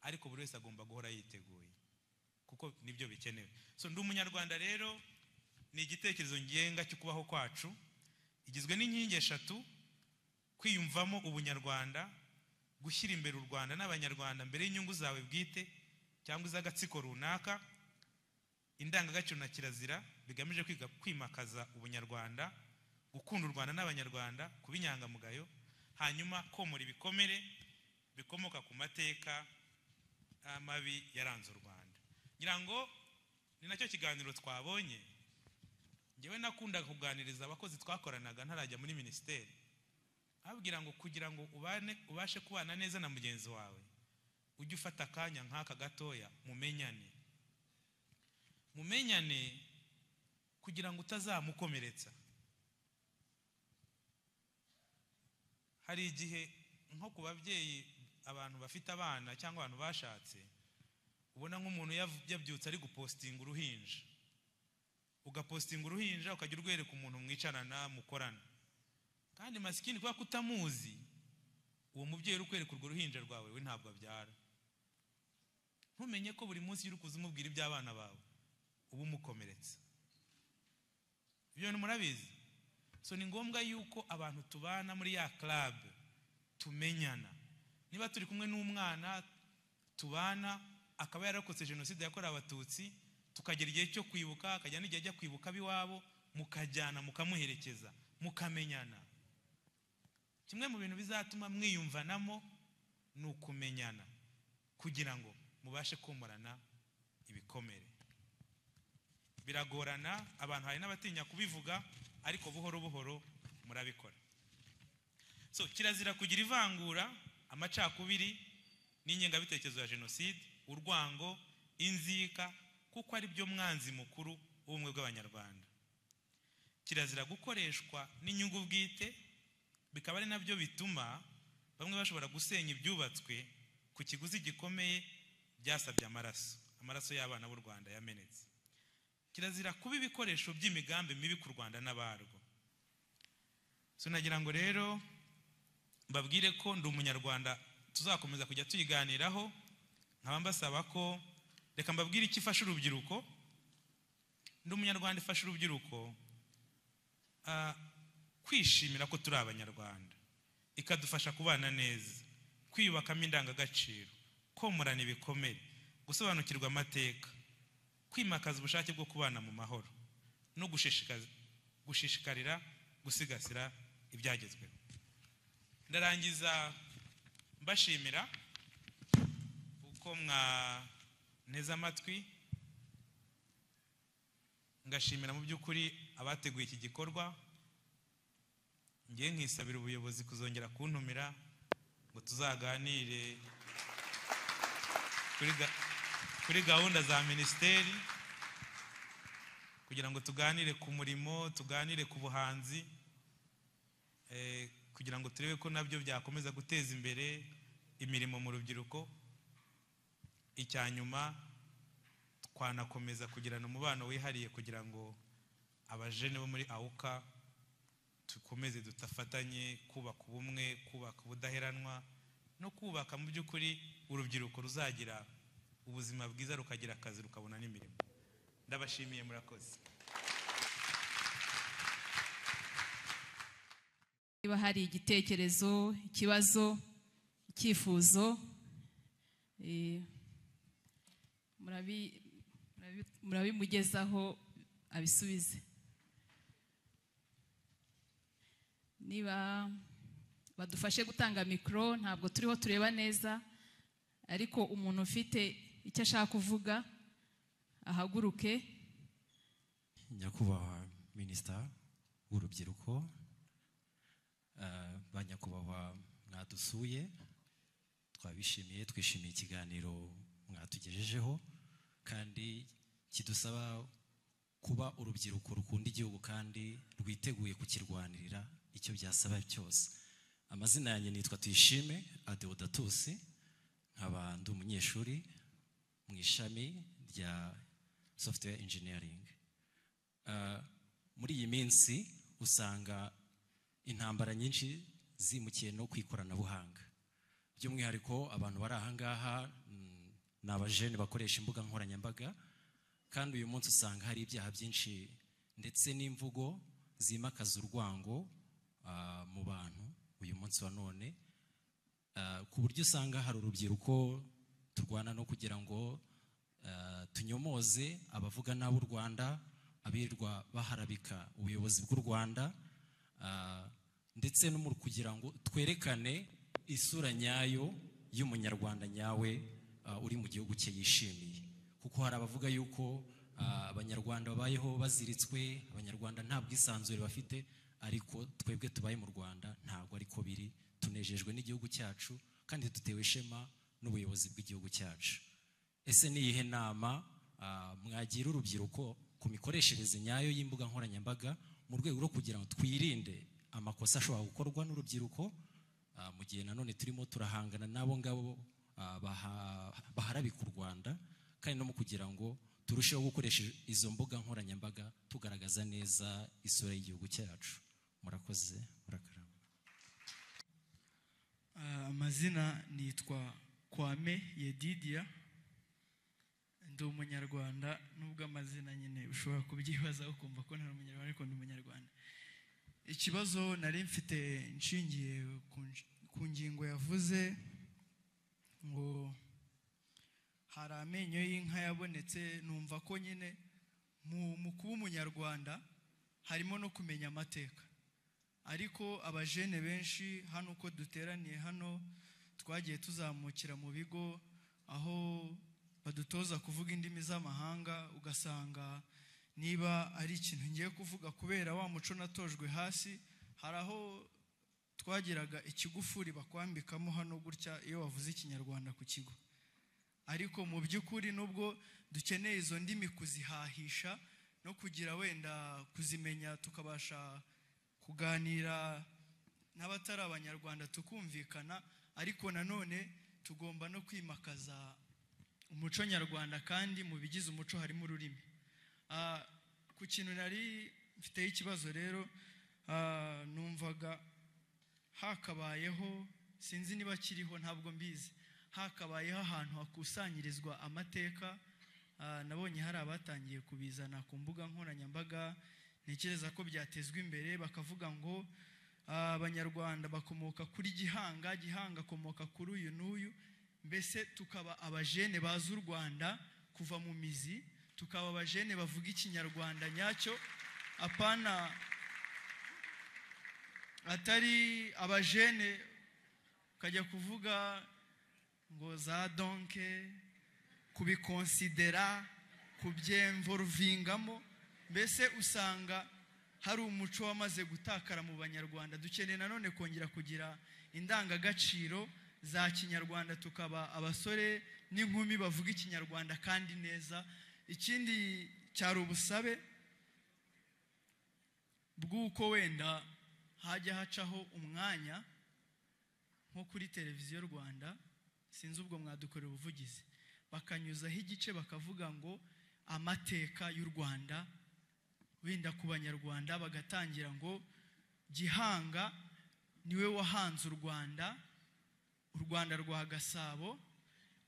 ariko buri wese agomba guhora yiteguye kuko nibyo bikenewe. So ndi umunyarwanda rero ni igitekerezo ngenga cyo kubaho kwacu, igizwe n'inkingi eshatu: kwiyumvamo ubunyarwanda, gushyira imbere u Rwanda n'abanyarwanda mbere y'inyungu zawe bwite cyangwa iz'agatsiko runaka, indangagaciro na kirazira bigamije kwimakaza ubunyarwanda, gukunda u Rwanda n'abanyarwanda, kuba inyangamugayo, hanyuma komora ibikomere bikomoka ku mateka mabi yaranze u Rwanda. Ngira ngo ni nacyo kiganiro twabonye. Ngewe nakunda kuganiriza abakozi twakoranaga ntarajya muri ministeri. ababwira ngo kugira ngo ubashe kubana neza na mugenzi wawe ujye ufata akanya nk'aka gatoya mumenyane kugira ngo utazamukomeretsa. Hari igihe nko ku babyeyi abantu bafite abana cyangwa abantu bashatse, ubona nk'umuntu yabyutse ari gupostinga uruhinja, ugapostinga uruhinja ukajya urwereka umuntu mwicarana mukorana, kandi masikini kuba kutamuzi uwo mubyeyi uri kwereka urwo ruhinja rwawe we ntabwo abyara. Ntumenye ko buri munsi uri kuzumubwira iby'abana bawe ubu mukomeretsa. Ibyo murabizi. So ni ngombwa yuko abantu tubana muri ya club tumenyana. Niba turi kumwe n'umwana tubana akaba yarakotse jenoside yakorewe abatutsi, tukagera igihe cyo kwibuka, akajya n'igihe ajya kwibuka biwabo, mukajyana mukamuherekeza mukamenyana. Kimwe mu bintu bizatuma mwiyumvanamo ni ukumenyana kugira ngo mubashe komorana ibikomere. Biragorana, abantu hari n'abatinya kubivuga, ariko buhoro buhoro murabikora. So kirazira kugira ivangura, amacakubiri n'ingengabitekerezo ya jenoside, urwango, inzika, kuko ari byo mwanzi mukuru w'ubumwe bw'Abanyarwanda. Kirazira gukoreshwa n'inyungu bwite, bikaba ari nabyo bituma bamwe bashobora gusenya ibyubatswe ku kiguzi gikomeye byasabye amaraso y'abana b'u Rwanda yamenetse. Kirazira kuba ibikoresho by'imigambi mibi ku Rwanda n'abarwo. So nagira ngo rero mbabwire ko ndi umunyarwanda, tuzakomeza kujya tuyiganiraho, nkaba mbasaba ko reka mbabwire iki ifasha urubyiruko. Ndi umunyarwanda ifasha urubyiruko kwishimira ko turi Abanyarwanda, ikadufasha kubana neza, kwiyubakamo indangagaciro, komorana ibikomere, gusobanukirwa amateka, kwimakaza ubushake bwo kubana mu mahoro no gushishikarira gusigasira ibyagezweho. Ndarangiza mbashimira uko mwaneze amatwi, ngashimira mu by'ukuri abateguye iki gikorwa. Ngiye nkisabira ubuyobozi kuzongera kuntumira ngo tuzaganire kuri gahunda za minisiteri, kugira ngo tuganire ku murimo, tuganire ku buhanzi, kugira ngo turebe ko nabyo byakomeza guteza imbere imirimo mu rubyiruko. Icyanyuma twanakomeza kugirana umubano wihariye kugira ngo abajene bo muri AUKA tukomeze dufatanye kubaka ubumwe, kubaka ubudaheranwa no kubaka mu by'ukuri urubyiruko ruzagira ubuzima bwiza, rukagira akazi, rukabona n'imirimo. Ndabashimiye, murakoze. Niba hari igitekerezo, ikibazo, icyifuzo, murabimugezaho abisubize. Niba badufashe gutanga mikoro, ntabwo turiho tureba neza, ariko umuntu ufite icyo ashaka kuvuga ahaguruke. Nyakubahwa Minisita w'urubyiruko, ba nyakubahwa mwadusuye, twabishimiye, twishimiye ikiganiro mwatugejejeho, kandi kidusaba kuba urubyiruko rukunda igihugu kandi rwiteguye kukirwanirira icyo byasaba cyose. Amazina yanjye nitwa Tuyishime Adeodatus, nkaba ndi umunyeshuri mu ishami rya software engineering. Muri iyi minsi usanga intambara nyinshi zimukiye no kwikoranabuhanga, by'umwihariko abantu bari ahangaha ni abajene bakoresha imbuga nkoranyambaga, kandi uyu munsi usanga hari ibyaha byinshi ndetse n'imvugo zimakaza urwango mu bantu uyu munsi wa none, ku buryo usanga hari urubyiruko turwana no kugira ngo tunyomoze abavuga nabi u Rwanda, abirirwa baharabika ubuyobozi bw'u Rwanda, ndetse no kugira ngo twerekane isura nyayo y'umunyarwanda nyawe uri mu gihugu cye yishimiye. Kuko hari abavuga yuko abanyarwanda babayeho baziritswe, abanyarwanda nta bwisanzure bafite, ariko twebwe tubaye mu Rwanda ntabwo ariko biri. Tunejejwe n'igihugu cyacu kandi dutewe ishema n'ubuyobozi bw'igihugu cyacu. Ese ni iyihe nama mwagira urubyiruko ku mikoreshereze nyayo y'imbuga nkoranyambaga mu rwego rwo kugira ngo twirinde amakosa ashobora gukorwa n'urubyiruko mu gihe nanone turimo turahangana n'abo ngabo baharabika u Rwanda, kandi no mu kugira ngo turusheho gukoresha izo mbuga nkoranyambaga tugaragaza neza isura y'igihugu cyacu? Murakoze, murakarama. Amazina nitwa Kwame Yedidia, ndi umunyarwanda, nubwo amazina nyine ushobora kubyibaza ukumva ko ntari umunyarwanda ariko ndi umunyarwanda. Ikibazo nari mfite nshingiye ku ngingo yavuze ngo hari amenyo y'inka yabonetse, numva ko nyine mu kuba umunyarwanda harimo no kumenya amateka. Ariko abajene benshi hano uko duteraniye hano twagiye tuzamukira mu bigo aho badutoza kuvuga indimi z'amahanga, ugasanga niba ari ikintu ngiye kuvuga kubera wa muco natojwe hasi, hari aho twagiraga ikigufuri bakwambikamo hano gutya iyo wavuze ikinyarwanda ku kigo. Ariko mu by'ukuri nubwo dukeneye izo ndimi kuzihahisha no kugira wenda kuzimenya tukabasha kuganira n'abatari abanyarwanda tukumvikana, ariko nanone tugomba no kwimakaza umuco nyarwanda, kandi mu bigize umuco harimo ururimi. Ku kintu nari mfiteho ikibazo rero, numvaga hakabayeho, sinzi niba kiriho ntabwo mbizi, hakabayeho ahantu hakusanyirizwa amateka. Nabonye hari abatangiye kubizana ku mbuga nkoranyambaga, ntekereza ko byatezwa imbere, bakavuga ngo abanyarwanda bakomoka kuri Gihanga, Gihanga akomoka kuri uyu n'uyu, mbese tukaba abajene bazi u Rwanda kuva mu mizi, tukaba abajene bavuga ikinyarwanda nyacyo, apana atari abajene kajya kuvuga ngo za donke, kubikonsidera, kubyemvorvingamo. Mbese usanga hari umuco wamaze gutakara mu banyarwanda. Dukeneye nanone kongera kugira indangagaciro za kinyarwanda, tukaba abasore n'inkumi bavuga ikinyarwanda kandi neza. Ikindi cyari ubusabe bw'uko wenda hajya hacaho umwanya nko kuri televiziyo Rwanda, sinzi ubwo mwadukorera ubuvugizi, bakanyuzaho igice bakavuga ngo amateka y'u Rwanda wenda ku banyarwanda, bagatangira ngo Gihanga niwe wahanze u Rwanda, u Rwanda rwa Gasabo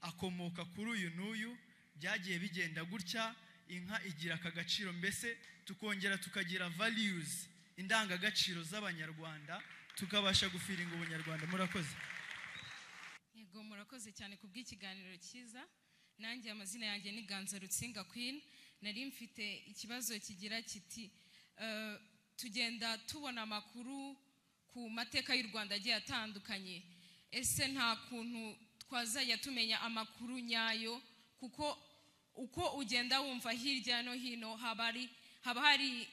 akomoka kuri uyu n'uyu, byagiye bigenda gutya, inka igira aka gaciro. Mbese tukongera tukagira values, indangagaciro z'abanyarwanda, tukabasha gufiringa ubunyarwanda. Murakoze. Yego, murakoze cyane ku bw'ikiganiro cyiza. Nanjye amazina yanjye ni Ganza Rutsinga Queen. Nari mfite ikibazo kigira kiti tugenda tubona amakuru ku mateka y'u Rwanda agiye atandukanye. Ese nta kuntu twazajya tumenya amakuru nyayo, kuko uko ugenda wumva hirya no hino haba hari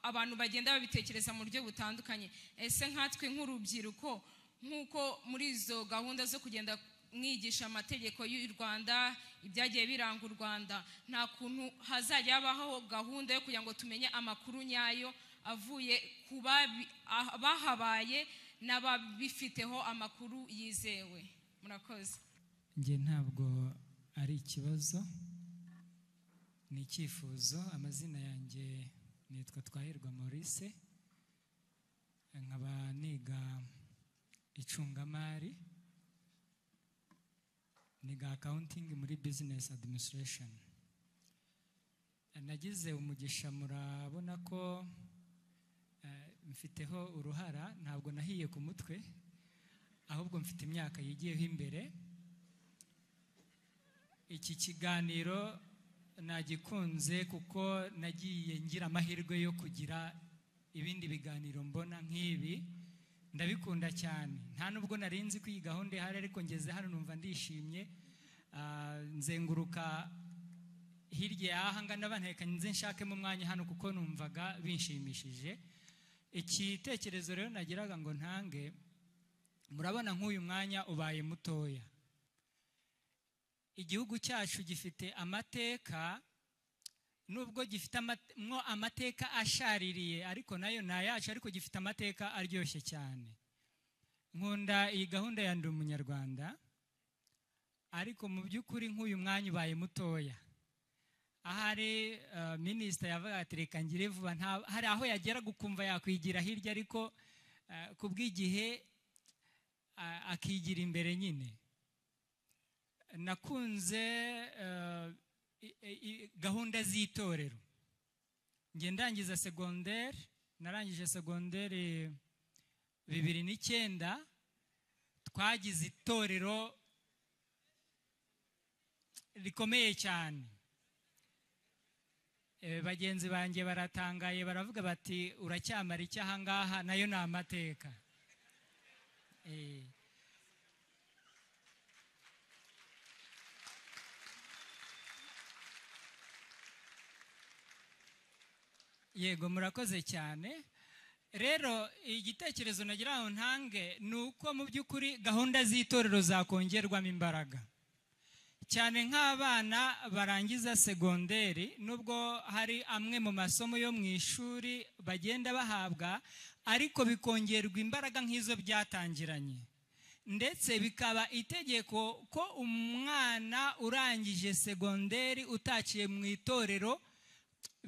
abantu bagenda babitekereza mu buryo butandukanye. Ese nkatwe nk'urubyiruko, nk'uko muri izo gahunda zo kugenda mwigisha amategeko y'u Rwanda, ibyagiye biranga u Rwanda, nta kuntu hazajya habaho gahunda yo kugira ngo tumenye amakuru nyayo avuye ku bahabaye n'ababifiteho amakuru yizewe? Murakoze. Nge ntabwo ari ikibazo, ni icyifuzo. Amazina yanjye nitwa Twahirwa Maurice, nkaba niga icungamari, niga accounting muri business administration. Nagize umugisha, murabona ko mfiteho uruhara, ntabwo nahiye ku mutwe, ahubwo mfite imyaka yigiyeho imbere. Iki kiganiro nagikunze kuko nagiye ngira amahirwe yo kugira ibindi biganiro mbona nk'ibi, ndabikunda cyane. Nta nubwo narinzi ko iyi gahunda ihari, ariko ngeze hano numva ndishimye. Nzenguruka hirya y'aha ngana banteka nze nshakemo umwanya hano kuko numvaga binshimishije. Igitekerezo rero nagiraga ngo ntange, murabona nk'uyu mwanya ubaye mutoya. Igihugu cyacu gifite amateka, nubwo gifite amateka ashaririye, ariko nayo nayacu, ariko gifite amateka aryoshye cyane. Nkunda iyi gahunda ya Ndi Umunyarwanda, ariko mu by'ukuri nk'uyu mwanya ubaye mutoya. Ahari minisita yavuga ati reka ngire vuba, hari aho yagera gukumva yakwigira hirya, ariko kubw'igihe akigira imbere nyine. Nakunze gahunda z'itorero. Nge ndangiza segonderi, narangije segonderi 2009, twagize itorero rikomeye cyane. Bagenzi banjye baratangaye, baravuga bati uracyamara iki aha ngaha, nayo ni amateka. Yego murakoze cyane. Rero igitekerezo nagira aho ntange ni uko mu by'ukuri gahunda z'itorero zakongerwamo imbaraga, cyane nk'abana barangiza segonderi. Nubwo hari amwe mu masomo yo mu ishuri bagenda bahabwa, ariko bikongerwa imbaraga nk'izo byatangiranye, ndetse bikaba itegeko ko umwana urangije segonderi utaciye mu itorero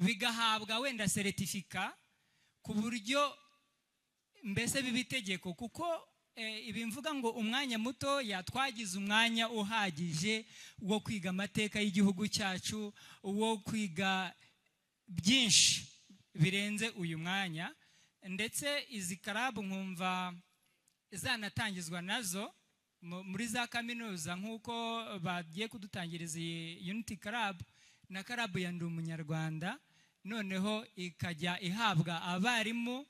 bigahabwa wenda seritifika, ku buryo mbese biba itegeko. Kuko ibi mvuga ngo umwanya muto twagize umwanya uhagije wo kwiga amateka y'igihugu cyacu, wo kwiga byinshi birenze uyu mwanya. Ndetse izi karabu nkumva zanatangizwa nazo muri za kaminuza, nk'uko bagiye kudutangiriza iyi Unity Club na karabu ya Ndi Umunyarwanda, noneho ikajya ihabwa abarimu,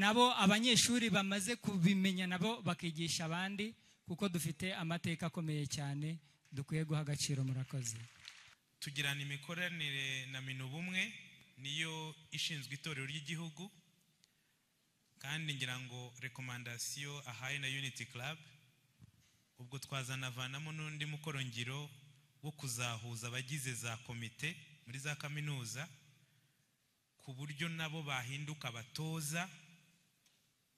nabo abanyeshuri bamaze kubimenya nabo bakigisha abandi, kuko dufite amateka akomeye cyane dukwiye guha agaciro. Murakoze. Tugirana imikoranire na Minubumwe, niyo ishinzwe itorero ry'igihugu, kandi ngira ngo rekomandasiyo ahaye na Unity Club, ubwo twazanavanamo n'undi mukorongiro wo kuzahuza abagize za komite muri za kaminuza, ku buryo nabo bahinduka abatoza,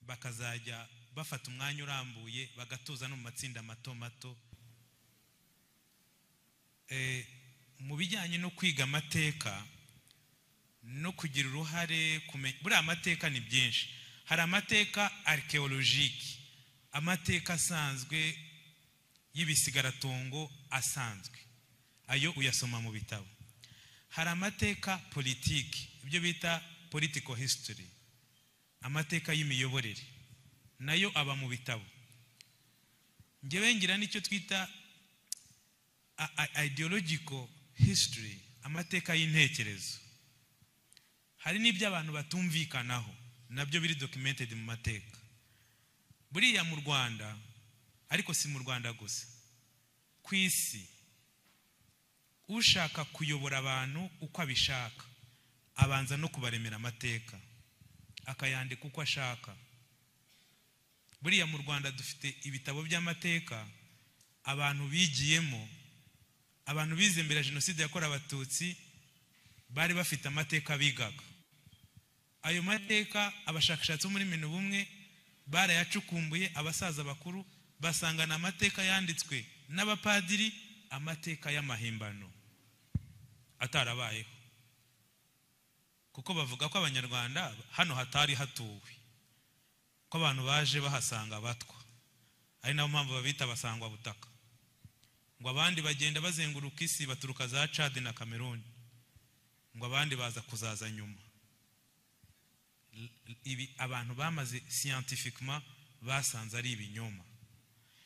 bakazajya bafata umwanya urambuye bagatoza no mu matsinda mato mato. Mu bijyanye no kwiga amateka no kugira uruhare buriya amateka ni byinshi. Hari amateka archaeologique, amateka asanzwe y'ibisigaраtongo asanzwe, ayo uyasoma mu bitabo. Hari amateka politiki, ibyo bita political history, amateka y'imiyoborere, nayo aba mu bitabo. Ngewe ngira nicyo twita ideological history, amateka y'intekerezo. Hari n'ibyo abantu batumvikanaho, nabyo biri documented mu mateka. Buriya mu Rwanda, ariko si mu Rwanda gusa, ku isi, ushaka kuyobora abantu uko abishaka abanza no kubaremera amateka, akayandika uko ashaka. Buriya mu Rwanda dufite ibitabo by'amateka abantu bigiyemo, abantu bize mbere jenoside yakorewe Abatutsi bari bafite amateka bigaga. Ayo mateka abashakashatsi muri Minubumwe barayacukumbuye, abasaza bakuru basangana amateka yanditswe n'abapadiri, amateka y'amahimbano atarabayeho, kuko bavuga ko abanyarwanda hano hatari hatuwe, ko abantu baje bahasanga abatwa, ari nayo mpamvu babita basangwa butaka. Ngo abandi bagenda bazenguruka isi, baturuka za Chad na Cameroon, ngo abandi baza kuzaza nyuma. Ibi abantu bamaze scientifiquement basanze ari ibinyoma.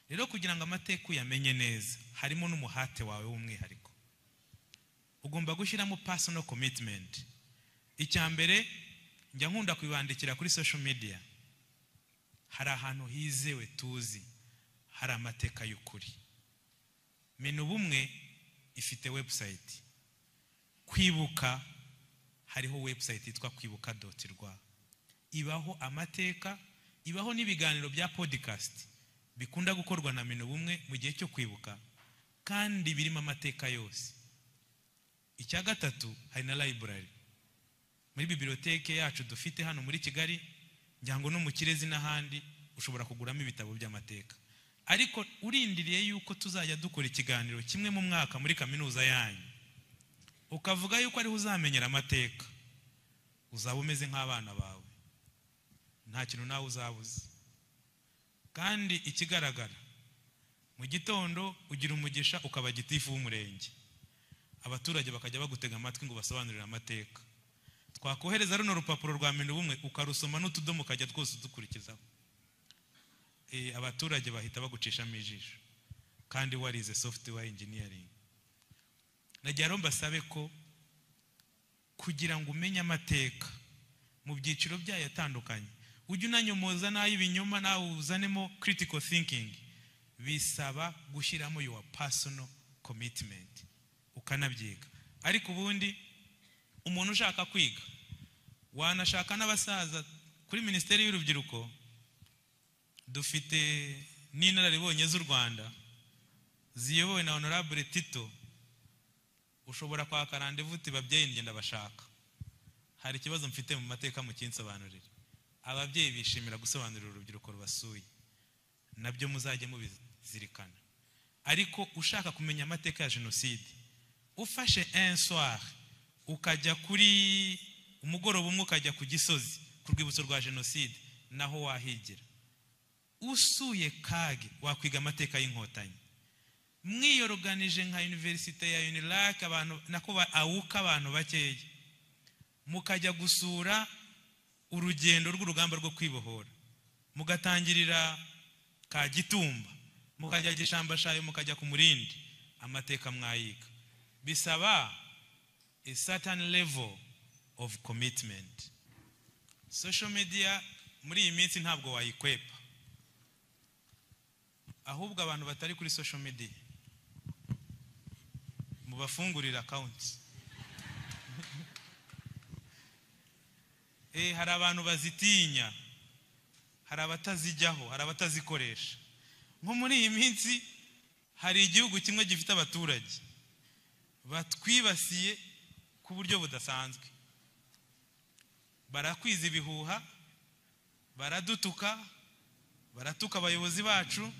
Rero kugira ngo amateka uyamenye neza, harimo n'umuhate wawe w'umwihariko. Ugomba gushyiramo personal commitment. Icyambere njya nkunda kwibandikira kuri social media, hari ahantu hizewe tuzi, hari amateka y'ukuri. Minubumwe ifite website. Kwibuka hariho website yitwa kwibuka.rw. ibaho amateka, ibaho n'ibiganiro bya podcast bikunda gukorwa na Mino Bumwe mu gihe cyo kwibuka kandi birimo amateka yose. Icya gatatu, hari na library muri biblioteke yacu dufite hano muri Kigali, njyango no mu Kirezi n'ahandi ushobora kuguramo ibitabo by'amateka. Ariko urindiriye yuko tuzajya dukora ikiganiro kimwe mu mwaka muri kaminuza yanyu, ukavuga yuko ari uzamenyera amateka, uzaba umeze nk'abana bawe, nta kintu nawe uzabuze. Kandi ikigaragara, mu gitondo ugira umugisha ukaba gitifu w'umurenge, abaturage bakajya bagutega amatwi ngo basobanurire amateka. Twakohereza runo rupapuro rwa Mino Bumwe ukarusoma n'utudomo kajya twose dukurikizaho, abaturage bahita bagucishamo ijisho kandi warize software engineering. Nagira ngo mbasabe ko kugira ngo umenye amateka mu byiciro byayo atandukanye, ujye unanyomoza n'ay'ibinyoma nawe uzanemo critical thinking, bisaba gushyiramo your personal commitment ukanabyiga. Ariko ubundi umuntu ushaka kwiga wanashaka n'abasaza kuri Minisiteri y'Urubyiruko dufite n'inararibonye z'u Rwanda ziyobowe na Honorable Tito. Ushobora kwaka rendezvous uti babyeyi ngenda bashaka, hari ikibazo mfite mu mateka mu kinsobanurira. Ababyeyi bishimira gusobanurira urubyiruko rubasuye, nabyo muzajye mubizirikana. Ariko ushaka kumenya amateka ya jenoside, ufashe un soir ukajya kuri umugoroba umwe ukajya ku Gisozi ku rwibutso rwa jenoside, naho wahigira. Usuye Kage wakwiga amateka y'inkotanyi. Mwiyoroganije nka Universite ya Unilac abantu nako awuka abantu bakeya, mukajya gusura urugendo rw'urugamba rwo kwibohora, mugatangirira ka Gitumba, mukajya Gishamba shayo, mukajya ku Murindi, amateka mwayiga. Bisaba a certain level of commitment. Social media muri iyi minsi ntabwo wayikwepa, ahubwo abantu batari kuri social media mubafungurira accounts. Hari abantu bazitinya, hari abatazijyaho, hari abatazikoresha. Nko muri iyi minsi hari igihugu kimwe gifite abaturage batwibasiye ku buryo budasanzwe, barakwiza ibihuha, baradutuka, baratuka abayobozi bacu,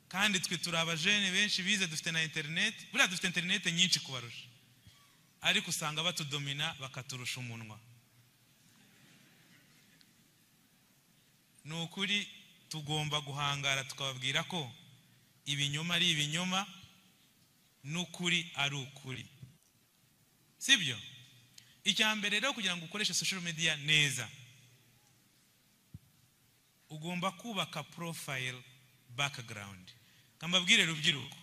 kandi twe turi abajene benshi bize dufite na internet, buriya dufite internet nyinshi kubarusha, ariko usanga batudomina bakaturusha umunwa. Nukuri tugomba guhangara tukababwira ko ibinyoma ari ibinyoma, n'ukuri ari ukuri, sibyo? Icyambere rero kugira ngo ukoreshe social media neza, ugomba kubaka profile background. Kambabwire rubyiruko,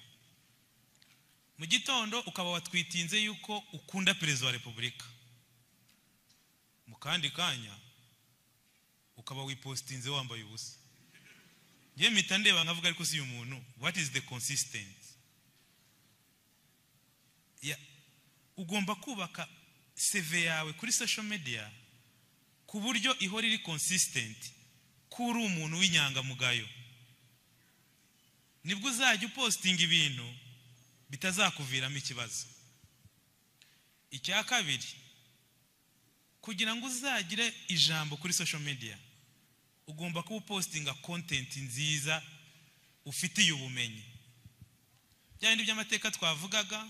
mu gitondo ukaba watwitinze yuko ukunda perezida wa Repubulika, mu kandi kanya ukaba wipostinze wambaye ubusa. Ngiye mpita ndeba nkavuga ariko si uyu muntu, what is the consistency? Ugomba kubaka CV yawe kuri social media ku buryo ihora iri consistent, kuri umuntu w'inyangamugayo. Nibwo uzajya uposting ibintu bitazakuviramo ikibazo. Icya kabiri, kugira ngo uzagire ijambo kuri social media, ugomba kuba postinga content nziza ufitiye ubumenyi. Byandi by'amateka twavugaga,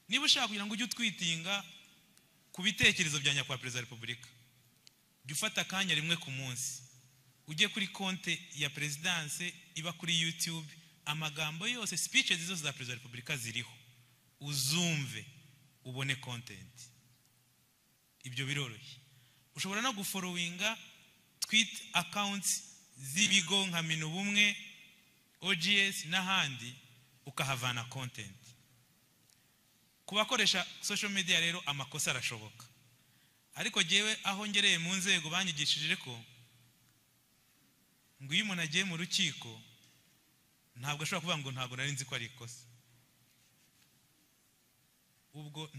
niba ushaka kugira ngo ujye utwitinga ku bitekerezo bya nyakubahwa perezida wa Repubulika, jya ufata akanya rimwe ku munsi ujye kuri konte ya presidence iba kuri YouTube, amagambo yose, speeches zose za perezida wa Repubulika ziriho, uzumve ubone content. Ibyo biroroshye. Ushobora no gufollowinga tweet accounts z'ibigo nka Mino Bumwe, OGS n'ahandi, ukahavana content. Kubakoresha social media rero amakosa arashoboka, ariko jewe aho ngereye mu nzego banyigishije ko ngo iyo umuntu agiye mu rukiko ntabwo ashobora kuvuga ngo ntabwo nari nzi ko ari ikosa. Ubwo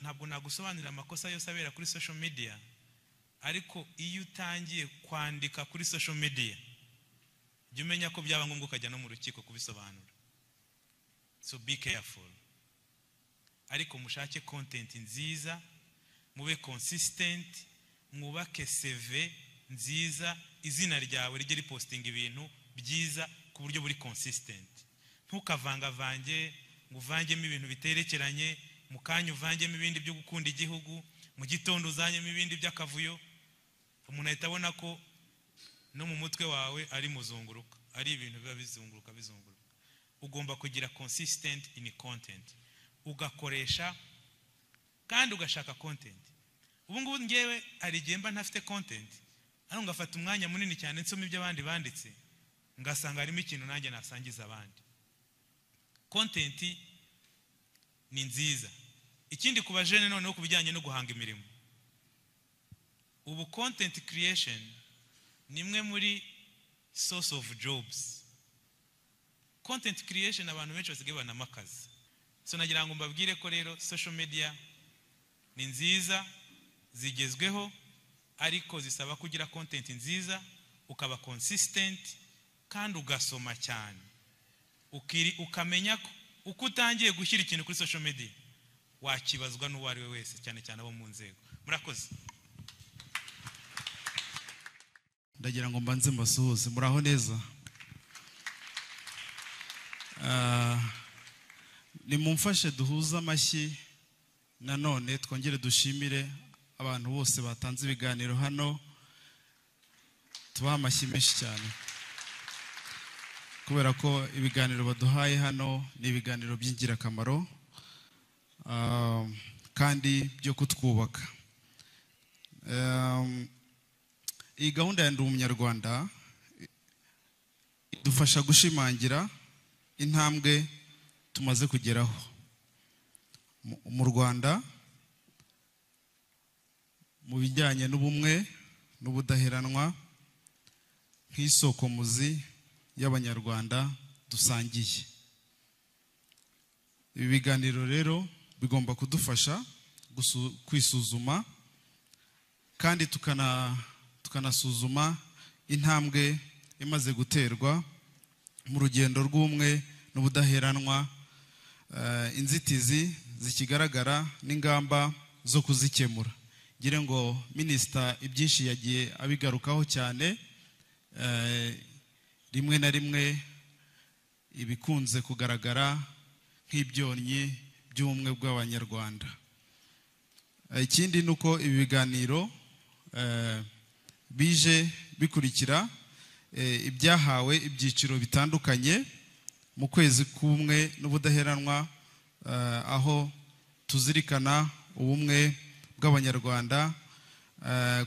ntabwo nagusobanurira amakosa yose abera kuri social media, ariko iyo utangiye kwandika kuri social media jya umenya ko byaba ngombwa ukajya no mu rukiko kubisobanura. So be careful. Ariko mushake content nziza, mube consistent, mwubake CV nziza, izina ryawe rijye ripostinga ibintu byiza ku buryo buri consistent. Ntukavangavange, nguvangemo ibintu biterekeranye, mu kanya uvangemo ibindi byo gukunda igihugu, mu gitondo uzanyemo ibindi by'akavuyo. Umuntu ahita abona ko no mu mutwe wawe ari muzunguruka, ari ibintu biba bizunguruka. Ugomba kugira consistent in content, ugakoresha kandi ugashaka content. Ubu ngubu ngewe hari igihe mba ntafite content, ariko ngafata umwanya munini cyane nsoma ibyo abandi banditse, ngasanga harimo ikintu nanjye nasangiza abandi. Content ni nziza. Ikindi ku bajene noneho ku bijyanye no guhanga imirimo, ubu content creation ni imwe muri source of jobs. Content creation abantu benshi basigaye banamakaza. So nagira ngo mbabwire ko rero social media ni nziza, zigezweho, ariko zisaba kugira content nziza, ukaba consistent kandi ugasoma cyane. Ukamenya ko uko utangiye gushyira ikintu kuri social media wakibazwa n'uwo ari we wese, cyane cyane abo mu nzego. Murakoze. Ndagira ngo mbanze mbasuhuze. Muraho neza? Nimumfashe duhuza amashyi nanone twongere dushimire abantu bose batanze ibiganiro hano, tubaha amashyi menshi cyane, kubera ko ibiganiro baduhaye hano ni ibiganiro by'ingirakamaro kandi byo kutwubaka. Iyi gahunda ya Ndi Umunyarwanda idufasha gushimangira intambwe tumaze kugeraho mu Rwanda mu bijyanye n'ubumwe n'ubudaheranwa nk'isoko muzi y'Abanyarwanda dusangiye. Ibi biganiro rero bigomba kudufasha kwisuzuma kandi tukanasuzuma intambwe imaze guterwa mu rugendo rw'ubumwe n'ubudaheranwa, inzitizi zikigaragara n'ingamba zo kuzikemura. Ngire ngo minisita ibyinshi yagiye abigarukaho cyane, rimwe na rimwe ibikunze kugaragara nk'ibyonnyi by'ubumwe bw'Abanyarwanda. Ikindi nuko ibi biganiro bije bikurikira ibyahawe ibyiciro bitandukanye mu kwezi k'ubumwe n'ubudaheranwa, aho tuzirikana ubumwe bw'Abanyarwanda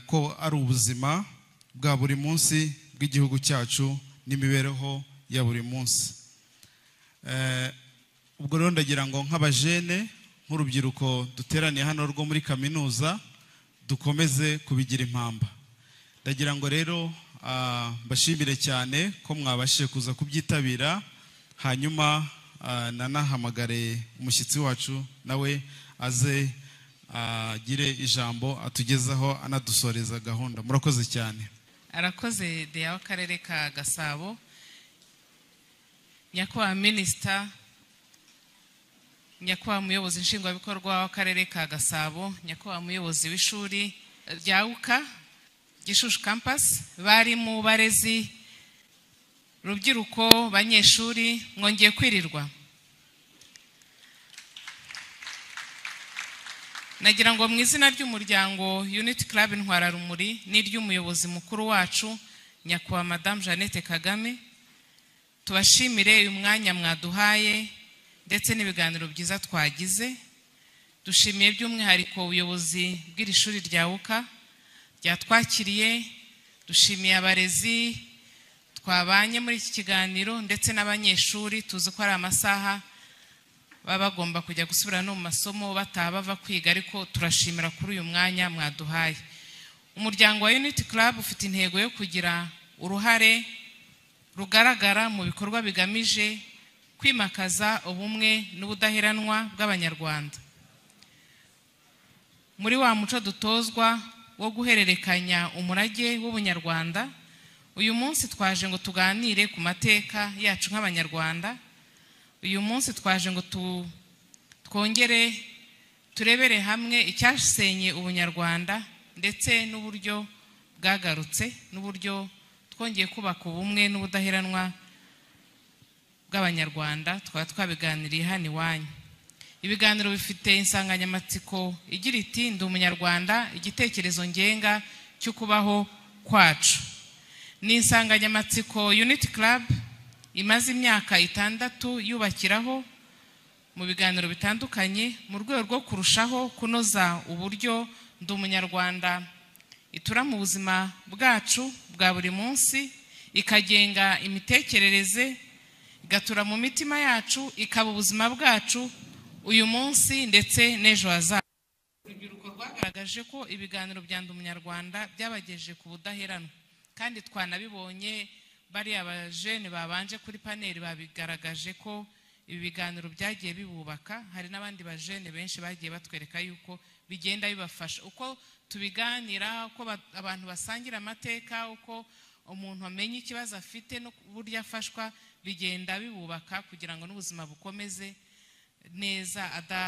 ko ari ubuzima bwa buri munsi bw'igihugu cyacu n'imibereho ya buri munsi. Ubwo rero ndagira ngo nk'abajene, nk'urubyiruko duteraniye hano rwo muri kaminuza, dukomeze kubigira impamba. Ndagira ngo rero mbashimire cyane ko mwabashije kuza kubyitabira, hanyuma nanahamagare umushyitsi wacu nawe aze agire ijambo atugezaho anadusoreza gahunda. Murakoze cyane. Arakoze Deya w'Akarere ka Gasabo, Nyakubahwa Minisita, Nyakubahwa Muyobozi Nshingwabikorwa w'Akarere ka Gasabo, Nyakubahwa Muyobozi w'Ishuri rya UKA Gishushu Campus, barimu, barezi, rubyiruko, banyeshuri, mwongeye kwirirwa. Nagira ngo mu izina ry'umuryango Unity Club Intwararumuri n'iry'umuyobozi mukuru wacu Nyakubahwa Madame Jeannette Kagame, tubashimire uyu mwanya mwaduhaye ndetse n'ibiganiro byiza twagize. Dushimiye by'umwihariko ubuyobozi bw'iri shuri rya UKA ryatwakiriye, dushimiye abarezi twabanye muri iki kiganiro ndetse n'abanyeshuri. Tuzi ko ari amasaha baba bagomba kujya gusubira no mu masomo bataha bava kwiga, ariko turashimira kuri uyu mwanya mwaduhaye. Umuryango wa Unity Club ufite intego yo kugira uruhare rugaragara mu bikorwa bigamije kwimakaza ubumwe n'ubudaheranwa bw'Abanyarwanda. Muri wa muco dutozwa wo guhererekanya umurage w'ubunyarwanda. Uyu munsi twaje ngo tuganire ku mateka yacu nk'abanyarwanda. Uyu munsi twaje ngo twongere turebere hamwe icyasenye ubunyarwanda ndetse n'uburyo bwagarutse, n'uburyo twongeye kubaka ubumwe n'ubudaheranwa bw'abanyarwanda. Twaba twabiganiriye hano iwanyu. Ibiganiro bifite insanganyamatsiko igira iti ndi umunyarwanda, igitekerezo ngenga cyo kubaho kwacu. Ni insanganyamatsiko Unity Club imaze imyaka 6 yubakiraho mu biganiro bitandukanye mu rwego rwo kurushaho kunoza uburyo ndi umunyarwanda itura mu buzima bwacu bwa buri munsi, ikagenga imitekerereze, igatura mu mitima yacu, ikaba ubuzima bwacu uyu munsi ndetse n'ejo hazaza. Urubyiruko rwagaragaje ko ibiganiro bya Ndi Umunyarwanda byabagejeje ku budaheranwa, kandi twanabibonye bari abajene babanje kuri paneli babigaragaje ko ibi biganiro byagiye bibubaka. Hari n'abandi bajene benshi bagiye batwereka yuko bigenda bibafasha uko tubiganira, uko abantu basangira amateka, uko umuntu amenya ikibazo afite no buryo afashwa, bigenda bibubaka kugira ngo n'ubuzima bukomeze neza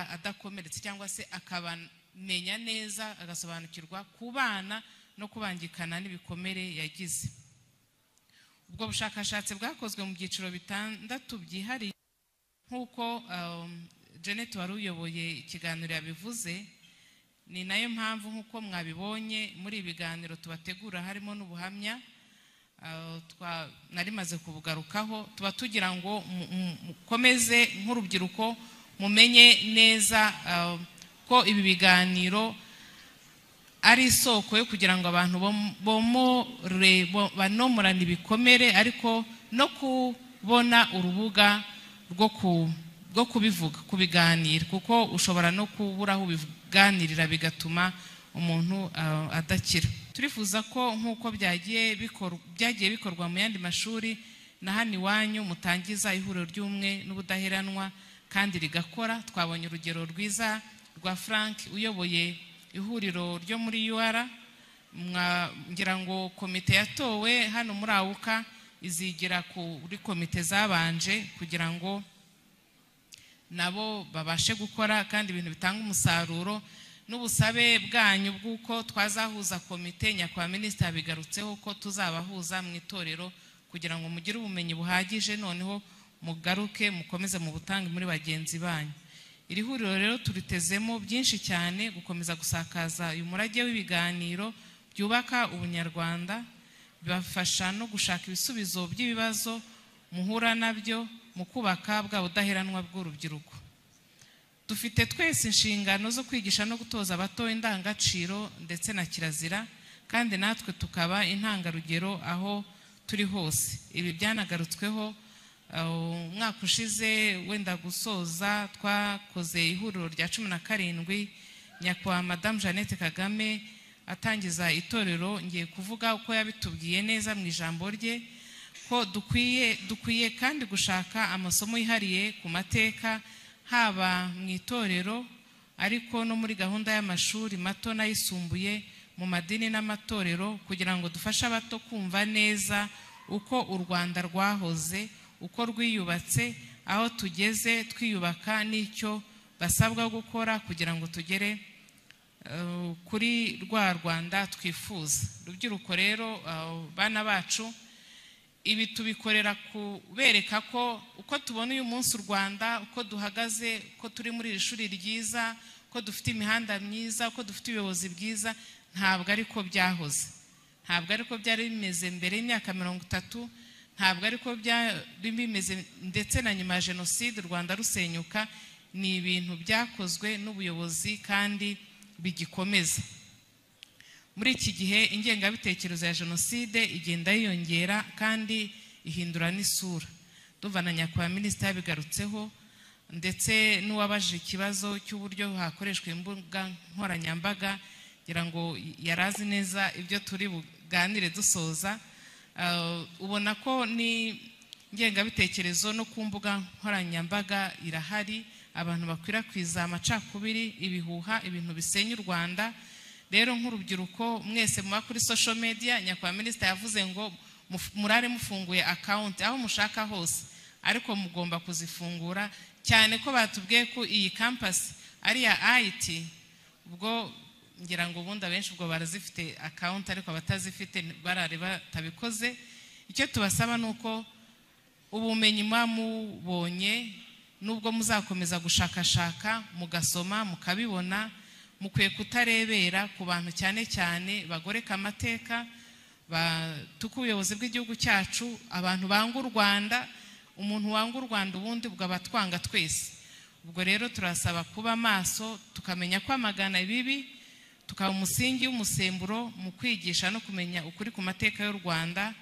adakomeretse, cyangwa se akabamenya neza, agasobanukirwa kubana no kubangikana n'ibikomere yagize. Ubwo bushakashatsi bwakozwe mu byiciro 6 byihariye nk'uko Janet wari uyoboye ikiganiro yabivuze. Ni nayo mpamvu nk'uko mwabibonye muri ibiganiro tubategura harimo n'ubuhamya narimaze kubugarukaho. Tuba tugira ngo mukomeze nk'urubyiruko mumenye neza ko ibi biganiro ari isoko yo kugira ngo abantu banomorane ibikomere, ariko no kubona urubuga rwo kubivuga, kubiganira, kuko ushobora no kubura aho ubiganirira bigatuma umuntu adakira. Turifuza ko nk'uko byagiye bikorwa mu yandi mashuri na hano iwanyu mutangiza ihuriro ry'umwe n'ubudaheranwa kandi rigakora. Twabonye urugero rwiza rwa Frank uyoboye ihuriro ryo muri UR. Ngira ngo komite yatowe hano muri AWUKA izigira kuri komite zabanje kugira ngo nabo babashe gukora kandi ibintu bitanga umusaruro. N'ubusabe bwanyu bw'uko twazahuza komite, nyakubahwa minisitiri bigarutseho ko tuzabahuza mu itorero kugira ngo mugire ubumenyi buhagije, noneho mugaruke mukomeze mu butangi muri bagenzi banyu. Iri huriro rero turitezemo byinshi cyane, gukomeza gusakaza uyu murage w'ibiganiro byubaka ubunyarwanda, bibafasha no gushaka ibisubizo by'ibibazo muhura nabyo mu kubaka bwa budaheranwa bw'urubyiruko. Dufite twese inshingano zo kwigisha no gutoza abato indangagaciro ndetse na kirazira, kandi natwe tukaba intangarugero aho turi hose. Ibi byanagarutsweho umwaka ushize wenda gusoza, twakoze ihuriro rya 17 nyakubahwa Madame Jeannette Kagame atangiza itorero. Ngiye kuvuga uko yabitubwiye neza mu ijambo rye ko dukwiye kandi gushaka amasomo yihariye ku mateka, haba mu itorero ariko no muri gahunda y'amashuri mato n'ayisumbuye, mu madini n'amatorero, kugira ngo dufashe abato kumva neza uko u Rwanda rwahoze, uko rwiyubatse, aho tugeze twiyubaka, n'icyo basabwa gukora kugira ngo tugere kuri rwa Rwanda twifuza. Rubyiruko rero, bana bacu, ibi tubikorera kubereka ko uko tubona uyu munsi u Rwanda, uko duhagaze, uko turi muri iri shuri ryiza, uko dufite imihanda myiza, uko dufite ubuyobozi bwiza, ntabwo ariko byahoze, ntabwo ariko byari bimeze mbere y'imyaka 30, ntabwo ariko byari bimeze ndetse na nyuma ya Jenoside u Rwanda rusenyuka. Ni ibintu byakozwe n'ubuyobozi kandi bigikomeza. Muri iki gihe ingengabitekerezo ya Jenoside igenda yiyongera kandi ihindura n'isura. Ndumva na nyakubahwa minisitiri yabigarutseho, ndetse n'uwabaje ikibazo cy'uburyo hakoreshwa imbuga nkoranyambaga, ngira ngo yarazi neza ibyo turi buganire dusoza. Ubona ko ni ingengabitekerezo no ku mbuga nkoranyambaga irahari, abantu bakwirakwiza amacakubiri, ibihuha, ibintu bisenya u Rwanda, rero nk'urubyiruko mwese muba kuri social media, nyakubahwa minisita yavuze ngo murare mufunguye account aho mushaka hose, ariko mugomba kuzifungura, cyane ko batubwiye ko iyi campus ari ya IT. Ubwo ngira ngo ubundi abenshi ubwo barazifite account, ariko abatazifite barare batabikoze. Icyo tubasaba nuko ubumenyi mubonye nubwo muzakomeza gushakashaka mugasoma mukabibona, mukwiye kutarebera ku bantu cyane cyane bagoreka amateka, batuka ubuyobozi bw'igihugu cyacu, abantu banga u Rwanda. Umuntu wanga u Rwanda ubundi bwabatwanga twese. Ubwo rero turasaba kuba maso, tukamenya kwamagana ibibi, tukaba umusingi w'umusemburo mu kwigisha no kumenya ukuri ku mateka y'u Rwanda,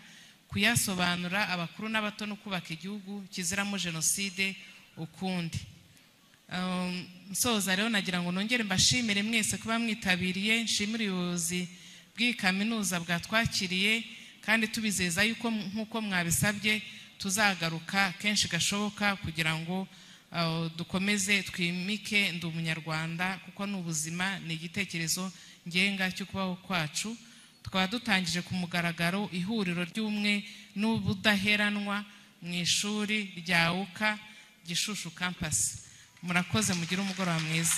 kuyasobanura abakuru n'abato no kubaka igihugu kiziramo jenoside ukundi. Nsoza rero nagira ngo nongere mbashimire mwese kuba mwitabiriye, nshimire ubuyobozi bw'iyi kaminuza bwatwakiriye, kandi tubizeza yuko nk'uko mwabisabye tuzagaruka kenshi gashoboka kugira ngo dukomeze twimike ndi umunyarwanda, kuko n'ubuzima ni igitekerezo ngenga cyo kubaho kwacu. Tukaba dutangije ku mugaragaro ihuriro ry'ubumwe n'ubudaheranwa mu ishuri rya UK Gishushu campus. Murakoze, mugire umugoroba mwiza.